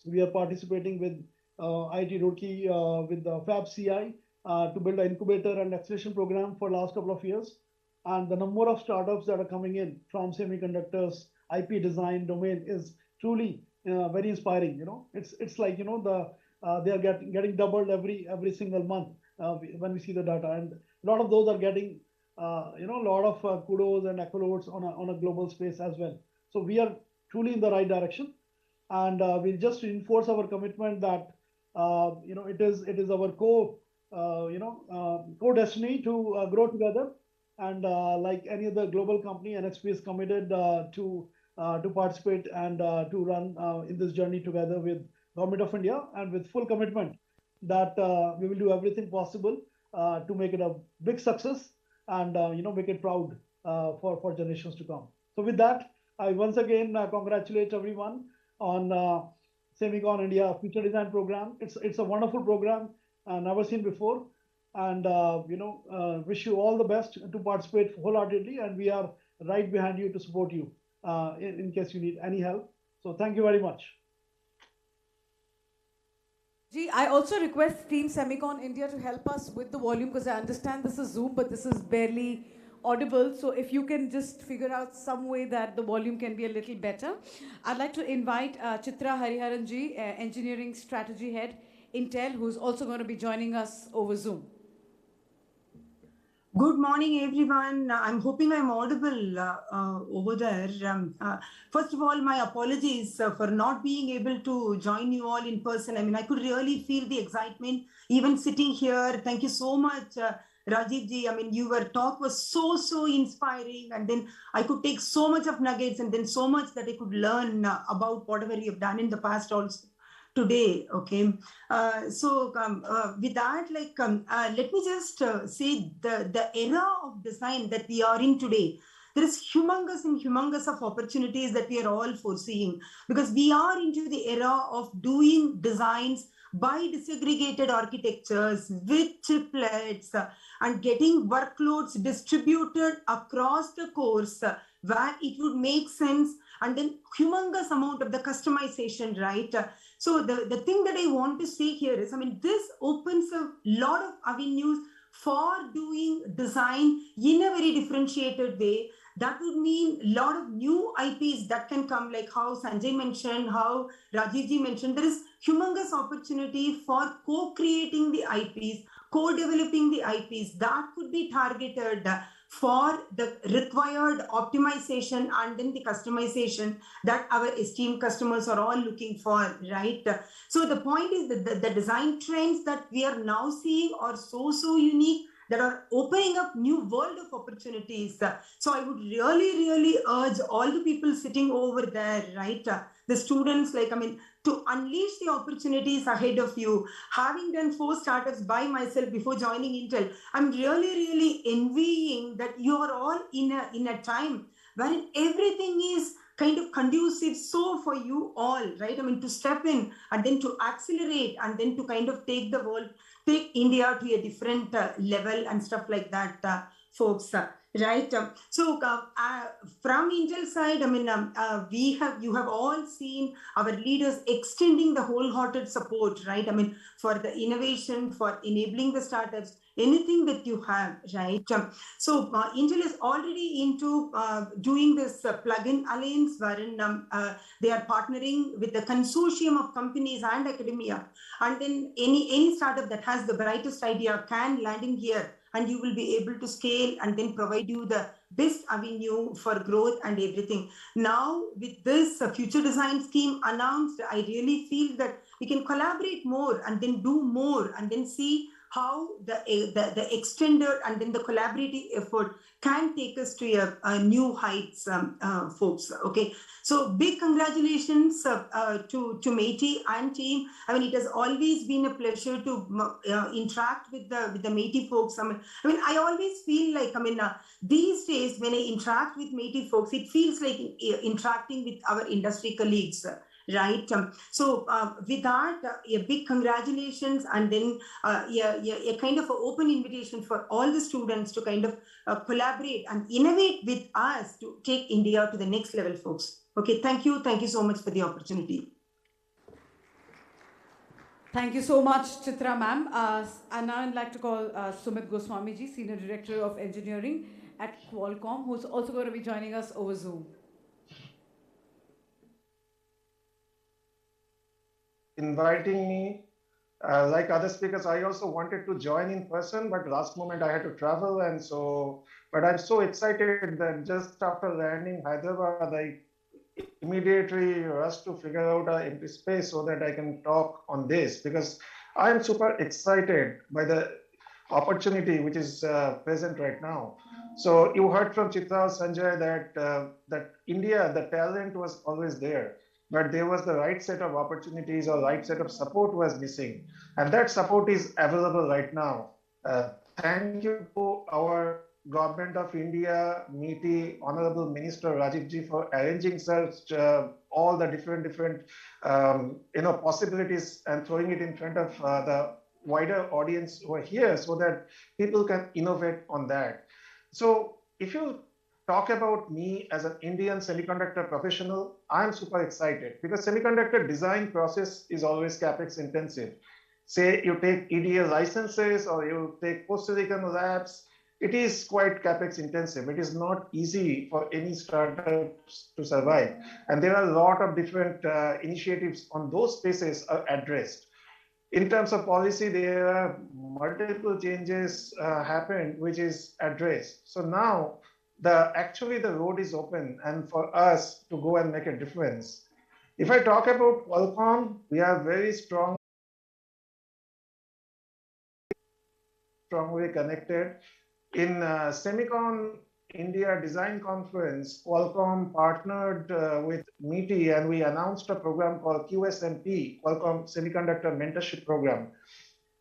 We are participating with IIT Roorkee with the Fab CI to build an incubator and acceleration program for last couple of years. And the number of startups that are coming in from semiconductors, IP design domain is truly very inspiring. You know, it's like, they are getting doubled every single month when we see the data, and a lot of those are getting a lot of kudos and accolades on a global space as well. So we are truly in the right direction, and we'll just reinforce our commitment that it is our co-destiny to grow together, and like any other global company, NXP is committed to participate and to run in this journey together with Government of India, and with full commitment that we will do everything possible to make it a big success and make it proud for generations to come. So with that, I once again congratulate everyone on SemiconIndia Future Design Program. It's a wonderful program, never seen before, and wish you all the best to participate wholeheartedly, and we are right behind you to support you in case you need any help. So thank you very much. I also request Team SemiconIndia to help us with the volume, because I understand this is Zoom, but this is barely audible. So if you can just figure out some way that the volume can be a little better. I'd like to invite Chitra Hariharanji, Engineering Strategy Head, Intel, who's also going to be joining us over Zoom. Good morning, everyone. I'm hoping I'm audible over there. First of all, my apologies for not being able to join you all in person. I mean, I could really feel the excitement even sitting here. Thank you so much, Rajiv ji. I mean, your talk was so inspiring, and then I could take so much of nuggets, and then so much that I could learn about whatever you've done in the past also today. Okay, with that, let me just say the era of design that we are in today, there is humongous of opportunities that we are all foreseeing, because we are into the era of doing designs by disaggregated architectures with chiplets and getting workloads distributed across the course where it would make sense, and then humongous amount of the customization, right? So the thing that I want to say here is, I mean, this opens a lot of avenues for doing design in a very differentiated way. That would mean a lot of new IPs that can come, like how Sanjay mentioned, how Rajiv ji mentioned. There is humongous opportunity for co-creating the IPs, co-developing the IPs that could be targeted for the required optimization and then the customization that our esteemed customers are all looking for, right? So the point is that the design trends that we are now seeing are so unique, that are opening up new world of opportunities. So I would really urge all the people sitting over there, right? The students, to unleash the opportunities ahead of you. Having done 4 startups by myself before joining Intel, I'm really envying that you are all in a time when everything is kind of conducive so for you all, right? I mean, to step in and then to accelerate and then to kind of take India to a different level and stuff like that, folks. Right. From Intel side, you have all seen our leaders extending the wholehearted support, right? I mean, for the innovation, for enabling the startups, anything that you have, right? Intel is already into doing this plug-in alliance, wherein they are partnering with the consortium of companies and academia, and then any startup that has the brightest idea can land in here, and you will be able to scale and then provide you the best avenue for growth and everything. Now, with this future design scheme announced, I really feel that we can collaborate more and then do more and then see how the extended and then the collaborative effort can take us to a new heights, folks. Okay, so big congratulations to Meiti and team. I mean, it has always been a pleasure to interact with the Meiti folks. I always feel like, these days when I interact with Meiti folks, it feels like interacting with our industry colleagues. Right. With that, a big congratulations, and then a kind of an open invitation for all the students to kind of collaborate and innovate with us to take India to the next level, folks. Okay, thank you. Thank you so much for the opportunity. Thank you so much, Chitra ma'am. And now I'd like to call Sumit Goswami ji, Senior Director of Engineering at Qualcomm, who's also going to be joining us over Zoom. Inviting me. Like other speakers, I also wanted to join in person, but last moment I had to travel, but I'm so excited that just after landing Hyderabad, I immediately rushed to figure out an empty space so that I can talk on this, because I'm super excited by the opportunity which is present right now. So you heard from Chitra, Sanjay, that India, the talent was always there, but there was the right set of opportunities or right set of support was missing. And that support is available right now. Thank you to our Government of India, MeitY, Honorable Minister Rajiv ji, for arranging such all the different possibilities and throwing it in front of the wider audience who are here so that people can innovate on that. So if you talk about me as an Indian semiconductor professional, I'm super excited because semiconductor design process is always capex intensive. Say you take EDA licenses or you take post-silicon labs, it is quite capex intensive. It is not easy for any startups to survive. And there are a lot of different initiatives on those spaces are addressed. In terms of policy, there are multiple changes happened, which is addressed. So now, actually the road is open and for us to go and make a difference. If I talk about Qualcomm, we are very strongly connected. In SemiconIndia Design Conference, Qualcomm partnered with MeitY and we announced a program called QSMP, Qualcomm Semiconductor Mentorship Program.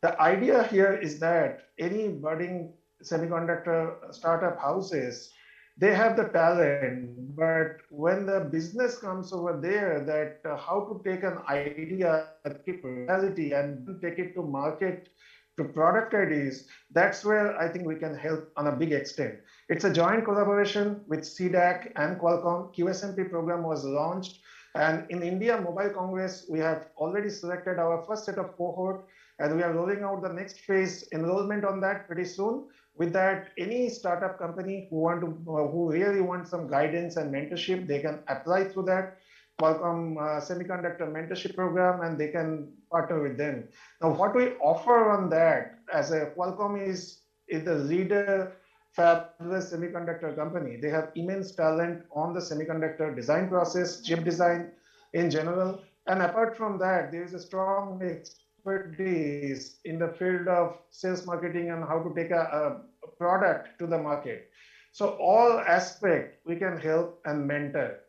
The idea here is that any budding semiconductor startup houses, they have the talent, but when the business comes over there, that how to take an idea, keep reality, and take it to market, to product IDs, that's where I think we can help on a big extent. It's a joint collaboration with CDAC and Qualcomm. QSMP program was launched, and in India Mobile Congress, we have already selected our first set of cohort, and we are rolling out the next phase enrollment on that pretty soon. With that, any startup company who really want some guidance and mentorship, they can apply through that Qualcomm Semiconductor Mentorship Program, and they can partner with them. Now, what we offer on that as a Qualcomm is the leader fabless semiconductor company. They have immense talent on the semiconductor design process, chip design in general. And apart from that, there is a strong expertise in the field of sales marketing and how to take a product to the market. So all aspects we can help and mentor.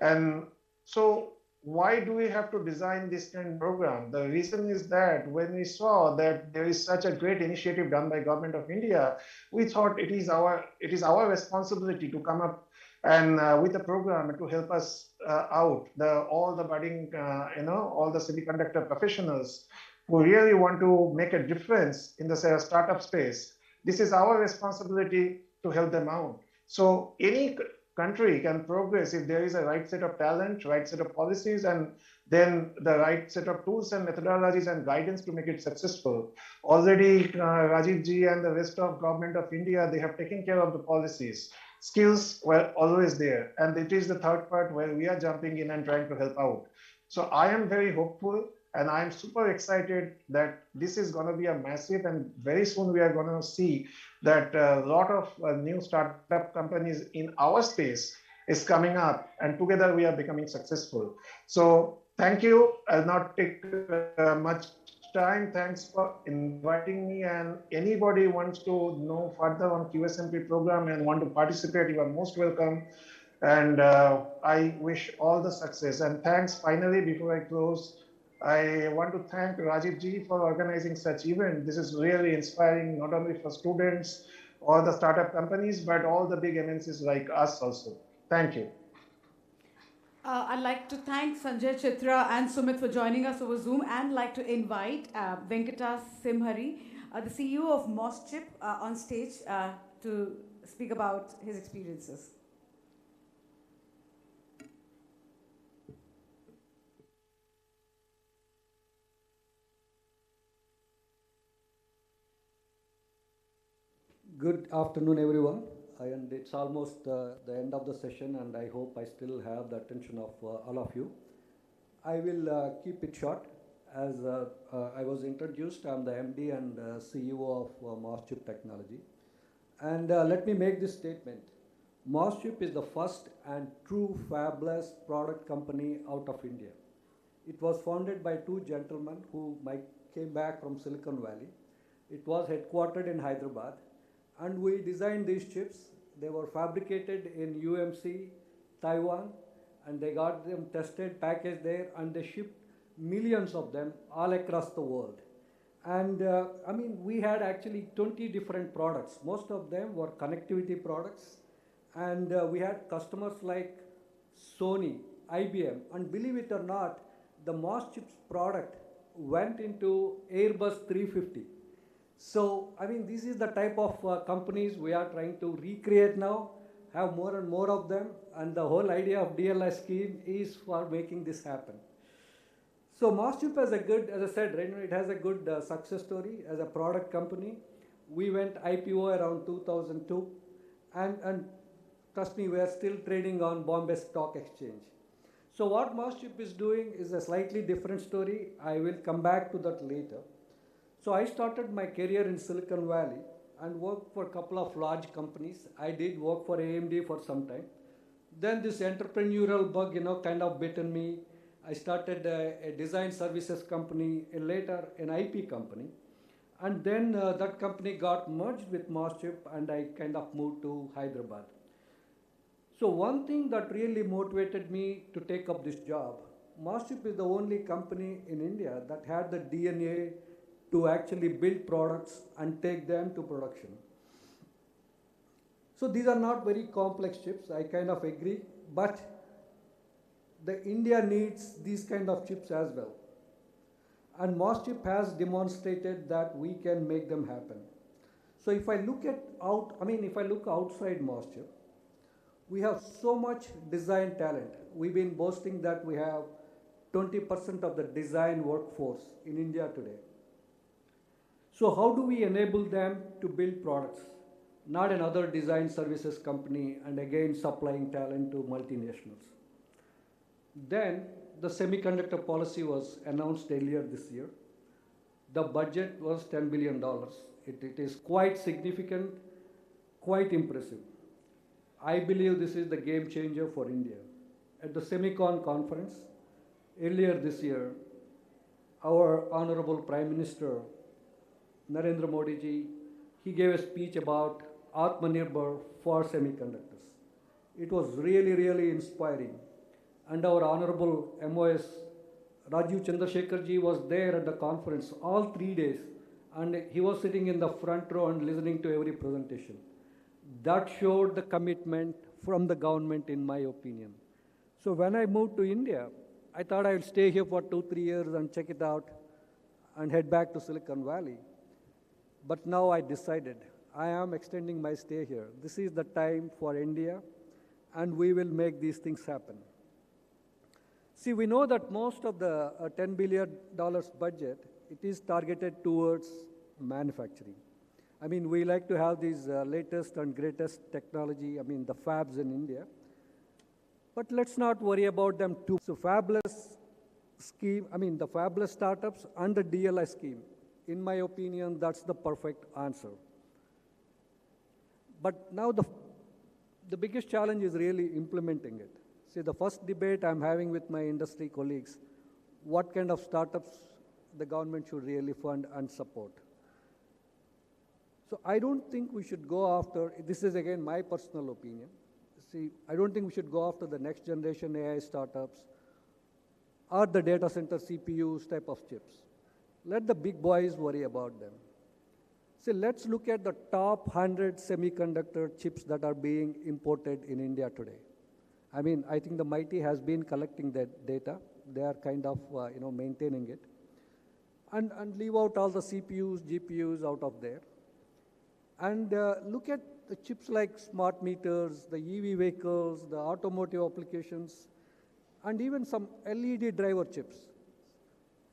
And so why do we have to design this kind of program? The reason is that when we saw that there is such a great initiative done by Government of India, we thought it is our responsibility to come up and with a program to help us out, all the budding, all the semiconductor professionals who really want to make a difference in the startup space. This is our responsibility to help them out. So any country can progress if there is a right set of talent, right set of policies, and then the right set of tools and methodologies and guidance to make it successful. Already, Rajiv ji and the rest of government of India, they have taken care of the policies. Skills were always there, and it is the third part where we are jumping in and trying to help out. So I am very hopeful, and I'm super excited that this is going to be a massive, and very soon we are going to see that a lot of new startup companies in our space is coming up, and together we are becoming successful. So thank you. I'll not take much time. Thanks for inviting me, and anybody wants to know further on QSMP program and want to participate, you are most welcome. And I wish all the success. And thanks finally, before I close, I want to thank Rajiv ji for organizing such event. This is really inspiring, not only for students or the startup companies, but all the big MNCs like us also. Thank you. I'd like to thank Sanjay Chitra and Sumit for joining us over Zoom, and like to invite Venkatas Simhari, the CEO of Moschip, on stage to speak about his experiences. Good afternoon, everyone. And it's almost the end of the session, and I hope I still have the attention of all of you. I will keep it short. As I was introduced, I'm the MD and CEO of Moschip Technology. And let me make this statement. Moschip is the first and true fabless product company out of India. It was founded by two gentlemen who came back from Silicon Valley. It was headquartered in Hyderabad. And we designed these chips. They were fabricated in UMC, Taiwan, and they got them tested, packaged there, and they shipped millions of them all across the world. And I mean, we had actually 20 different products. Most of them were connectivity products. And we had customers like Sony, IBM, and believe it or not, the Moschip's product went into Airbus 350. So, I mean, this is the type of companies we are trying to recreate now, have more and more of them, and the whole idea of DLI scheme is for making this happen. So, Moschip has a good, as I said, right now it has a good success story as a product company. We went IPO around 2002, and trust me, we are still trading on Bombay Stock Exchange. So, what Moschip is doing is a slightly different story. I will come back to that later. So I started my career in Silicon Valley and worked for a couple of large companies. I did work for AMD for some time. Then this entrepreneurial bug, kind of bitten me. I started a design services company, and later an IP company. And then that company got merged with Moschip, and I kind of moved to Hyderabad. So one thing that really motivated me to take up this job, Moschip is the only company in India that had the DNA to actually build products and take them to production. So these are not very complex chips, I kind of agree, but the India needs these kind of chips as well. And Moschip has demonstrated that we can make them happen. So if I look outside Moschip, we have so much design talent. We've been boasting that we have 20% of the design workforce in India today. So how do we enable them to build products? Not another design services company and again supplying talent to multinationals. Then the semiconductor policy was announced earlier this year. The budget was $10 billion. It is quite significant, quite impressive. I believe this is the game changer for India. At the Semicon conference earlier this year, our Honorable Prime Minister Narendra Modi ji, he gave a speech about Atmanirbhar for semiconductors. It was really, really inspiring. And our Honorable MOS Rajiv Chandrasekhar ji was there at the conference all 3 days, and he was sitting in the front row and listening to every presentation. That showed the commitment from the government, in my opinion. So when I moved to India, I thought I would stay here for 2-3 years and check it out and head back to Silicon Valley. But now I decided I am extending my stay here. This is the time for India, and we will make these things happen. See, we know that most of the $10 billion budget, it is targeted towards manufacturing. I mean, we like to have these latest and greatest technology, I mean, the fabs in India. But let's not worry about them too. So fabless scheme, I mean, the fabless startups and the DLI scheme, in my opinion, that's the perfect answer. But now the biggest challenge is really implementing it. See, the first debate I'm having with my industry colleagues, what kind of startups the government should really fund and support. So I don't think we should go after, this is again my personal opinion. See, I don't think we should go after the next generation AI startups or the data center CPUs type of chips. Let the big boys worry about them. See, let's look at the top 100 semiconductor chips that are being imported in India today. I mean, I think the MIT has been collecting that data. They are kind of, maintaining it. And leave out all the CPUs, GPUs out of there. And look at the chips like smart meters, the EV vehicles, the automotive applications, and even some LED driver chips.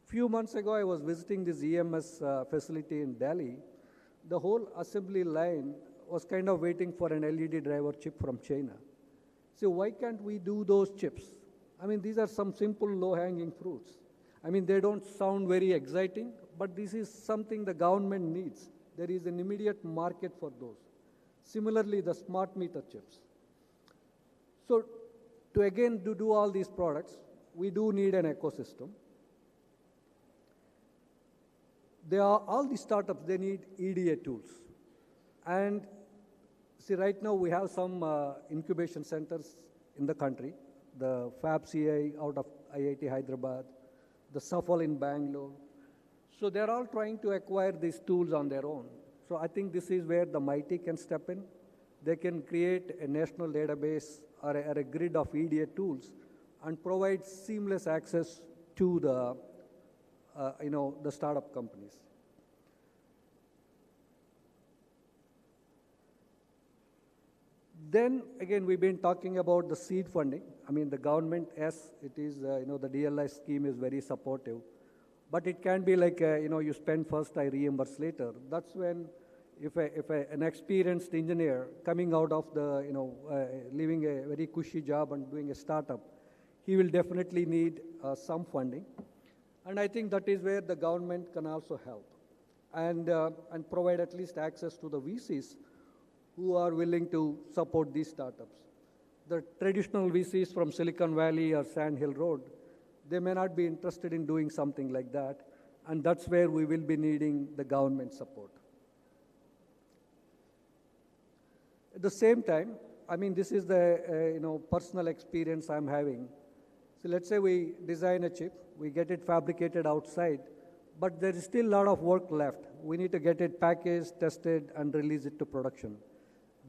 Few months ago, I was visiting this EMS facility in Delhi. The whole assembly line was kind of waiting for an LED driver chip from China. So why can't we do those chips? I mean, these are some simple low-hanging fruits. I mean, they don't sound very exciting, but this is something the government needs. There is an immediate market for those. Similarly, the smart meter chips. So to again do all these products, we do need an ecosystem. All these startups, they need EDA tools. And see, right now we have some incubation centers in the country, the Fab CI out of IIT Hyderabad, the SAFL in Bangalore. So they're all trying to acquire these tools on their own. So I think this is where the MIT can step in. They can create a national database or a grid of EDA tools and provide seamless access to the the startup companies. Then again, we've been talking about the seed funding. I mean, the government, yes, it is, the DLI scheme is very supportive, but it can be like, you spend first, I reimburse later. That's when, if an experienced engineer coming out of the, leaving a very cushy job and doing a startup, he will definitely need some funding. And I think that is where the government can also help and provide at least access to the VCs who are willing to support these startups. The traditional VCs from Silicon Valley or Sand Hill Road, they may not be interested in doing something like that, and that's where we will be needing the government support. At the same time, I mean, this is the personal experience I'm having. So let's say we design a chip, we get it fabricated outside, but there is still a lot of work left. We need to get it packaged, tested, and release it to production.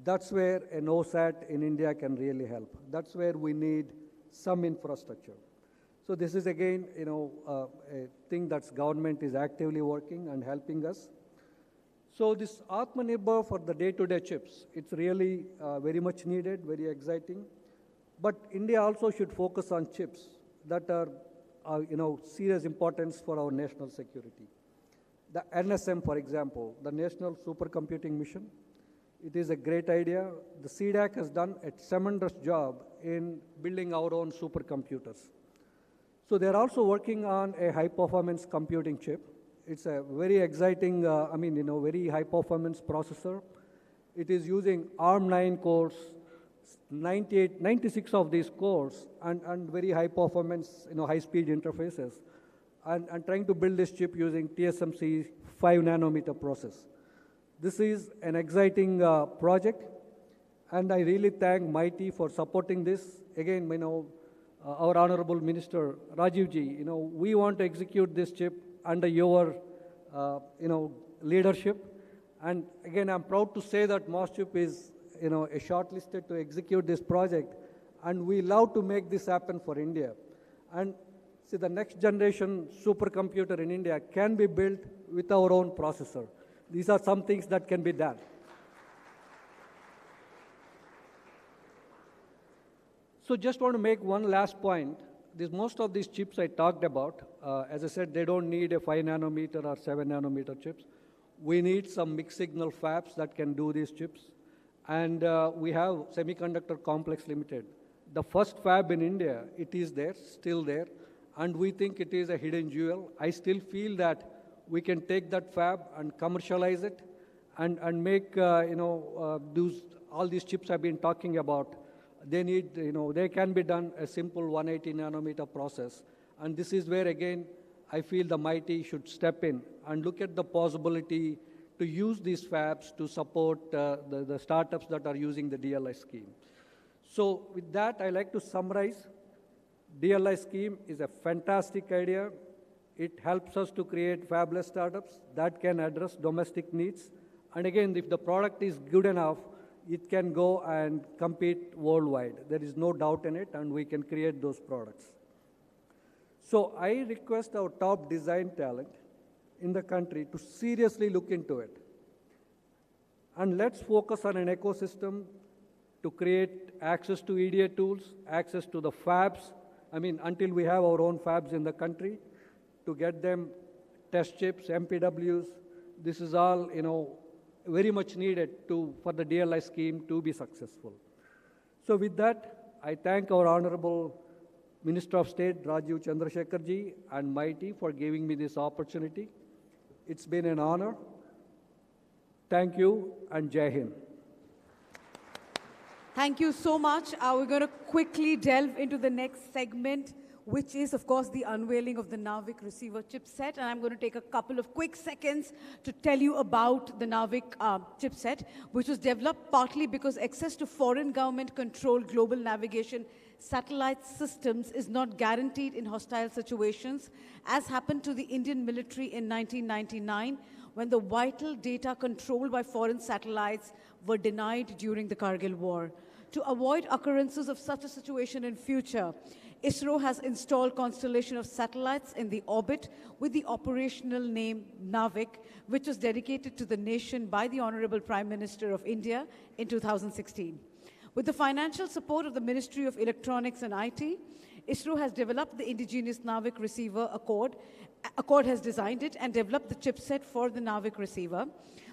That's where an OSAT in India can really help. That's where we need some infrastructure. So this is again, a thing that government is actively working and helping us. So this Atmanirbhar for the day-to-day chips, it's really very much needed, very exciting. But India also should focus on chips that are, serious importance for our national security. The NSM, for example, the National Supercomputing Mission, it is a great idea. The CDAC has done a tremendous job in building our own supercomputers. So they're also working on a high-performance computing chip. It's a very exciting, very high-performance processor. It is using ARM9 cores, 96 of these cores, and very high-performance, high-speed interfaces, and trying to build this chip using TSMC 5 nanometer process. This is an exciting project, and I really thank MIT for supporting this. Again, our Honorable Minister, Rajiv Ji, we want to execute this chip under your, leadership. And again, I'm proud to say that MOSCHIP is, a shortlisted to execute this project, and we love to make this happen for India. And see, the next generation supercomputer in India can be built with our own processor. These are some things that can be done. So just want to make one last point. Most of these chips I talked about, as I said, they don't need a 5 nanometer or 7 nanometer chips. We need some mixed signal fabs that can do these chips. And we have Semiconductor Complex Limited. The first fab in India, it is there, still there. And we think it is a hidden jewel. I still feel that we can take that fab and commercialize it and make, all these chips I've been talking about. They need, they can be done a simple 180 nanometer process. And this is where, again, I feel the MIT should step in and look at the possibility to use these fabs to support the startups that are using the DLI scheme. So with that, I like to summarize. DLI scheme is a fantastic idea. It helps us to create fabless startups that can address domestic needs. And again, if the product is good enough, it can go and compete worldwide. There is no doubt in it, and we can create those products. So I request our top design talent in the country to seriously look into it. And let's focus on an ecosystem to create access to EDA tools, access to the fabs. I mean, until we have our own fabs in the country, to get them test chips, MPWs. This is all, very much needed for the DLI scheme to be successful. So with that, I thank our Honorable Minister of State, Rajiv Chandrasekharji, and MIT for giving me this opportunity. It's been an honor. Thank you, and Jai Hind. Thank you so much. We're going to quickly delve into the next segment, which is, of course, the unveiling of the NAVIC receiver chipset. And I'm going to take a couple of quick seconds to tell you about the NAVIC chipset, which was developed partly because access to foreign government-controlled global navigation satellite systems is not guaranteed in hostile situations, as happened to the Indian military in 1999, when the vital data controlled by foreign satellites were denied during the Kargil war. To avoid occurrences of such a situation in future, ISRO has installed constellation of satellites in the orbit with the operational name NAVIC, which was dedicated to the nation by the Honorable Prime Minister of India in 2016. With the financial support of the Ministry of Electronics and IT, ISRO has developed the indigenous NAVIC receiver Accord. Accord has designed it and developed the chipset for the NAVIC receiver,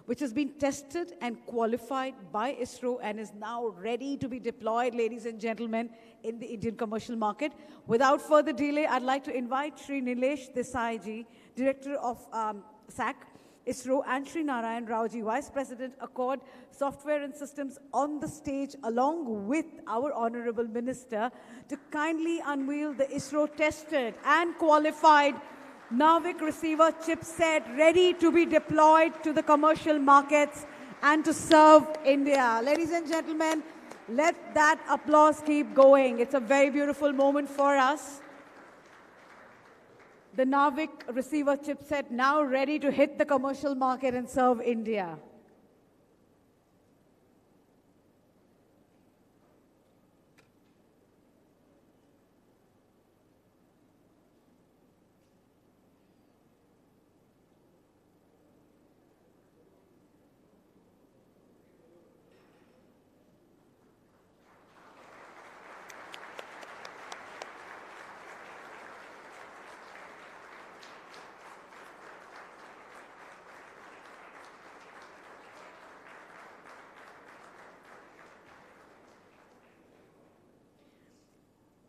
which has been tested and qualified by ISRO and is now ready to be deployed, ladies and gentlemen, in the Indian commercial market. Without further delay, I'd like to invite Shri Nilesh Desai ji, Director of SAC, ISRO, and Shri Narayan Rao ji, Vice President, Accord Software and Systems, on the stage along with our Honorable Minister to kindly unveil the ISRO tested and qualified NAVIC receiver chipset ready to be deployed to the commercial markets and to serve India. Ladies and gentlemen, let that applause keep going. It's a very beautiful moment for us. The NAVIC receiver chipset now ready to hit the commercial market and serve India.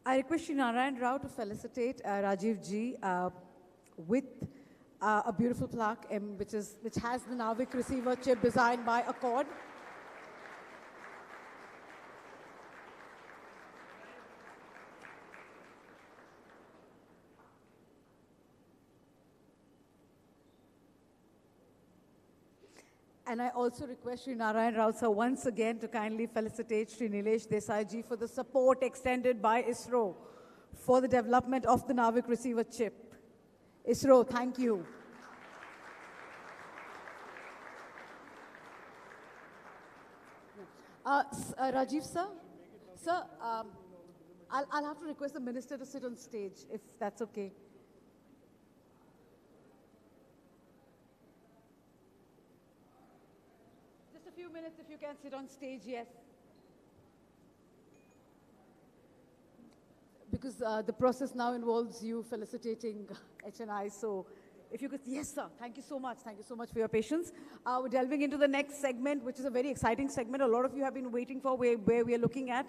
I request Shri Narayan Rao to felicitate Rajiv ji with a beautiful plaque which has the NAVIC receiver chip designed by Accord. And I also request Shri Narayan Rao sir once again to kindly felicitate Shri Nilesh Desai ji for the support extended by ISRO for the development of the NAVIC receiver chip. ISRO, thank you. Rajiv sir, I'll have to request the minister to sit on stage if that's okay. Few minutes if you can sit on stage, yes. because the process now involves you felicitating HNI. So if you could, yes, sir. Thank you so much. Thank you so much for your patience. We're delving into the next segment, which is a very exciting segment. A lot of you have been waiting for where we are looking at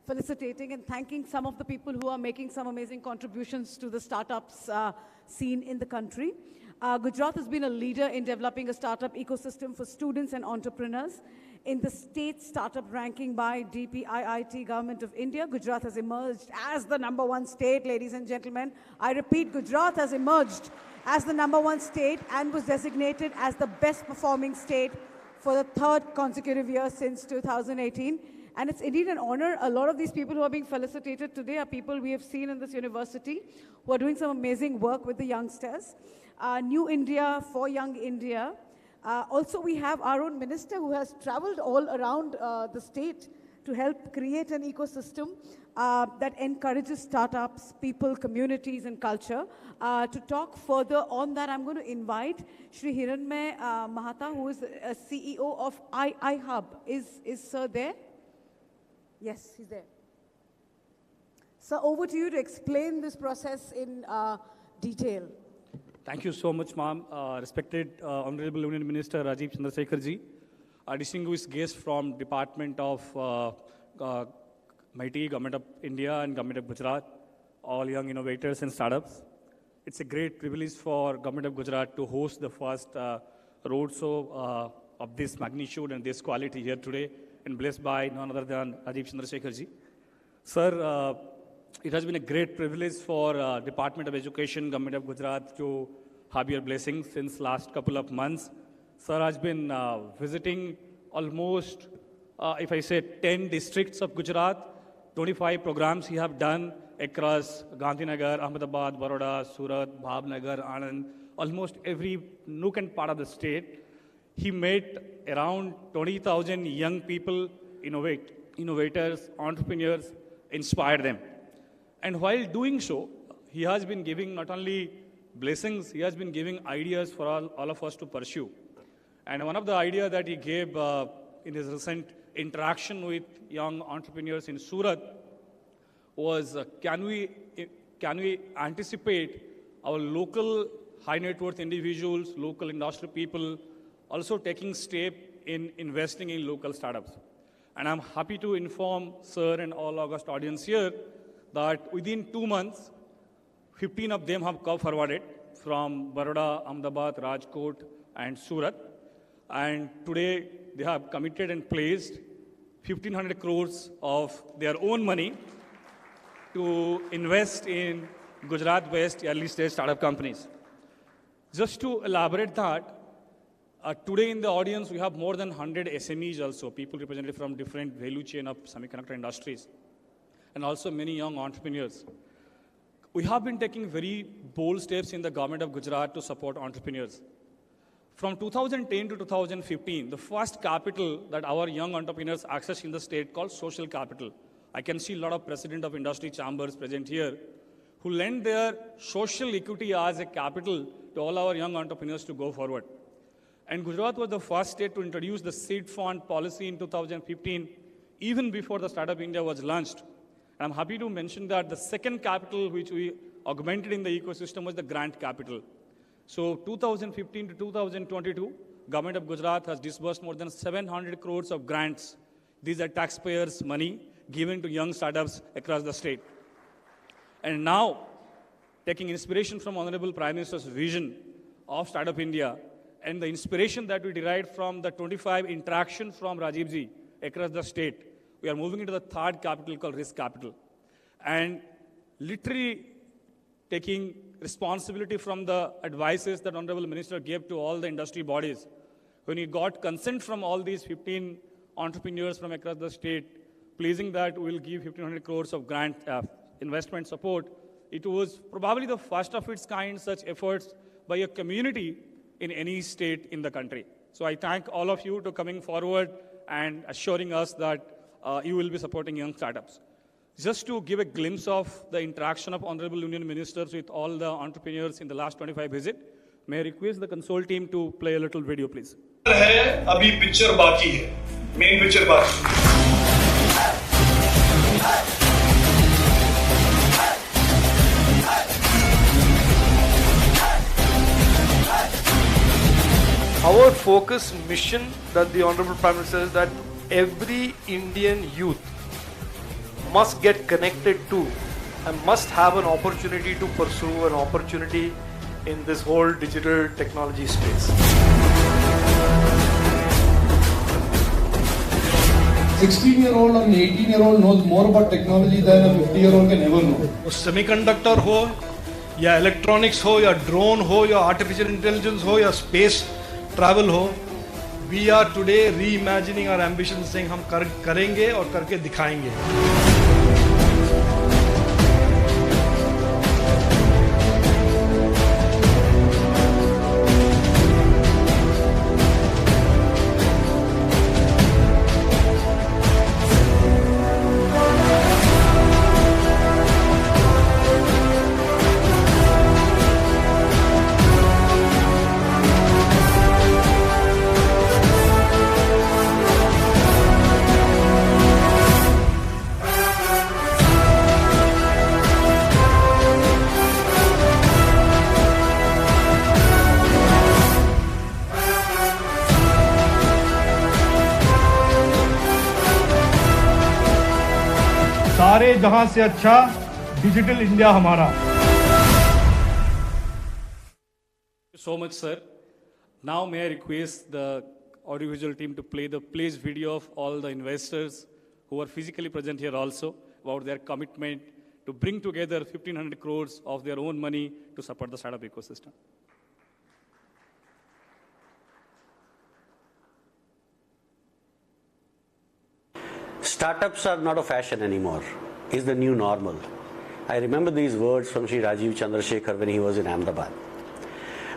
felicitating and thanking some of the people who are making some amazing contributions to the startups scene in the country. Gujarat has been a leader in developing a startup ecosystem for students and entrepreneurs. In the state startup ranking by DPIIT Government of India, Gujarat has emerged as the #1 state, ladies and gentlemen. I repeat, Gujarat has emerged as the #1 state and was designated as the best performing state for the 3rd consecutive year since 2018. And it's indeed an honor. A lot of these people who are being felicitated today are people we have seen in this university who are doing some amazing work with the youngsters. New India for Young India. Also, we have our own minister who has traveled all around the state to help create an ecosystem that encourages startups, people, communities, and culture. To talk further on that, I'm going to invite Shri Hiranmay Mahata, who is a CEO of iHub. Is Sir there? Yes, he's there. Sir, over to you to explain this process in detail. Thank you so much, ma'am. Respected Honorable Union Minister Rajiv Chandrasekharji, distinguished guests from Department of MIT, Government of India and Government of Gujarat, all young innovators and startups. It's a great privilege for Government of Gujarat to host the first roadshow of this magnitude and this quality here today, and blessed by none other than Rajiv Chandrasekharji. Sir, it has been a great privilege for Department of Education, Government of Gujarat to have your blessings since last couple of months. Sir has been visiting almost, if I say 10 districts of Gujarat, 25 programs he have done across Gandhinagar, Ahmedabad, Baroda, Surat, Bhavnagar, Anand, almost every nook and part of the state. He met around 20,000 young people, innovators, entrepreneurs, inspired them. And while doing so, he has been giving not only blessings, he has been giving ideas for all of us to pursue. And one of the ideas that he gave in his recent interaction with young entrepreneurs in Surat was, can we anticipate our local high net worth individuals, local industry people, also taking step in investing in local startups. And I'm happy to inform Sir and all August audience here that within 2 months, 15 of them have come forwarded from Baroda, Ahmedabad, Rajkot, and Surat. And today, they have committed and placed 1,500 crores of their own money to invest in Gujarat-based early-stage startup companies. Just to elaborate that, today in the audience, we have more than 100 SMEs also, people represented from different value chain of semiconductor industries, and also many young entrepreneurs. We have been taking very bold steps in the government of Gujarat to support entrepreneurs. From 2010 to 2015, the first capital that our young entrepreneurs accessed in the state called social capital. I can see a lot of president of industry chambers present here who lend their social equity as a capital to all our young entrepreneurs to go forward. And Gujarat was the first state to introduce the seed fund policy in 2015, even before the Startup India was launched. I'm happy to mention that the second capital which we augmented in the ecosystem was the grant capital. So 2015 to 2022, Government of Gujarat has disbursed more than 700 crores of grants. These are taxpayers' money given to young startups across the state. And now, taking inspiration from Honorable Prime Minister's vision of Startup India and the inspiration that we derived from the 25 interactions from Rajivji across the state, we are moving into the third capital called risk capital. And literally taking responsibility from the advices that Honorable Minister gave to all the industry bodies. When he got consent from all these 15 entrepreneurs from across the state, pleasing that we will give 1,500 crores of grant investment support, it was probably the first of its kind such efforts by a community in any state in the country. So I thank all of you to coming forward and assuring us that you will be supporting young startups. Just to give a glimpse of the interaction of Honorable Union Ministers with all the entrepreneurs in the last 25 visits, may I request the console team to play a little video, please. अभी picture बाकी है, main picture बाकी है। Our focus mission that the Honorable Prime Minister says that every Indian youth must get connected to and must have an opportunity to pursue an opportunity in this whole digital technology space. 16-year-old and 18-year-old knows more about technology than a 50-year-old can ever know. Semiconductor हो या electronics हो या drone हो या artificial intelligence हो या space travel हो, we are today reimagining our ambitions, saying हम करेंगे और करके दिखाएंगे. सारे जहां से अच्छा डिजिटल इंडिया हमारा. Thank you so much, sir. Now may I request the audiovisual team to play the plays video of all the investors who are physically present here also about their commitment to bring together 1,500 crores of their own money to support the startup ecosystem. Startups are not a fashion anymore. It's the new normal. I remember these words from Sri Rajiv Chandrasekhar when he was in Ahmedabad.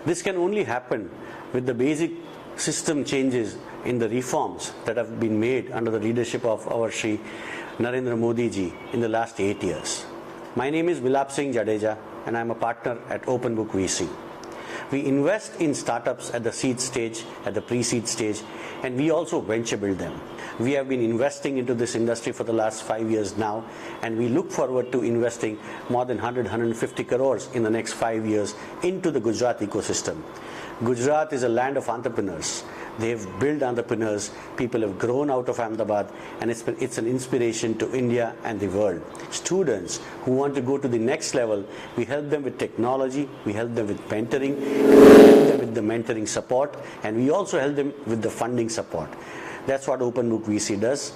This can only happen with the basic system changes in the reforms that have been made under the leadership of our Sri Narendra Modi ji in the last 8 years. My name is Vilap Singh Jadeja and I'm a partner at Open Book VC. We invest in startups at the seed stage, at the pre-seed stage, and we also venture build them. We have been investing into this industry for the last 5 years now, and we look forward to investing more than 100-150 crores in the next 5 years into the Gujarat ecosystem. Gujarat is a land of entrepreneurs. They have built entrepreneurs. People have grown out of Ahmedabad, and it's an inspiration to India and the world. Students who want to go to the next level, we help them with technology, we help them with mentoring, we help them with the mentoring support, and we also help them with the funding support. That's what Open Book VC does.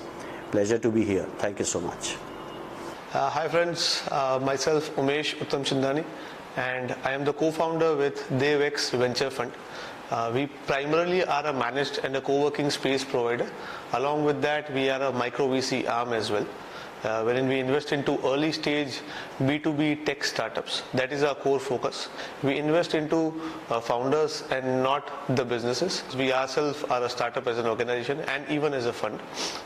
Pleasure to be here. Thank you so much. Hi friends, myself Umesh Uttam Chindani, and I am the co-founder with DevX Venture Fund. We primarily are a managed and a co-working space provider. Along with that, we are a micro VC arm as well, wherein we invest into early stage B2B tech startups. That is our core focus. We invest into founders and not the businesses. We ourselves are a startup as an organization and even as a fund.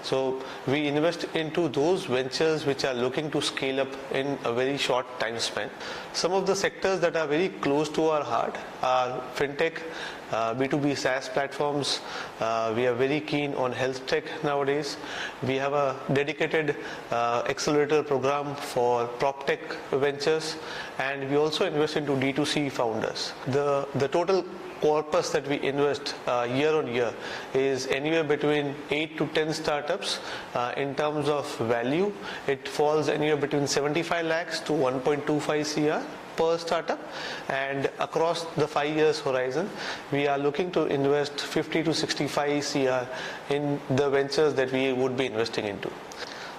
So we invest into those ventures which are looking to scale up in a very short time span. Some of the sectors that are very close to our heart are fintech, B2B SaaS platforms. We are very keen on health tech nowadays. We have a dedicated accelerator program for prop tech ventures, and we also invest into D2C founders. The total corpus that we invest year on year is anywhere between 8 to 10 startups. In terms of value, it falls anywhere between 75 lakhs to 1.25 CR per startup, and across the 5 years horizon we are looking to invest 50 to 65 CR in the ventures that we would be investing into.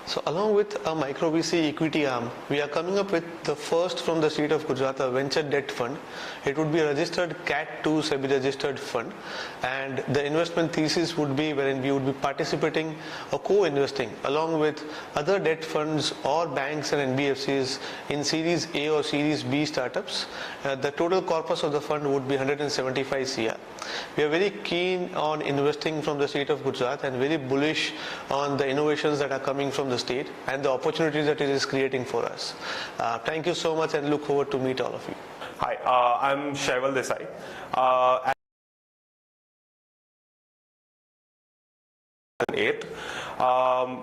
So along with a micro VC equity arm, we are coming up with the first from the state of Gujarat, a venture debt fund. It would be a registered CAT2 SEBI-registered fund, and the investment thesis would be wherein we would be participating or co-investing along with other debt funds or banks and NBFCs in Series A or Series B startups. The total corpus of the fund would be 175 CR. We are very keen on investing from the state of Gujarat and very bullish on the innovations that are coming from the state and the opportunities that it is creating for us. Thank you so much and look forward to meet all of you. Hi, I'm Shaival Desai.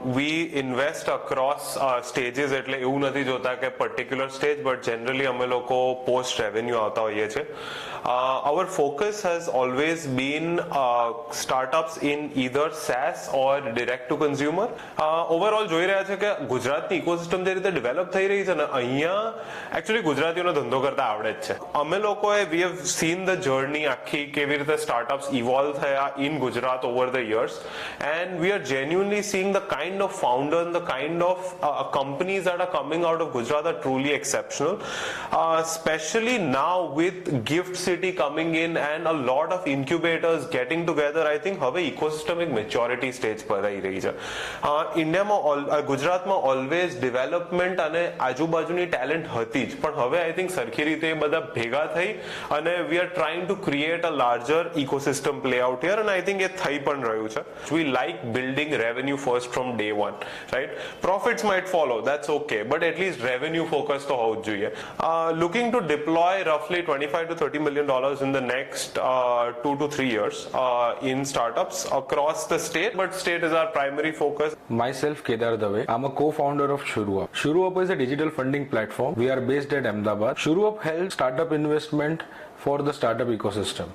We invest across stages, એટલે એવું નથી જોતા કે particular stage, but generally અમે લોકો post revenue આવતા હોઈએ છીએ. our focus has always been startups in either SaaS or direct to consumer. Overall જોઈ રહ્યા છે કે ગુજરાતની ઇકોસિસ્ટમ જે રીતે ડેવલપ થઈ રહી છે ને અહીંયા એકચ્યુઅલી ગુજરાતીઓનો ધંધો કરતા આવડે જ છે. અમે લોકોએ we have seen the journey આખી કેવી રીતે સ્ટાર્ટઅપ્સ ઇવોલ્વ થયા in Gujarat over the years and we are genuinely seeing the kind of founder and the kind of companies that are coming out of Gujarat are truly exceptional, especially now with Gift City coming in and a lot of incubators getting together. I think હવે ecosystem એક maturity stage પર આવી રહી છે. ઇન્ડિયામાં ગુજરાતમાં always development અને આજુબાજુની ટેલેન્ટ હતી જ, પણ હવે આઈ થિંક સરખી રીતે એ બધા ભેગા થઈ અને we are trying to create a larger ecosystem play out here, અને આઈ થિંક એ થઈ પણ રહ્યું છે. We like building revenue first from day one, right? Profits might follow, that's okay, but at least revenue focus to hoવું જ જોઈએ. Looking to deploy roughly $25 to $30 million in the next 2 to 3 years in startups across the state, but state is our primary focus. Myself, Kedar Dave. I'm a co-founder of ShuruUp. ShuruUp is a digital funding platform. We are based at Ahmedabad. ShuruUp helps startup investment for the startup ecosystem.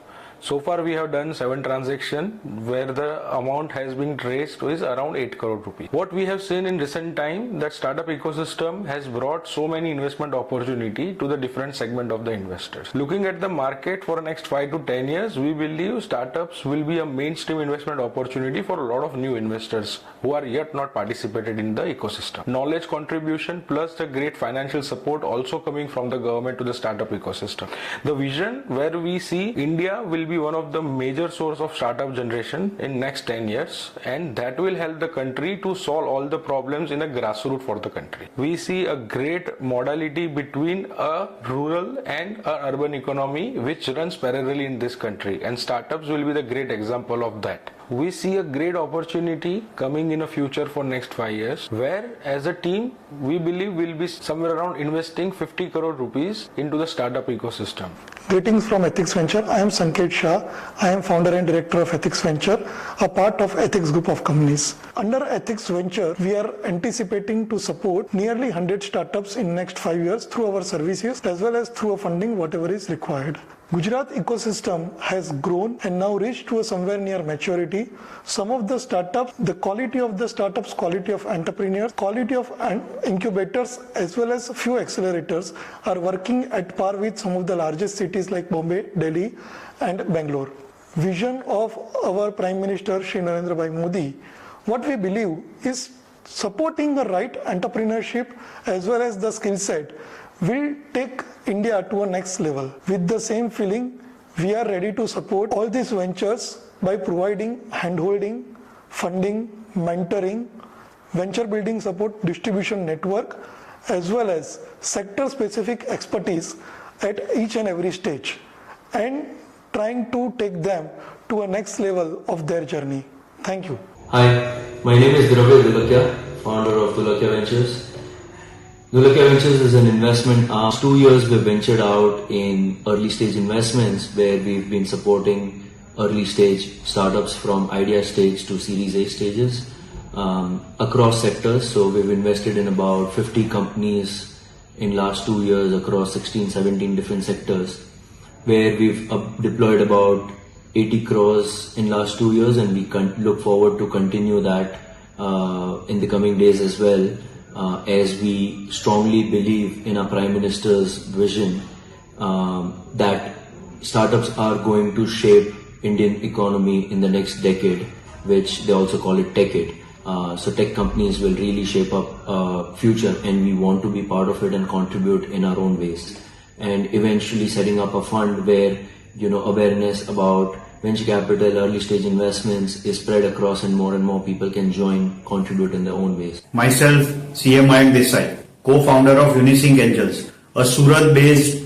So far we have done 7 transactions where the amount has been raised is around 8 crore rupees. What we have seen in recent time that startup ecosystem has brought so many investment opportunity to the different segment of the investors. Looking at the market for the next 5 to 10 years, we believe startups will be a mainstream investment opportunity for a lot of new investors who are yet not participated in the ecosystem. Knowledge contribution plus the great financial support also coming from the government to the startup ecosystem. The vision where we see India will be one of the major source of startup generation in next 10 years, and that will help the country to solve all the problems in a grassroots for the country. We see a great modality between a rural and a urban economy which runs parallelly in this country, and startups will be the great example of that. We see a great opportunity coming in a future for next 5 years where as a team we believe we'll be somewhere around investing 50 crore rupees into the startup ecosystem. Greetings from Ethics Venture. I am Sanket Shah. I am founder and director of Ethics Venture, a part of Ethics group of companies. Under Ethics Venture, we are anticipating to support nearly 100 startups in next 5 years through our services as well as through a funding whatever is required. Gujarat ecosystem has grown and now reached to a somewhere near maturity. Some of the startups, the quality of the startups, quality of entrepreneurs, quality of incubators as well as few accelerators are working at par with some of the largest cities like Bombay, Delhi and Bangalore. Vision of our Prime Minister Shri Narendra Bhai Modi, what we believe is supporting the right entrepreneurship as well as the skill set will take India to a next level. With the same feeling, we are ready to support all these ventures by providing handholding, funding, mentoring, venture building support, distribution network, as well as sector-specific expertise at each and every stage, and trying to take them to a next level of their journey. Thank you. Hi, my name is Dravya Dulakia, founder of Dulakia Ventures. Dulakia Ventures is an investment arm. 2 years we've ventured out in early stage investments where we've been supporting early stage startups from idea stage to Series A stages across sectors. So we've invested in about 50 companies in last 2 years across 16, 17 different sectors where we've deployed about 80 crores in last 2 years, and we look forward to continue that in the coming days as well. As we strongly believe in our Prime Minister's vision that startups are going to shape Indian economy in the next decade, which they also call it Techade. So tech companies will really shape up future, and we want to be part of it and contribute in our own ways. And eventually setting up a fund where, awareness about venture capital, early stage investments is spread across and more people can join, contribute in their own ways. Myself, CM Mayank Desai, co-founder of Unisync Angels, a Surat-based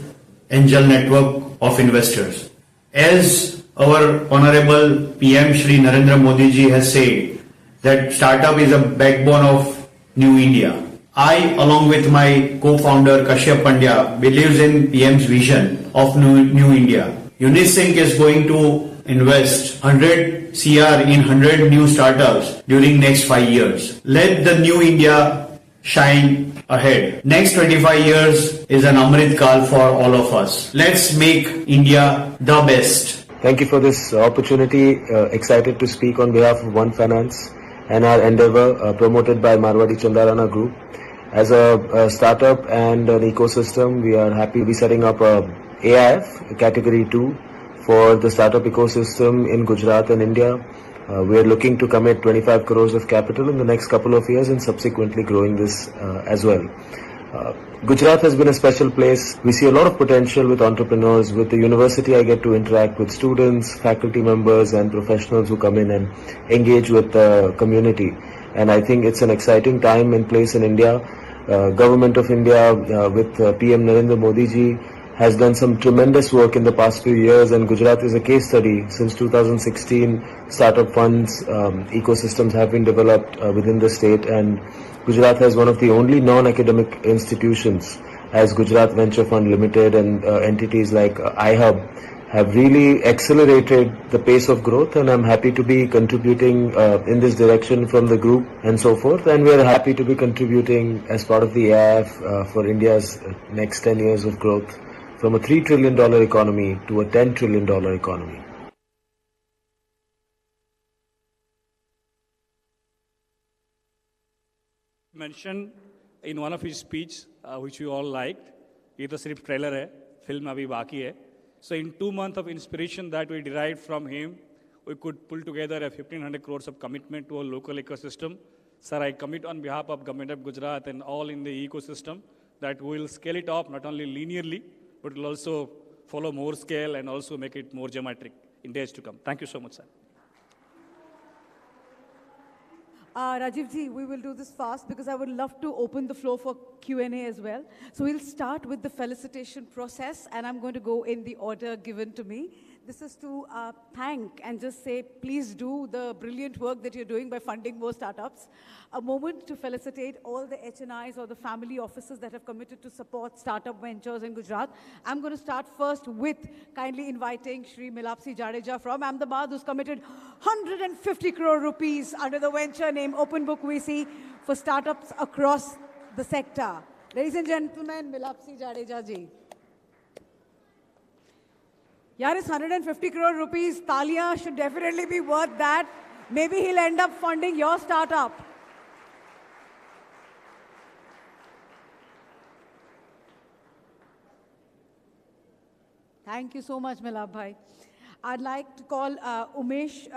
angel network of investors. As our Honorable PM Shri Narendra Modi ji has said that startup is a backbone of New India. I, along with my co-founder Kashyap Pandya, believes in PM's vision of New India. Unisync is going to invest 100 CR in 100 new startups during next 5 years. Let the New India shine ahead. Next 25 years is an Amrit Kal for all of us. Let's make India the best. Thank you for this opportunity. Excited to speak on behalf of One Finance and our endeavor promoted by Marwadi Chandarana Group. As a startup and an ecosystem, we are happy to be setting up a AIF, Category 2, for the startup ecosystem in Gujarat and India. We are looking to commit 25 crores of capital in the next couple of years and subsequently growing this as well. Gujarat has been a special place. We see a lot of potential with entrepreneurs. With the university, I get to interact with students, faculty members and professionals who come in and engage with the community. And I think it's an exciting time and place in India. Government of India with PM Narendra Modi ji has done some tremendous work in the past few years, and Gujarat is a case study. Since 2016, startup funds, ecosystems have been developed within the state, and Gujarat has one of the only non-academic institutions as Gujarat Venture Fund Limited, and entities like iHub have really accelerated the pace of growth, and I'm happy to be contributing in this direction from the group and so forth. And we are happy to be contributing as part of the AIF for India's next 10 years of growth from a $3 trillion economy to a $10 trillion economy. Mentioned in one of his speech, which we all liked, ये तो सिर्फ trailer है, film अभी बाकी है. So in 2 months of inspiration that we derived from him, we could pull together a 1,500 crores of commitment to a local ecosystem. Sir, I commit on behalf of Government of Gujarat and all in the ecosystem that we will scale it up not only linearly, but will also follow more scale and also make it more geometric in days to come. Thank you so much, sir. Rajiv ji, we will do this fast because I would love to open the floor for Q&A as well. So we'll start with the felicitation process, and I'm going to go in the order given to me. This is to thank and just say, please do the brilliant work that you're doing by funding more startups. A moment to felicitate all the HNIs or the family offices that have committed to support startup ventures in Gujarat. I'm going to start first with kindly inviting Shri Milapsi Jadeja from Ahmedabad, who's committed 150 crore rupees under the venture name Open Book VC for startups across the sector. Ladies and gentlemen, Milapsi Jadeja ji. Yaar, is 150 crore rupees, Talia should definitely be worth that. Maybe he'll end up funding your startup. Thank you so much, Milab bhai. I'd like to call Umesh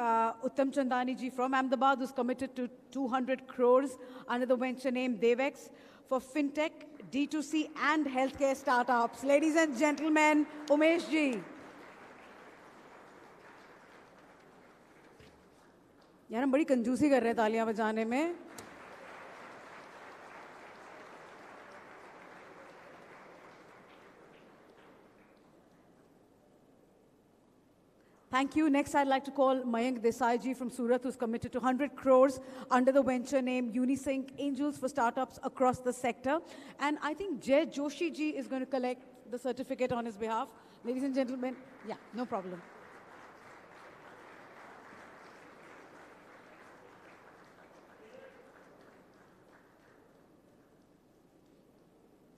Uttam Chandani ji from Ahmedabad, who's committed to 200 crores under the venture name Devex for fintech, D2C and healthcare startups. Ladies and gentlemen, Umesh ji. यार हम बड़ी कंजूसी कर रहे हैं तालियां बजाने में. Thank you. Next, I'd like to call Mayank Desai ji from Surat, who's committed to 100 crores under the venture name Unisync Angels for startups across the sector. And I think Jay Joshi ji is going to collect the certificate on his behalf. Ladies and gentlemen, yeah, no problem.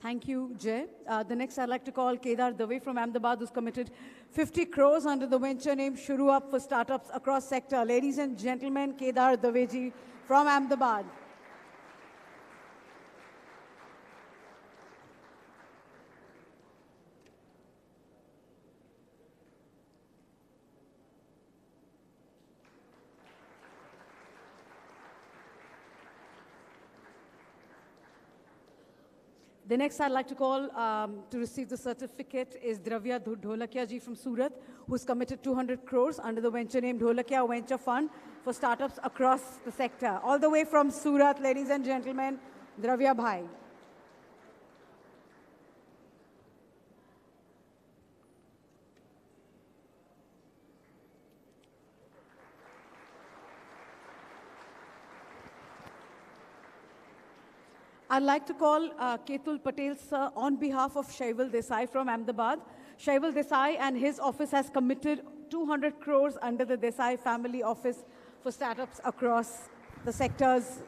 Thank you, Jay. The next I'd like to call Kedar Dave from Ahmedabad, who's committed 50 crores under the venture name Shuru Up for startups across sector. Ladies and gentlemen, Kedar Dave ji from Ahmedabad. The next I'd like to call to receive the certificate is Dravya Dholakia ji from Surat, who's committed 200 crores under the venture name Dholakia Venture Fund for startups across the sector. All the way from Surat, ladies and gentlemen, Dravya bhai. I'd like to call Ketul Patel sir on behalf of Shaival Desai from Ahmedabad. Shaival Desai and his office has committed 200 crores under the Desai Family Office for startups across the sectors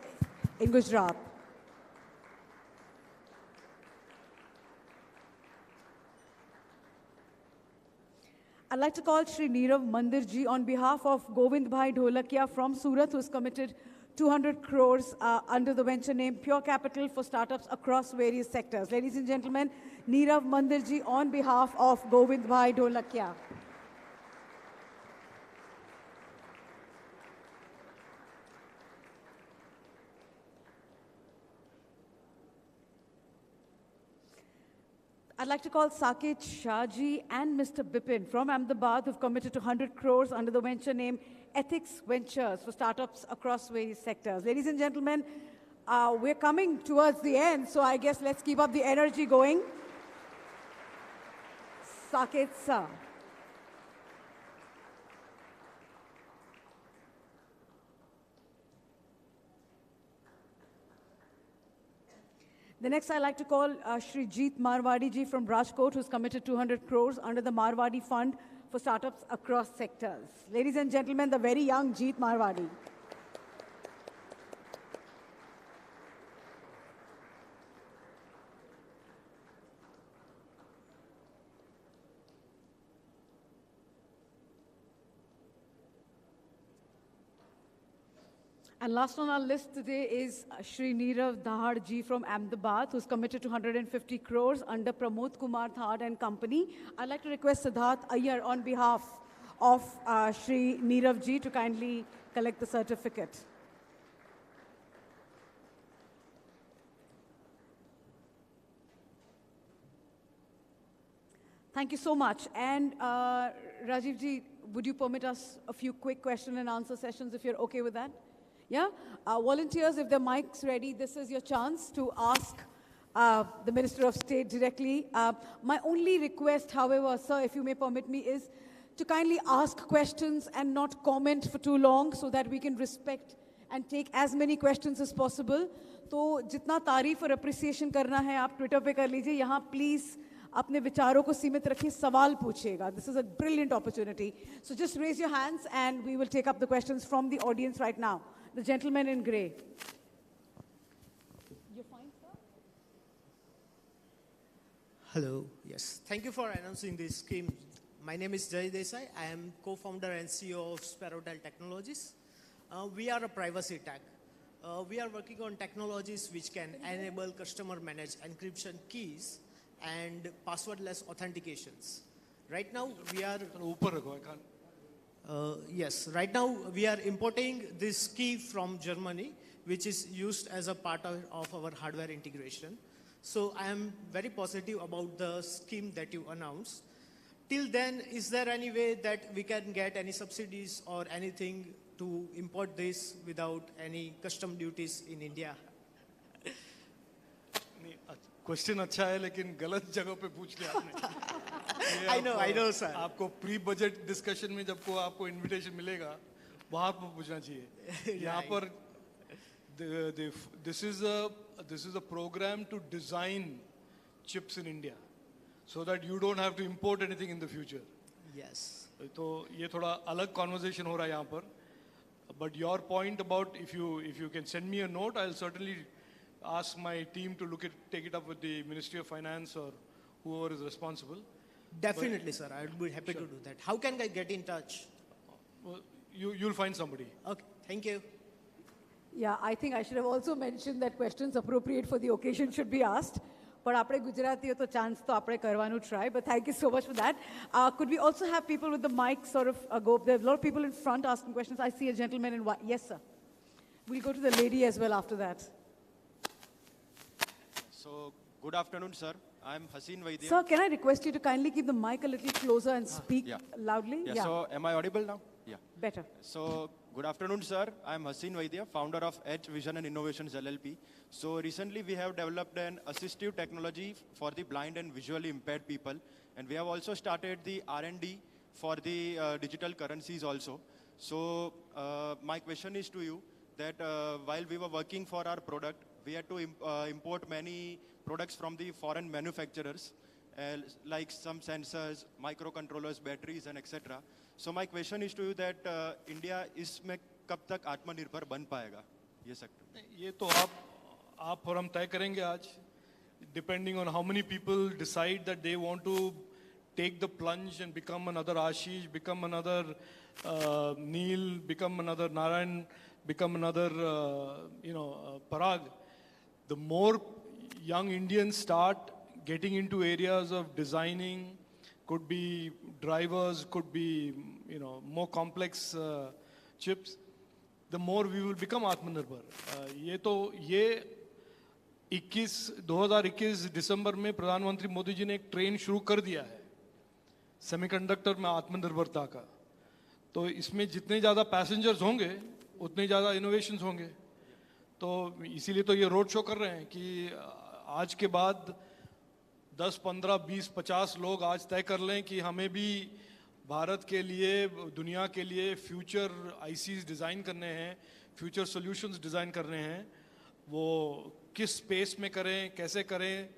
in Gujarat. I'd like to call Shri Nirav Mandirji on behalf of Govind Bhai Dholakia from Surat, who's committed 200 crores under the venture name Pure Capital for startups across various sectors. Ladies and gentlemen, Nirav Mandirji on behalf of Govind Bhai Dholakia. I'd like to call Saket Shahji and Mr. Bipin from Ahmedabad, who've committed to 100 crores under the venture name Ethics Ventures for startups across various sectors. Ladies and gentlemen, we're coming towards the end, so I guess let's keep up the energy going. Saket sir. The next I'd like to call Shri Jeet Marwadi ji from Rajkot, who's committed 200 crores under the Marwadi Fund for startups across sectors. Ladies and gentlemen, the very young Jeet Marwadi. And last on our list today is Shri Nirav Dhahad ji from Ahmedabad, who's committed to 150 crores under Pramod Kumar Dhahad and Company. I'd like to request Siddharth Iyer on behalf of Shri Nirav ji to kindly collect the certificate. Thank you so much. And Rajiv ji, would you permit us a few quick question and answer sessions if you're okay with that? Yeah? Volunteers, if the mic's ready, this is your chance to ask the Minister of State directly. My only request, however, sir, if you may permit me, is to kindly ask questions and not comment for too long so that we can respect and take as many questions as possible. तो जितना तारीफ और appreciation करना है आप Twitter पे कर लीजिए. यहाँ please अपने विचारों को सीमित रखिए, सवाल पूछिएगा. This is a brilliant opportunity. So just raise your hands and we will take up the questions from the audience right now. The gentleman in grey. You're fine, sir? Hello. Yes. Thank you for announcing this scheme. My name is Jay Desai. I am co-founder and CEO of Sparrowtail Technologies. We are a privacy tech. We are working on technologies which can enable customer-managed encryption keys and passwordless authentications. Right now, we are... yes, right now we are importing this key from Germany, which is used as a part of our hardware integration. So I am very positive about the scheme that you announced. Till then, is there any way that we can get any subsidies or anything to import this without any custom duties in India? Question अच्छा है लेकिन गलत जगह पे पूछ लिया आपने. I know, sir. आपको प्री बजट डिस्कशन में जब को आपको इनविटेशन मिलेगा वहाँ पर पूछना चाहिए. यहाँ पर this is a program to design chips in India so that you don't have to import anything in the future. Yes. तो ये थोड़ा अलग conversation हो रहा है यहाँ पर. But your point about if you can send me a note, I'll certainly ask my team to take it up with the Ministry of Finance or whoever is responsible. Definitely, sir. I would be happy to do that. How can I get in touch? Well, you'll find somebody. Okay, thank you. Yeah, I think I should have also mentioned that questions appropriate for the occasion should be asked. But આપણે ગુજરાતી તો chance તો આપણે કરવાનું try. But thank you so much for that. Could we also have people with the mic sort of go? There are a lot of people in front asking questions. I see a gentleman in white. Yes, sir. We'll go to the lady as well after that. So, good afternoon, sir. I'm Haseen Vaidya. Sir, can I request you to kindly keep the mic a little closer and speak loudly? Yeah. So, am I audible now? Yeah. Better. So, good afternoon, sir. I'm Haseen Vaidya, founder of Edge Vision and Innovations LLP. So, recently we have developed an assistive technology for the blind and visually impaired people. And we have also started the R&D for the digital currencies also. So, my question is to you that while we were working for our product, we had to import many products from the foreign manufacturers, like some sensors, microcontrollers, batteries, and etc. So my question is to you that India इसमें कब तक आत्मनिर्भर बन पाएगा ये sector? ये तो आप और हम तय करेंगे आज. Depending on how many people decide that they want to take the plunge and become another Ashish, become another Neil, become another Narayan, become another, Parag. The more young Indians start getting into areas of designing, could be drivers, could be, more complex chips, the more we will become Atmanirbhar. ये 2021 दिसंबर में प्रधानमंत्री मोदी जी ने एक train शुरू कर दिया है semiconductor में आत्मनिर्भरता का. तो इसमें जितने ज़्यादा पैसेंजर्स होंगे उतने ज़्यादा इनोवेशंस होंगे. तो इसीलिए तो ये रोड शो कर रहे हैं कि आज के बाद 10, 15, 20, 50 लोग आज तय कर लें कि हमें भी भारत के लिए, दुनिया के लिए फ्यूचर आईसीज डिज़ाइन करने हैं, फ्यूचर सॉल्यूशंस डिज़ाइन करने हैं. वो किस स्पेस में करें, कैसे करें,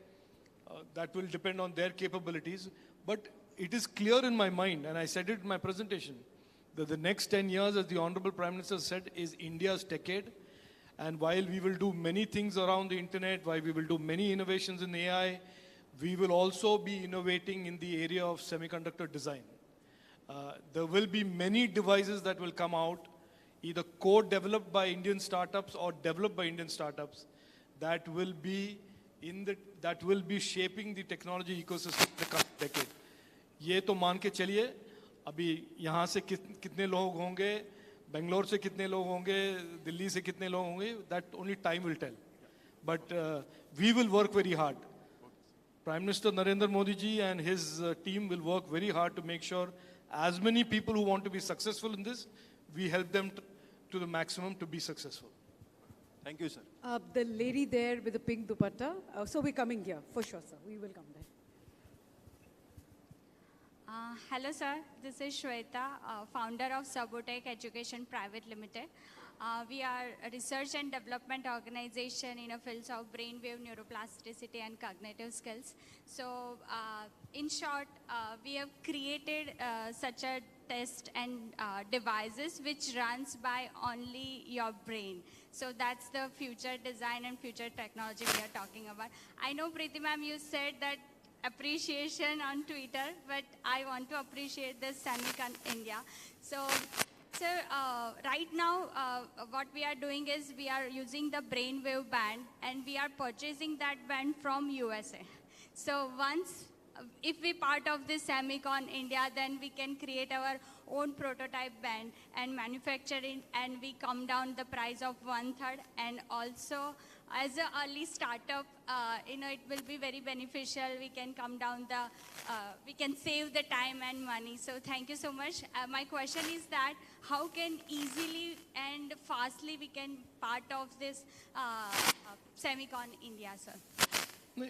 that will depend on their capabilities. But it is clear in my mind, and I said it in my presentation, that the next 10 years, as the Honorable Prime Minister said, is India's decade. And while we will do many things around the internet, while we will do many innovations in AI, we will also be innovating in the area of semiconductor design. There will be many devices that will come out, either co-developed by Indian startups or developed by Indian startups, that will be shaping the technology ecosystem in the coming decade. ये तो मान के चलिए, अभी यहाँ से कितने लोग होंगे, बेंगलोर से कितने लोग होंगे, दिल्ली से कितने लोग होंगे, that only time will tell. But we will work very hard. Prime Minister Narendra Modi ji and his team will work very hard to make sure as many people who want to be successful in this, we help them to the maximum to be successful. Thank you, sir. The lady there with the pink dupatta. So we're coming here, for sure, sir. We will come there. Hello, sir. This is Shweta, founder of Subotech Education Private Limited. We are a research and development organization in the fields of brainwave neuroplasticity and cognitive skills. So, in short, we have created such a test and devices which runs by only your brain. So that's the future design and future technology we are talking about. I know, Preeti ma'am, you said that appreciation on Twitter, but I want to appreciate this SemiconIndia. So, sir, right now, what we are doing is we are using the brainwave band, and we are purchasing that band from USA. So once, if we part of this SemiconIndia, then we can create our own prototype band and manufacture it, and we come down the price of 1/3. And also, as an early startup, it will be very beneficial. We can come down we can save the time and money. So thank you so much. My question is that how can easily and fastly we can part of this SemiconIndia, sir?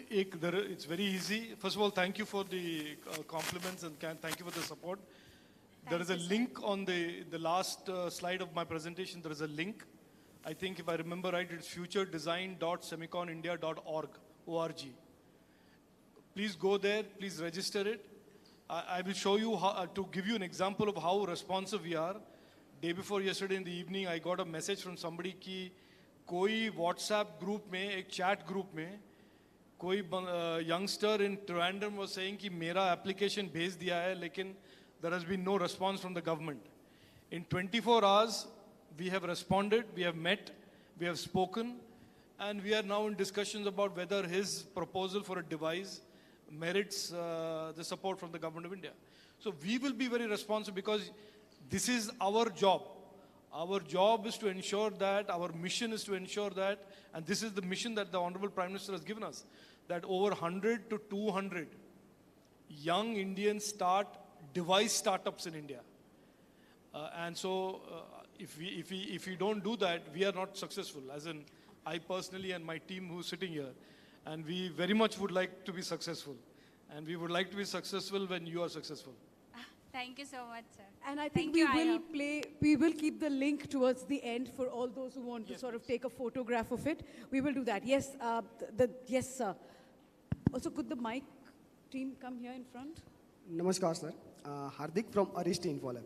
It's very easy. First of all, thank you for the compliments and thank you for the support. There is a link on the last slide of my presentation. There is a link. I think if I remember right, it's futuredesign.semiconindia.org. Please go there. Please register it. I will show you how, to give you an example of how responsive we are. Day before yesterday in the evening, I got a message from somebody कि कोई WhatsApp group में, एक chat group में, कोई youngster in Trivandrum was saying कि मेरा application भेज दिया है, लेकिन there has been no response from the government. In 24 hours, we have responded, we have met, we have spoken, and we are now in discussions about whether his proposal for a device merits the support from the government of India. So we will be very responsive because this is our job. Our job is to ensure that, our mission is to ensure that, and this is the mission that the Honorable Prime Minister has given us, that over 100 to 200 young Indians start device startups in India. And so if we don't do that, we are not successful, as in I personally and my team who's sitting here. And we very much would like to be successful. And we would like to be successful when you are successful. Thank you so much, sir. And I think we will keep the link towards the end for all those who want to sort of take a photograph of it. We will do that. Yes, yes, sir. Also, could the mic team come here in front? Namaskar, sir. Hardik from Aristi Infolab.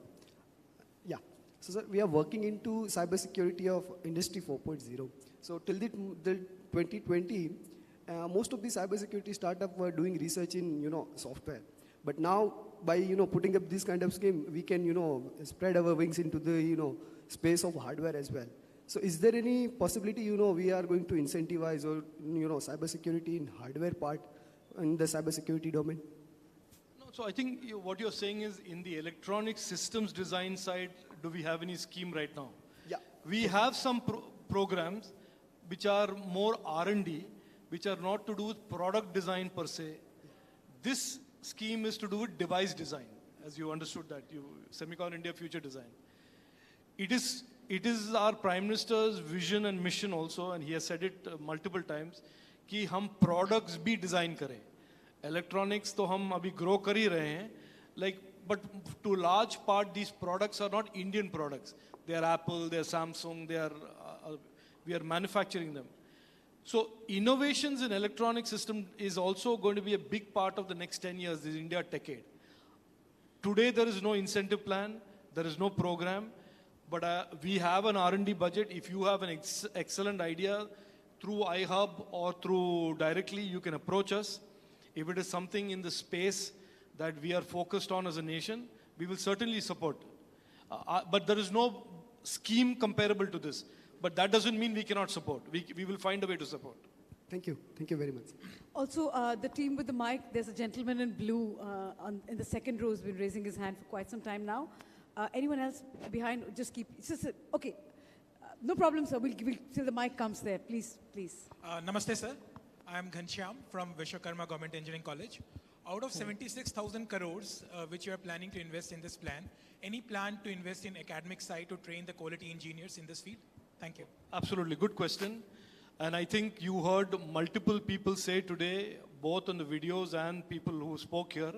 Yeah. So, sir, we are working into cybersecurity of Industry 4.0. So, till 2020, most of the cybersecurity startups were doing research in, software. But now, by putting up this kind of scheme, we can spread our wings into the space of hardware as well. So, is there any possibility we are going to incentivize or cybersecurity in hardware part in the cybersecurity domain? No, so I think what you're saying is in the electronic systems design side, do we have any scheme right now? Yeah. We have some programs which are more R&D, which are not to do with product design per se. This scheme is to do with device design, as you understood that, SemiconIndia Future Design. It is our Prime Minister's vision and mission also, and he has said it multiple times, कि हम products भी design करें. Electronics तो हम अभी grow कर ही रहे हैं, but to large part these products are not Indian products. They are Apple, they are Samsung, we are manufacturing them. So innovations in electronic system is also going to be a big part of the next 10 years, this India decade. Today there is no incentive plan, there is no program, but we have an R&D budget. If you have an excellent idea through iHub or through directly, you can approach us. If it is something in the space that we are focused on as a nation, we will certainly support. But there is no scheme comparable to this. But that doesn't mean we cannot support. We will find a way to support. Thank you. Thank you very much. Also, the team with the mic, there's a gentleman in blue in the second row who's been raising his hand for quite some time now. Anyone else behind? Okay. No problem, sir. We'll till the mic comes there. Please. Namaste, sir. I am Ghanshyam from Vishwakarma Government Engineering College. Out of 76,000 crores which you are planning to invest in this plan, any plan to invest in academic side to train the quality engineers in this field? Thank you. Absolutely, good question. And I think you heard multiple people say today, both on the videos and people who spoke here,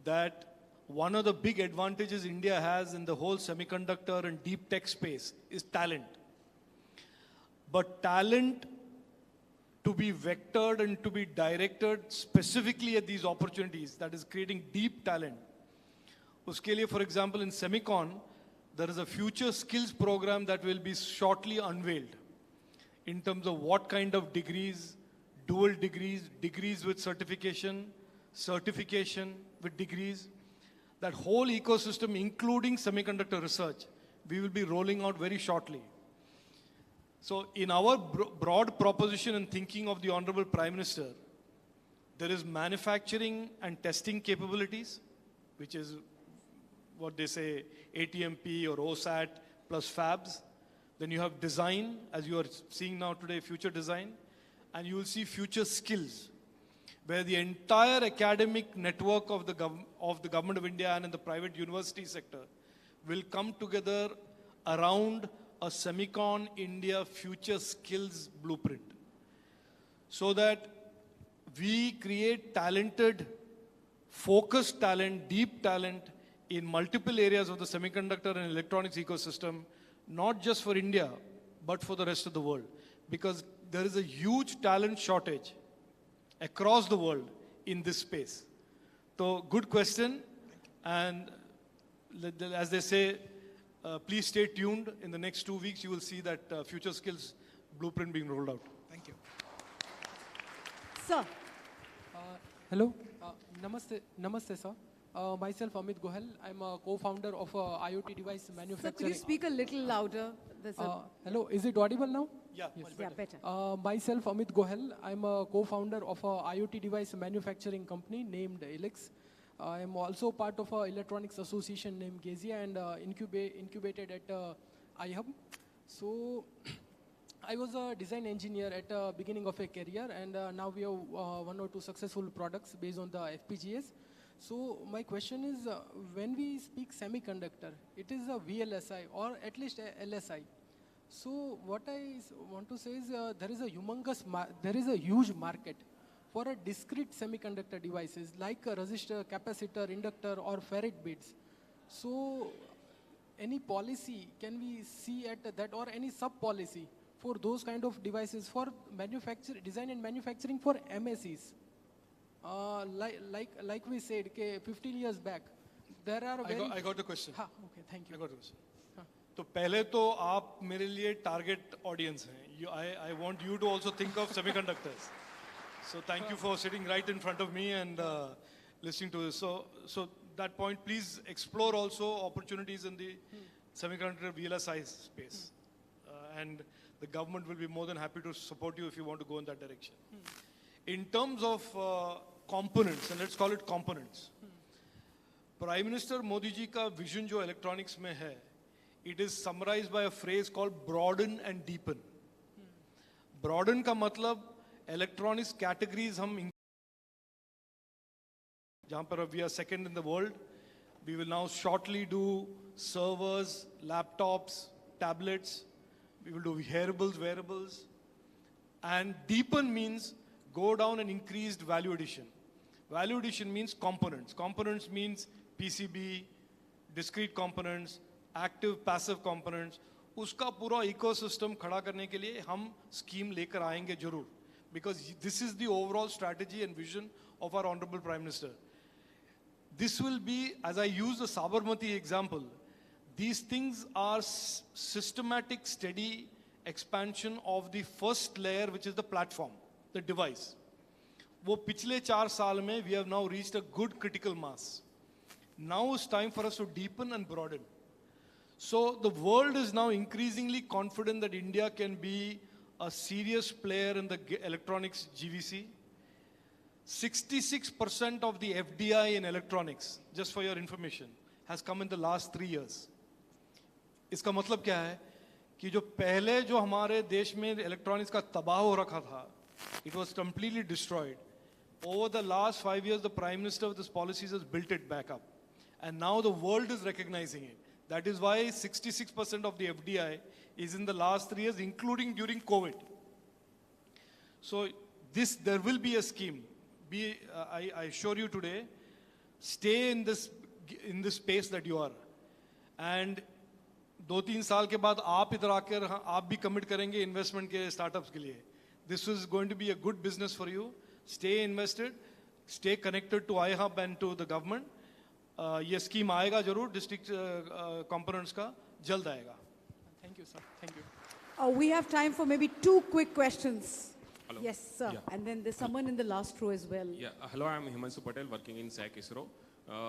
that one of the big advantages India has in the whole semiconductor and deep tech space is talent. But talent to be vectored and to be directed specifically at these opportunities, that is creating deep talent. Uske liye, for example, in Semicon, there is a future skills program that will be shortly unveiled in terms of what kind of degrees, dual degrees, degrees with certification, certification with degrees, that whole ecosystem, including semiconductor research, we will be rolling out very shortly. So in our broad proposition and thinking of the Honorable Prime Minister, there is manufacturing and testing capabilities, which is what they say, ATMP or OSAT plus fabs. Then you have design, as you are seeing now today, future design. And you will see future skills, where the entire academic network of the Government of India and in the private university sector will come together around a SemiconIndia future skills blueprint. So that we create talented, focused talent, deep talent in multiple areas of the semiconductor and electronics ecosystem, not just for India, but for the rest of the world. Because there is a huge talent shortage across the world in this space. So good question. And as they say, please stay tuned. In the next 2 weeks, you will see that future skills blueprint being rolled out. Thank you. Sir. Hello. Namaste, sir. Myself, Amit Gohel. I'm a co-founder of IoT device manufacturing. Sir, could you speak a little louder? Hello, is it audible now? Yeah, yes. Yeah, better. Myself, Amit Gohel. I'm a co-founder of a IoT device manufacturing company named Elix. I am also part of an electronics association named Gezia and incubated at iHub. So I was a design engineer at the beginning of a career, and now we have 1 or 2 successful products based on the FPGAs. So my question is, when we speak semiconductor, it is a VLSI or at least a LSI. So what I want to say is there is a huge market for a discrete semiconductor devices like a resistor, capacitor, inductor or farad beads. So any policy can we see at that, or any sub-policy for those kind of devices for design and manufacturing for MSCs? Like we said, 15 years back, there are I got the question. Okay, thank you. I got the question. तो पहले तो आप मेरे लिए target audience हैं. I want you to also think of semiconductors. So thank you for sitting right in front of me, and listening to this. So that point, please explore also opportunities in the semiconductor VLSI space. And the government will be more than happy to support you if you want to go in that direction. In terms of components, and let's call it components, Prime Minister Modi ji ka vision jo electronics mein hai, it is summarized by a phrase called broaden and deepen. Broaden ka matlab electronics categories hum jahan par we are second in the world. We will now shortly do servers, laptops, tablets. We will do wearables. And deepen means go down and increased value addition. Value addition means components. Components means PCB, discrete components, active, passive components. Uska pura ecosystem khada karne ke liye hum scheme lekar aayenge jarur. Because this is the overall strategy and vision of our Honorable Prime Minister. This will be, as I use the Sabarmati example, these things are systematic, steady expansion of the first layer, which is the platform, the device. वो पिछले 4 साल में we have now reached a good critical mass. Now it's time for us to deepen and broaden. So the world is now increasingly confident that India can be a serious player in the electronics GVC. 66% of the FDI in electronics, just for your information, has come in the last 3 years. इसका मतलब क्या है कि जो पहले जो हमारे देश में इलेक्ट्रॉनिक्स का तबाह हो रखा था, it was completely destroyed. Over the last 5 years, the Prime Minister with his policies has built it back up. And now the world is recognizing it. That is why 66% of the FDI is in the last 3 years, including during COVID. So there will be a scheme. I assure you today, stay in this space that you are. And 2-3 साल के बाद आप इधर आकर आप भी commit करेंगे investment के स्टार्टअप्स के लिए. This is going to be a good business for you. Stay invested, stay connected to iHub and to the government. ये स्कीम आएगा जरूर डिस्ट्रिक्ट कंपोनेंट्स का जल्द आएगा. Thank you, sir. Thank you. We have time for maybe 2 quick questions. Hello. Yes, sir. Yeah. And then there's someone in the last row as well. Yeah. Hello, I'm Himanshu Patel, working in SAC ISRO.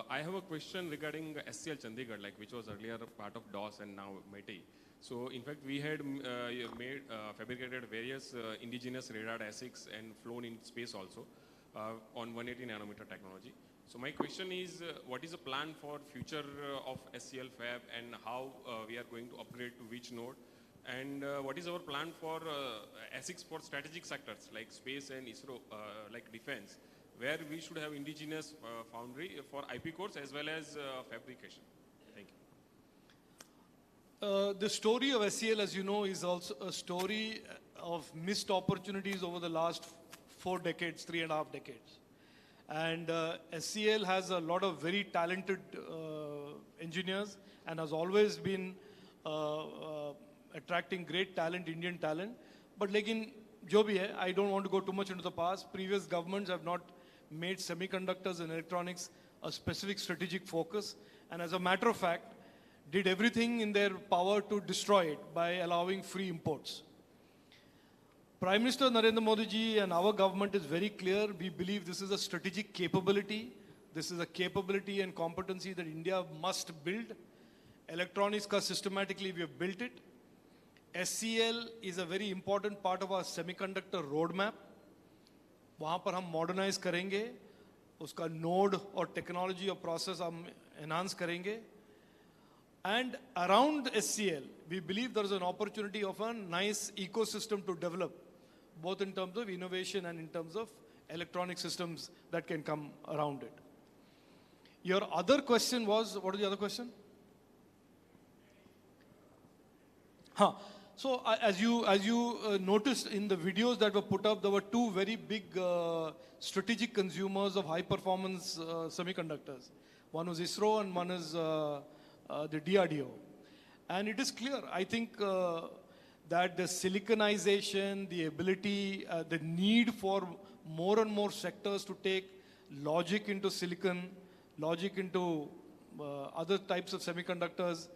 I have a question regarding SCL Chandigarh, which was earlier part of DOS and now METI. So, in fact, we had fabricated various indigenous radar ASICs and flown in space also on 180 nanometer technology. So, my question is, what is the plan for future of SCL Fab and how we are going to upgrade to which node? And what is our plan for ASICs for strategic sectors like space and ISRO, like defense, where we should have indigenous foundry for IP cores as well as fabrication? Thank you. The story of SCL, as you know, is also a story of missed opportunities over the last 4 decades, 3.5 decades. And SCL has a lot of very talented engineers and has always been attracting great talent, Indian talent. But lekin jo bhi hai, I don't want to go too much into the past. Previous governments have not made semiconductors and electronics a specific strategic focus. And as a matter of fact, did everything in their power to destroy it by allowing free imports. Prime Minister Narendra Modi ji and our government is very clear. We believe this is a strategic capability. This is a capability and competency that India must build. Electronics ka systematically we have built it. SCL is a very important part of our semiconductor roadmap. वहाँ पर हम modernize करेंगे, उसका node और technology और process हम enhance करेंगे. And around SCL, we believe there is an opportunity of a nice ecosystem to develop, both in terms of innovation and in terms of electronic systems that can come around it. Your other question was, what is the other question? So as you noticed in the videos that were put up, there were 2 very big strategic consumers of high performance semiconductors. One was ISRO and one is the DRDO. And it is clear, I think that the siliconization, the ability, the need for more and more sectors to take logic into silicon, logic into other types of semiconductors,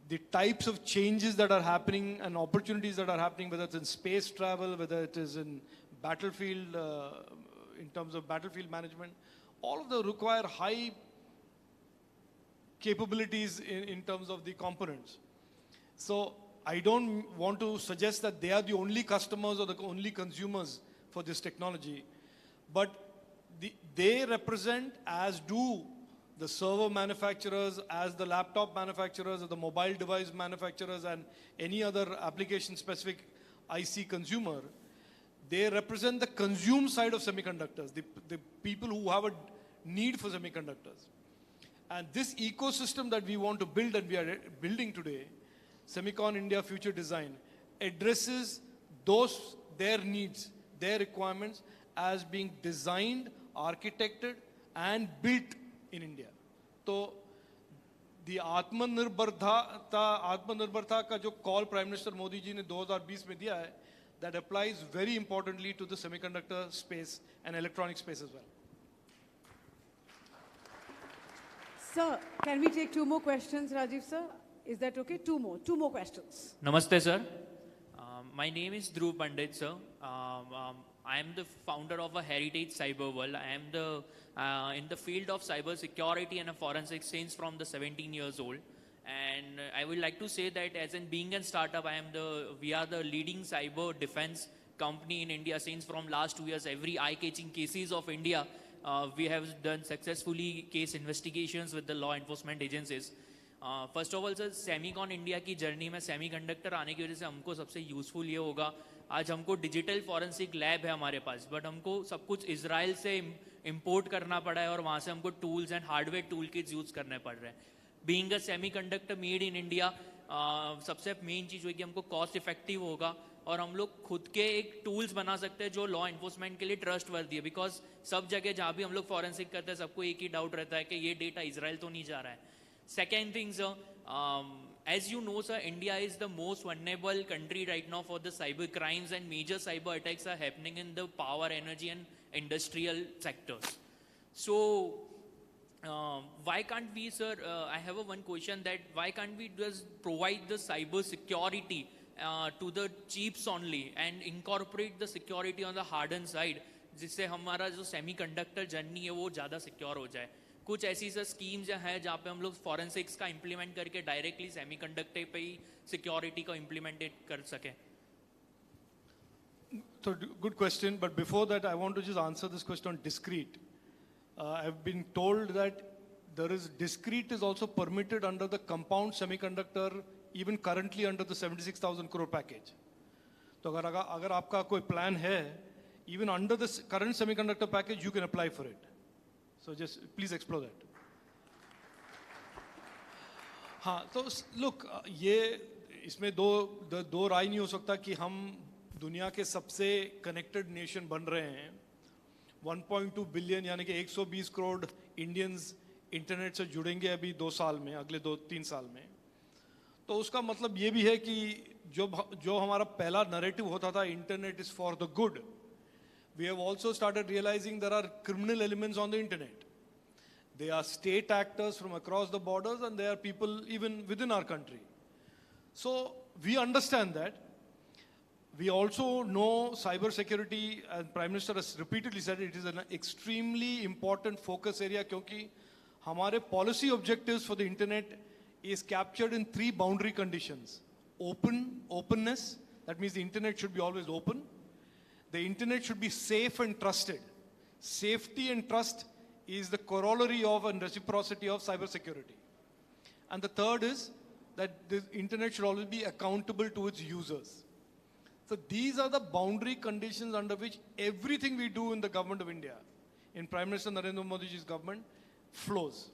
the types of changes that are happening and opportunities that are happening, whether it's in space travel, whether it is in battlefield, in terms of battlefield management, all of them require high capabilities in terms of the components. So I don't want to suggest that they are the only customers or the only consumers for this technology, but they represent, as do the server manufacturers, as the laptop manufacturers, or the mobile device manufacturers, and any other application-specific IC consumer. They represent the consume side of semiconductors, the people who have a need for semiconductors. And this ecosystem that we want to build and we are building today, SemiconIndia Future Design, addresses their needs, their requirements as being designed, architected, and built in India. So, the आत्मनिर्भरता का जो call Prime Minister Modi ji ने 2020 में दिया है, that applies very importantly to the semiconductor space and electronic space as well. Sir, can we take 2 more questions, Rajiv sir? Is that okay? 2 more questions. Namaste, sir. My name is Dhruv Pandit, sir. I am the founder of a heritage cyber world. I am in the field of cyber security and forensics since from the 17 years old. And I would like to say that as in being a startup, we are the leading cyber defense company in India since from last 2 years. Every eye-catching cases of India, we have done successfully case investigations with the law enforcement agencies. First of all sir Semicon India की journey में semiconductor आने की वजह से हमको सबसे useful ये होगा, आज हमको डिजिटल फॉरेंसिक लैब है हमारे पास, बट हमको सब कुछ इजराइल से इंपोर्ट करना पड़ा है और वहाँ से हमको tools and hardware tool kits use करने पड़ रहे हैं. Being a semiconductor made in India, सबसे मेन चीज़ होगी हमको कॉस्ट इफेक्टिव होगा और हम लोग खुद के एक टूल्स बना सकते हैं जो लॉ एन्फोर्समेंट के लिए ट्रस्ट वर्दी है. बिकॉज सब जगह जहाँ भी हम लोग फॉरेंसिक करते हैं सबको एक ही डाउट रहता है कि ये डेटा इजराइल तो नहीं जा रहा है. Second thing, sir, as you know, sir, India is the most vulnerable country right now for the cyber crimes, and major cyber attacks are happening in the power, energy, and industrial sectors. So, why can't we, sir, I have one question that why can't we just provide the cyber security to the chips only and incorporate the security on the hardened side, जिससे हमारा जो semiconductor journey है वो ज़्यादा secure हो जाए. कुछ ऐसी सर स्कीम्स हैं जहाँ पे हम लोग फॉरेंसिक्स का इम्प्लीमेंट करके डायरेक्टली सेमीकंडक्टर पे ही सिक्योरिटी को इम्प्लीमेंट कर सकें. So good question, but before that I want to just answer this question on discrete. I've been told that discrete is also permitted under the compound semiconductor, even currently under the 76,000 crore package. तो अगर आपका कोई plan है, even under the current semiconductor package you can apply for it. So just please explore that. हाँ, तो look, ये इसमें दो राय नहीं हो सकता कि हम दुनिया के सबसे कनेक्टेड नेशन बन रहे हैं. 1.2 बिलियन यानी कि 120 करोड़ इंडियंस इंटरनेट से जुड़ेंगे अभी 2 साल में, अगले 2-3 साल में. तो उसका मतलब ये भी है कि जो हमारा पहला नैरेटिव होता था internet is for the good, we have also started realizing there are criminal elements on the internet. They are state actors from across the borders and they are people even within our country. So we understand that. We also know cyber security, and Prime Minister has repeatedly said it is an extremely important focus area क्योंकि हमारे policy objectives for the internet is captured in 3 boundary conditions. Openness, that means the internet should be always open. The internet should be safe and trusted. Safety and trust is the corollary of and reciprocity of cybersecurity. And the third is that the internet should always be accountable to its users. So these are the boundary conditions under which everything we do in the government of India, in Prime Minister Narendra Modi ji's government, flows.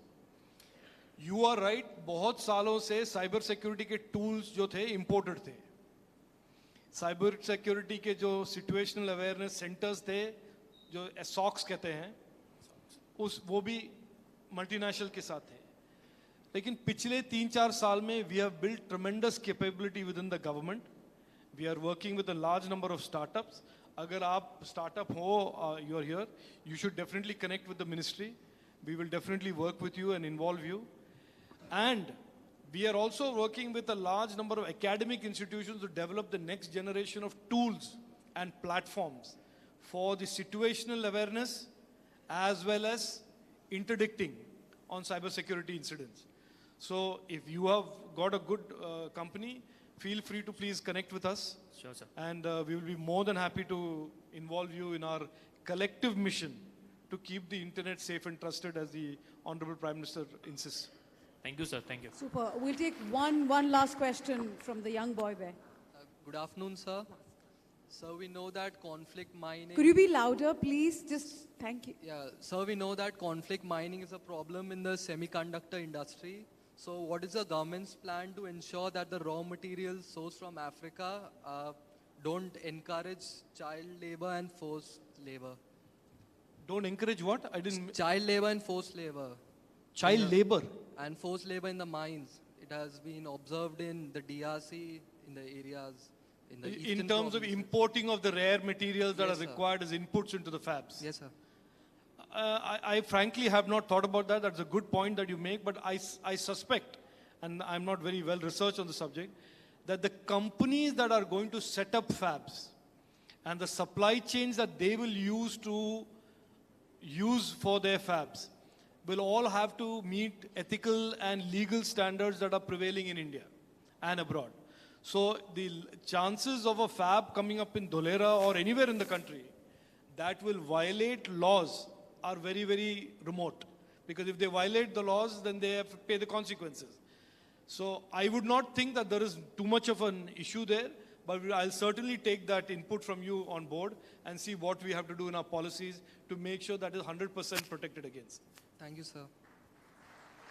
You are right, बहुत सालों से cyber security के tools जो थे imported थे. Cyber security के जो situational awareness centres थे, जो SOCs कहते हैं, वो भी मल्टीनेशनल के साथ थे. लेकिन पिछले 3-4 साल में we have built tremendous capability within the government. We are working with a large number of startups. अगर आप स्टार्टअप हो, you are here, you should definitely connect with the ministry. We will definitely work with you and involve you. And we are also working with a large number of academic institutions to develop the next generation of tools and platforms for the situational awareness as well as interdicting on cybersecurity incidents. So if you have got a good company, feel free to please connect with us. Sure, sir. And we will be more than happy to involve you in our collective mission to keep the internet safe and trusted, as the Honorable Prime Minister insists. Thank you, sir. Thank you. Super. We'll take one last question from the young boy there. Good afternoon, sir. Sir, we know that conflict mining... Could you be louder, please? Just thank you. Yeah, sir, we know that conflict mining is a problem in the semiconductor industry. So what is the government's plan to ensure that the raw materials sourced from Africa don't encourage child labor and forced labor? Don't encourage what? I didn't... Child labor and forced labor. Child labor? And forced labor in the mines. It has been observed in the DRC, in the areas... In terms of importing of the rare materials that Yes, are sir. required as inputs into the fabs. Yes, sir. I frankly have not thought about that. That's a good point that you make, but I suspect, and I'm not very well researched on the subject, that the companies that are going to set up fabs and the supply chains that they will use for their fabs will all have to meet ethical and legal standards that are prevailing in India and abroad. So the chances of a fab coming up in Dholera or anywhere in the country that will violate laws are very, very remote. Because if they violate the laws, then they have to pay the consequences. So I would not think that there is too much of an issue there, but I'll certainly take that input from you on board and see what we have to do in our policies to make sure that is 100% protected against. Thank you, sir.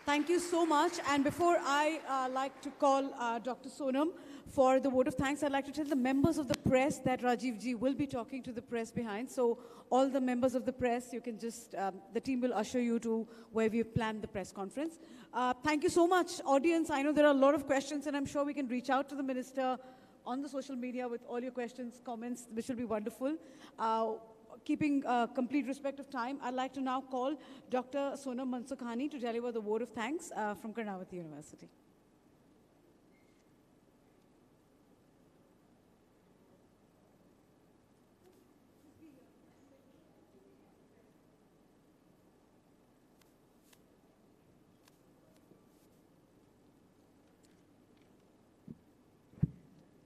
Thank you so much. And before I like to call Dr. Sonam for the vote of thanks, I'd like to tell the members of the press that Rajiv ji will be talking to the press behind. So all the members of the press, you can just, the team will usher you to where we've planned the press conference. Thank you so much, audience. I know there are a lot of questions, and I'm sure we can reach out to the minister on the social media with all your questions, comments, which will be wonderful. Keeping complete respect of time, I'd like to now call Dr. Sonam Mansukhani to deliver the vote of thanks from Karnavati University.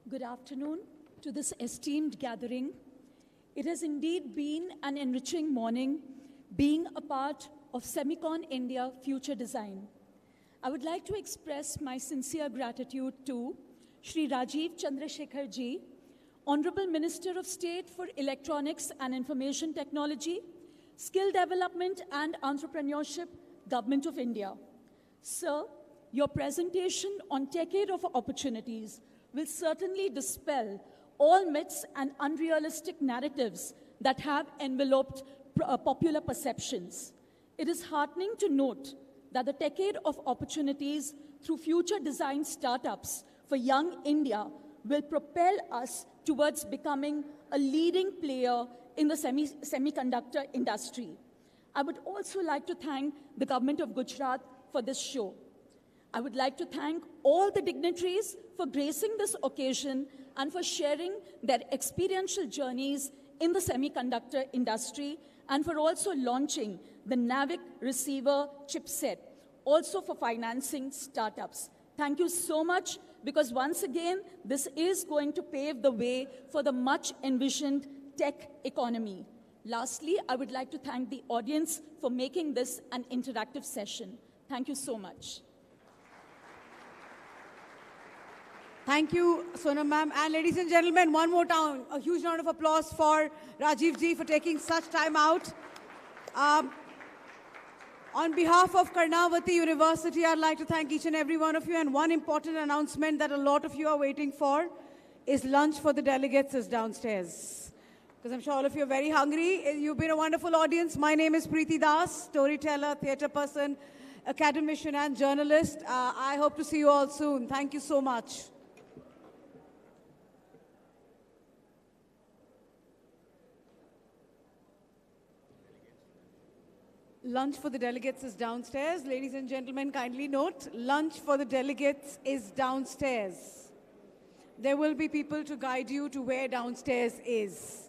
Good afternoon to this esteemed gathering. It has indeed been an enriching morning being a part of SemiconIndia future design. I would like to express my sincere gratitude to Shri Rajiv Chandrasekhar ji, Honorable Minister of State for Electronics and Information Technology, Skill Development and Entrepreneurship, Government of India. Sir, your presentation on Decade of Opportunities will certainly dispel all myths and unrealistic narratives that have enveloped popular perceptions. It is heartening to note that the Decade of Opportunities through future design startups for young India will propel us towards becoming a leading player in the semiconductor industry. I would also like to thank the government of Gujarat for this show. I would like to thank all the dignitaries for gracing this occasion and for sharing their experiential journeys in the semiconductor industry, and for also launching the NAVIC receiver chipset, also for financing startups. Thank you so much, because once again, this is going to pave the way for the much envisioned tech economy. Lastly, I would like to thank the audience for making this an interactive session. Thank you so much. Thank you, Sonam ma'am. And ladies and gentlemen, one more time, a huge round of applause for Rajiv ji for taking such time out. On behalf of Karnavati University, I'd like to thank each and every one of you. And one important announcement that a lot of you are waiting for is lunch for the delegates is downstairs. Because I'm sure all of you are very hungry. You've been a wonderful audience. My name is Preeti Das, storyteller, theatre person, academician and journalist. I hope to see you all soon. Thank you so much. Lunch for the delegates is downstairs. Ladies and gentlemen, kindly note, lunch for the delegates is downstairs. There will be people to guide you to where downstairs is.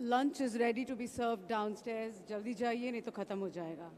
lunch is ready to be served downstairs. जल्दी जाइए नहीं तो खत्म हो जाएगा.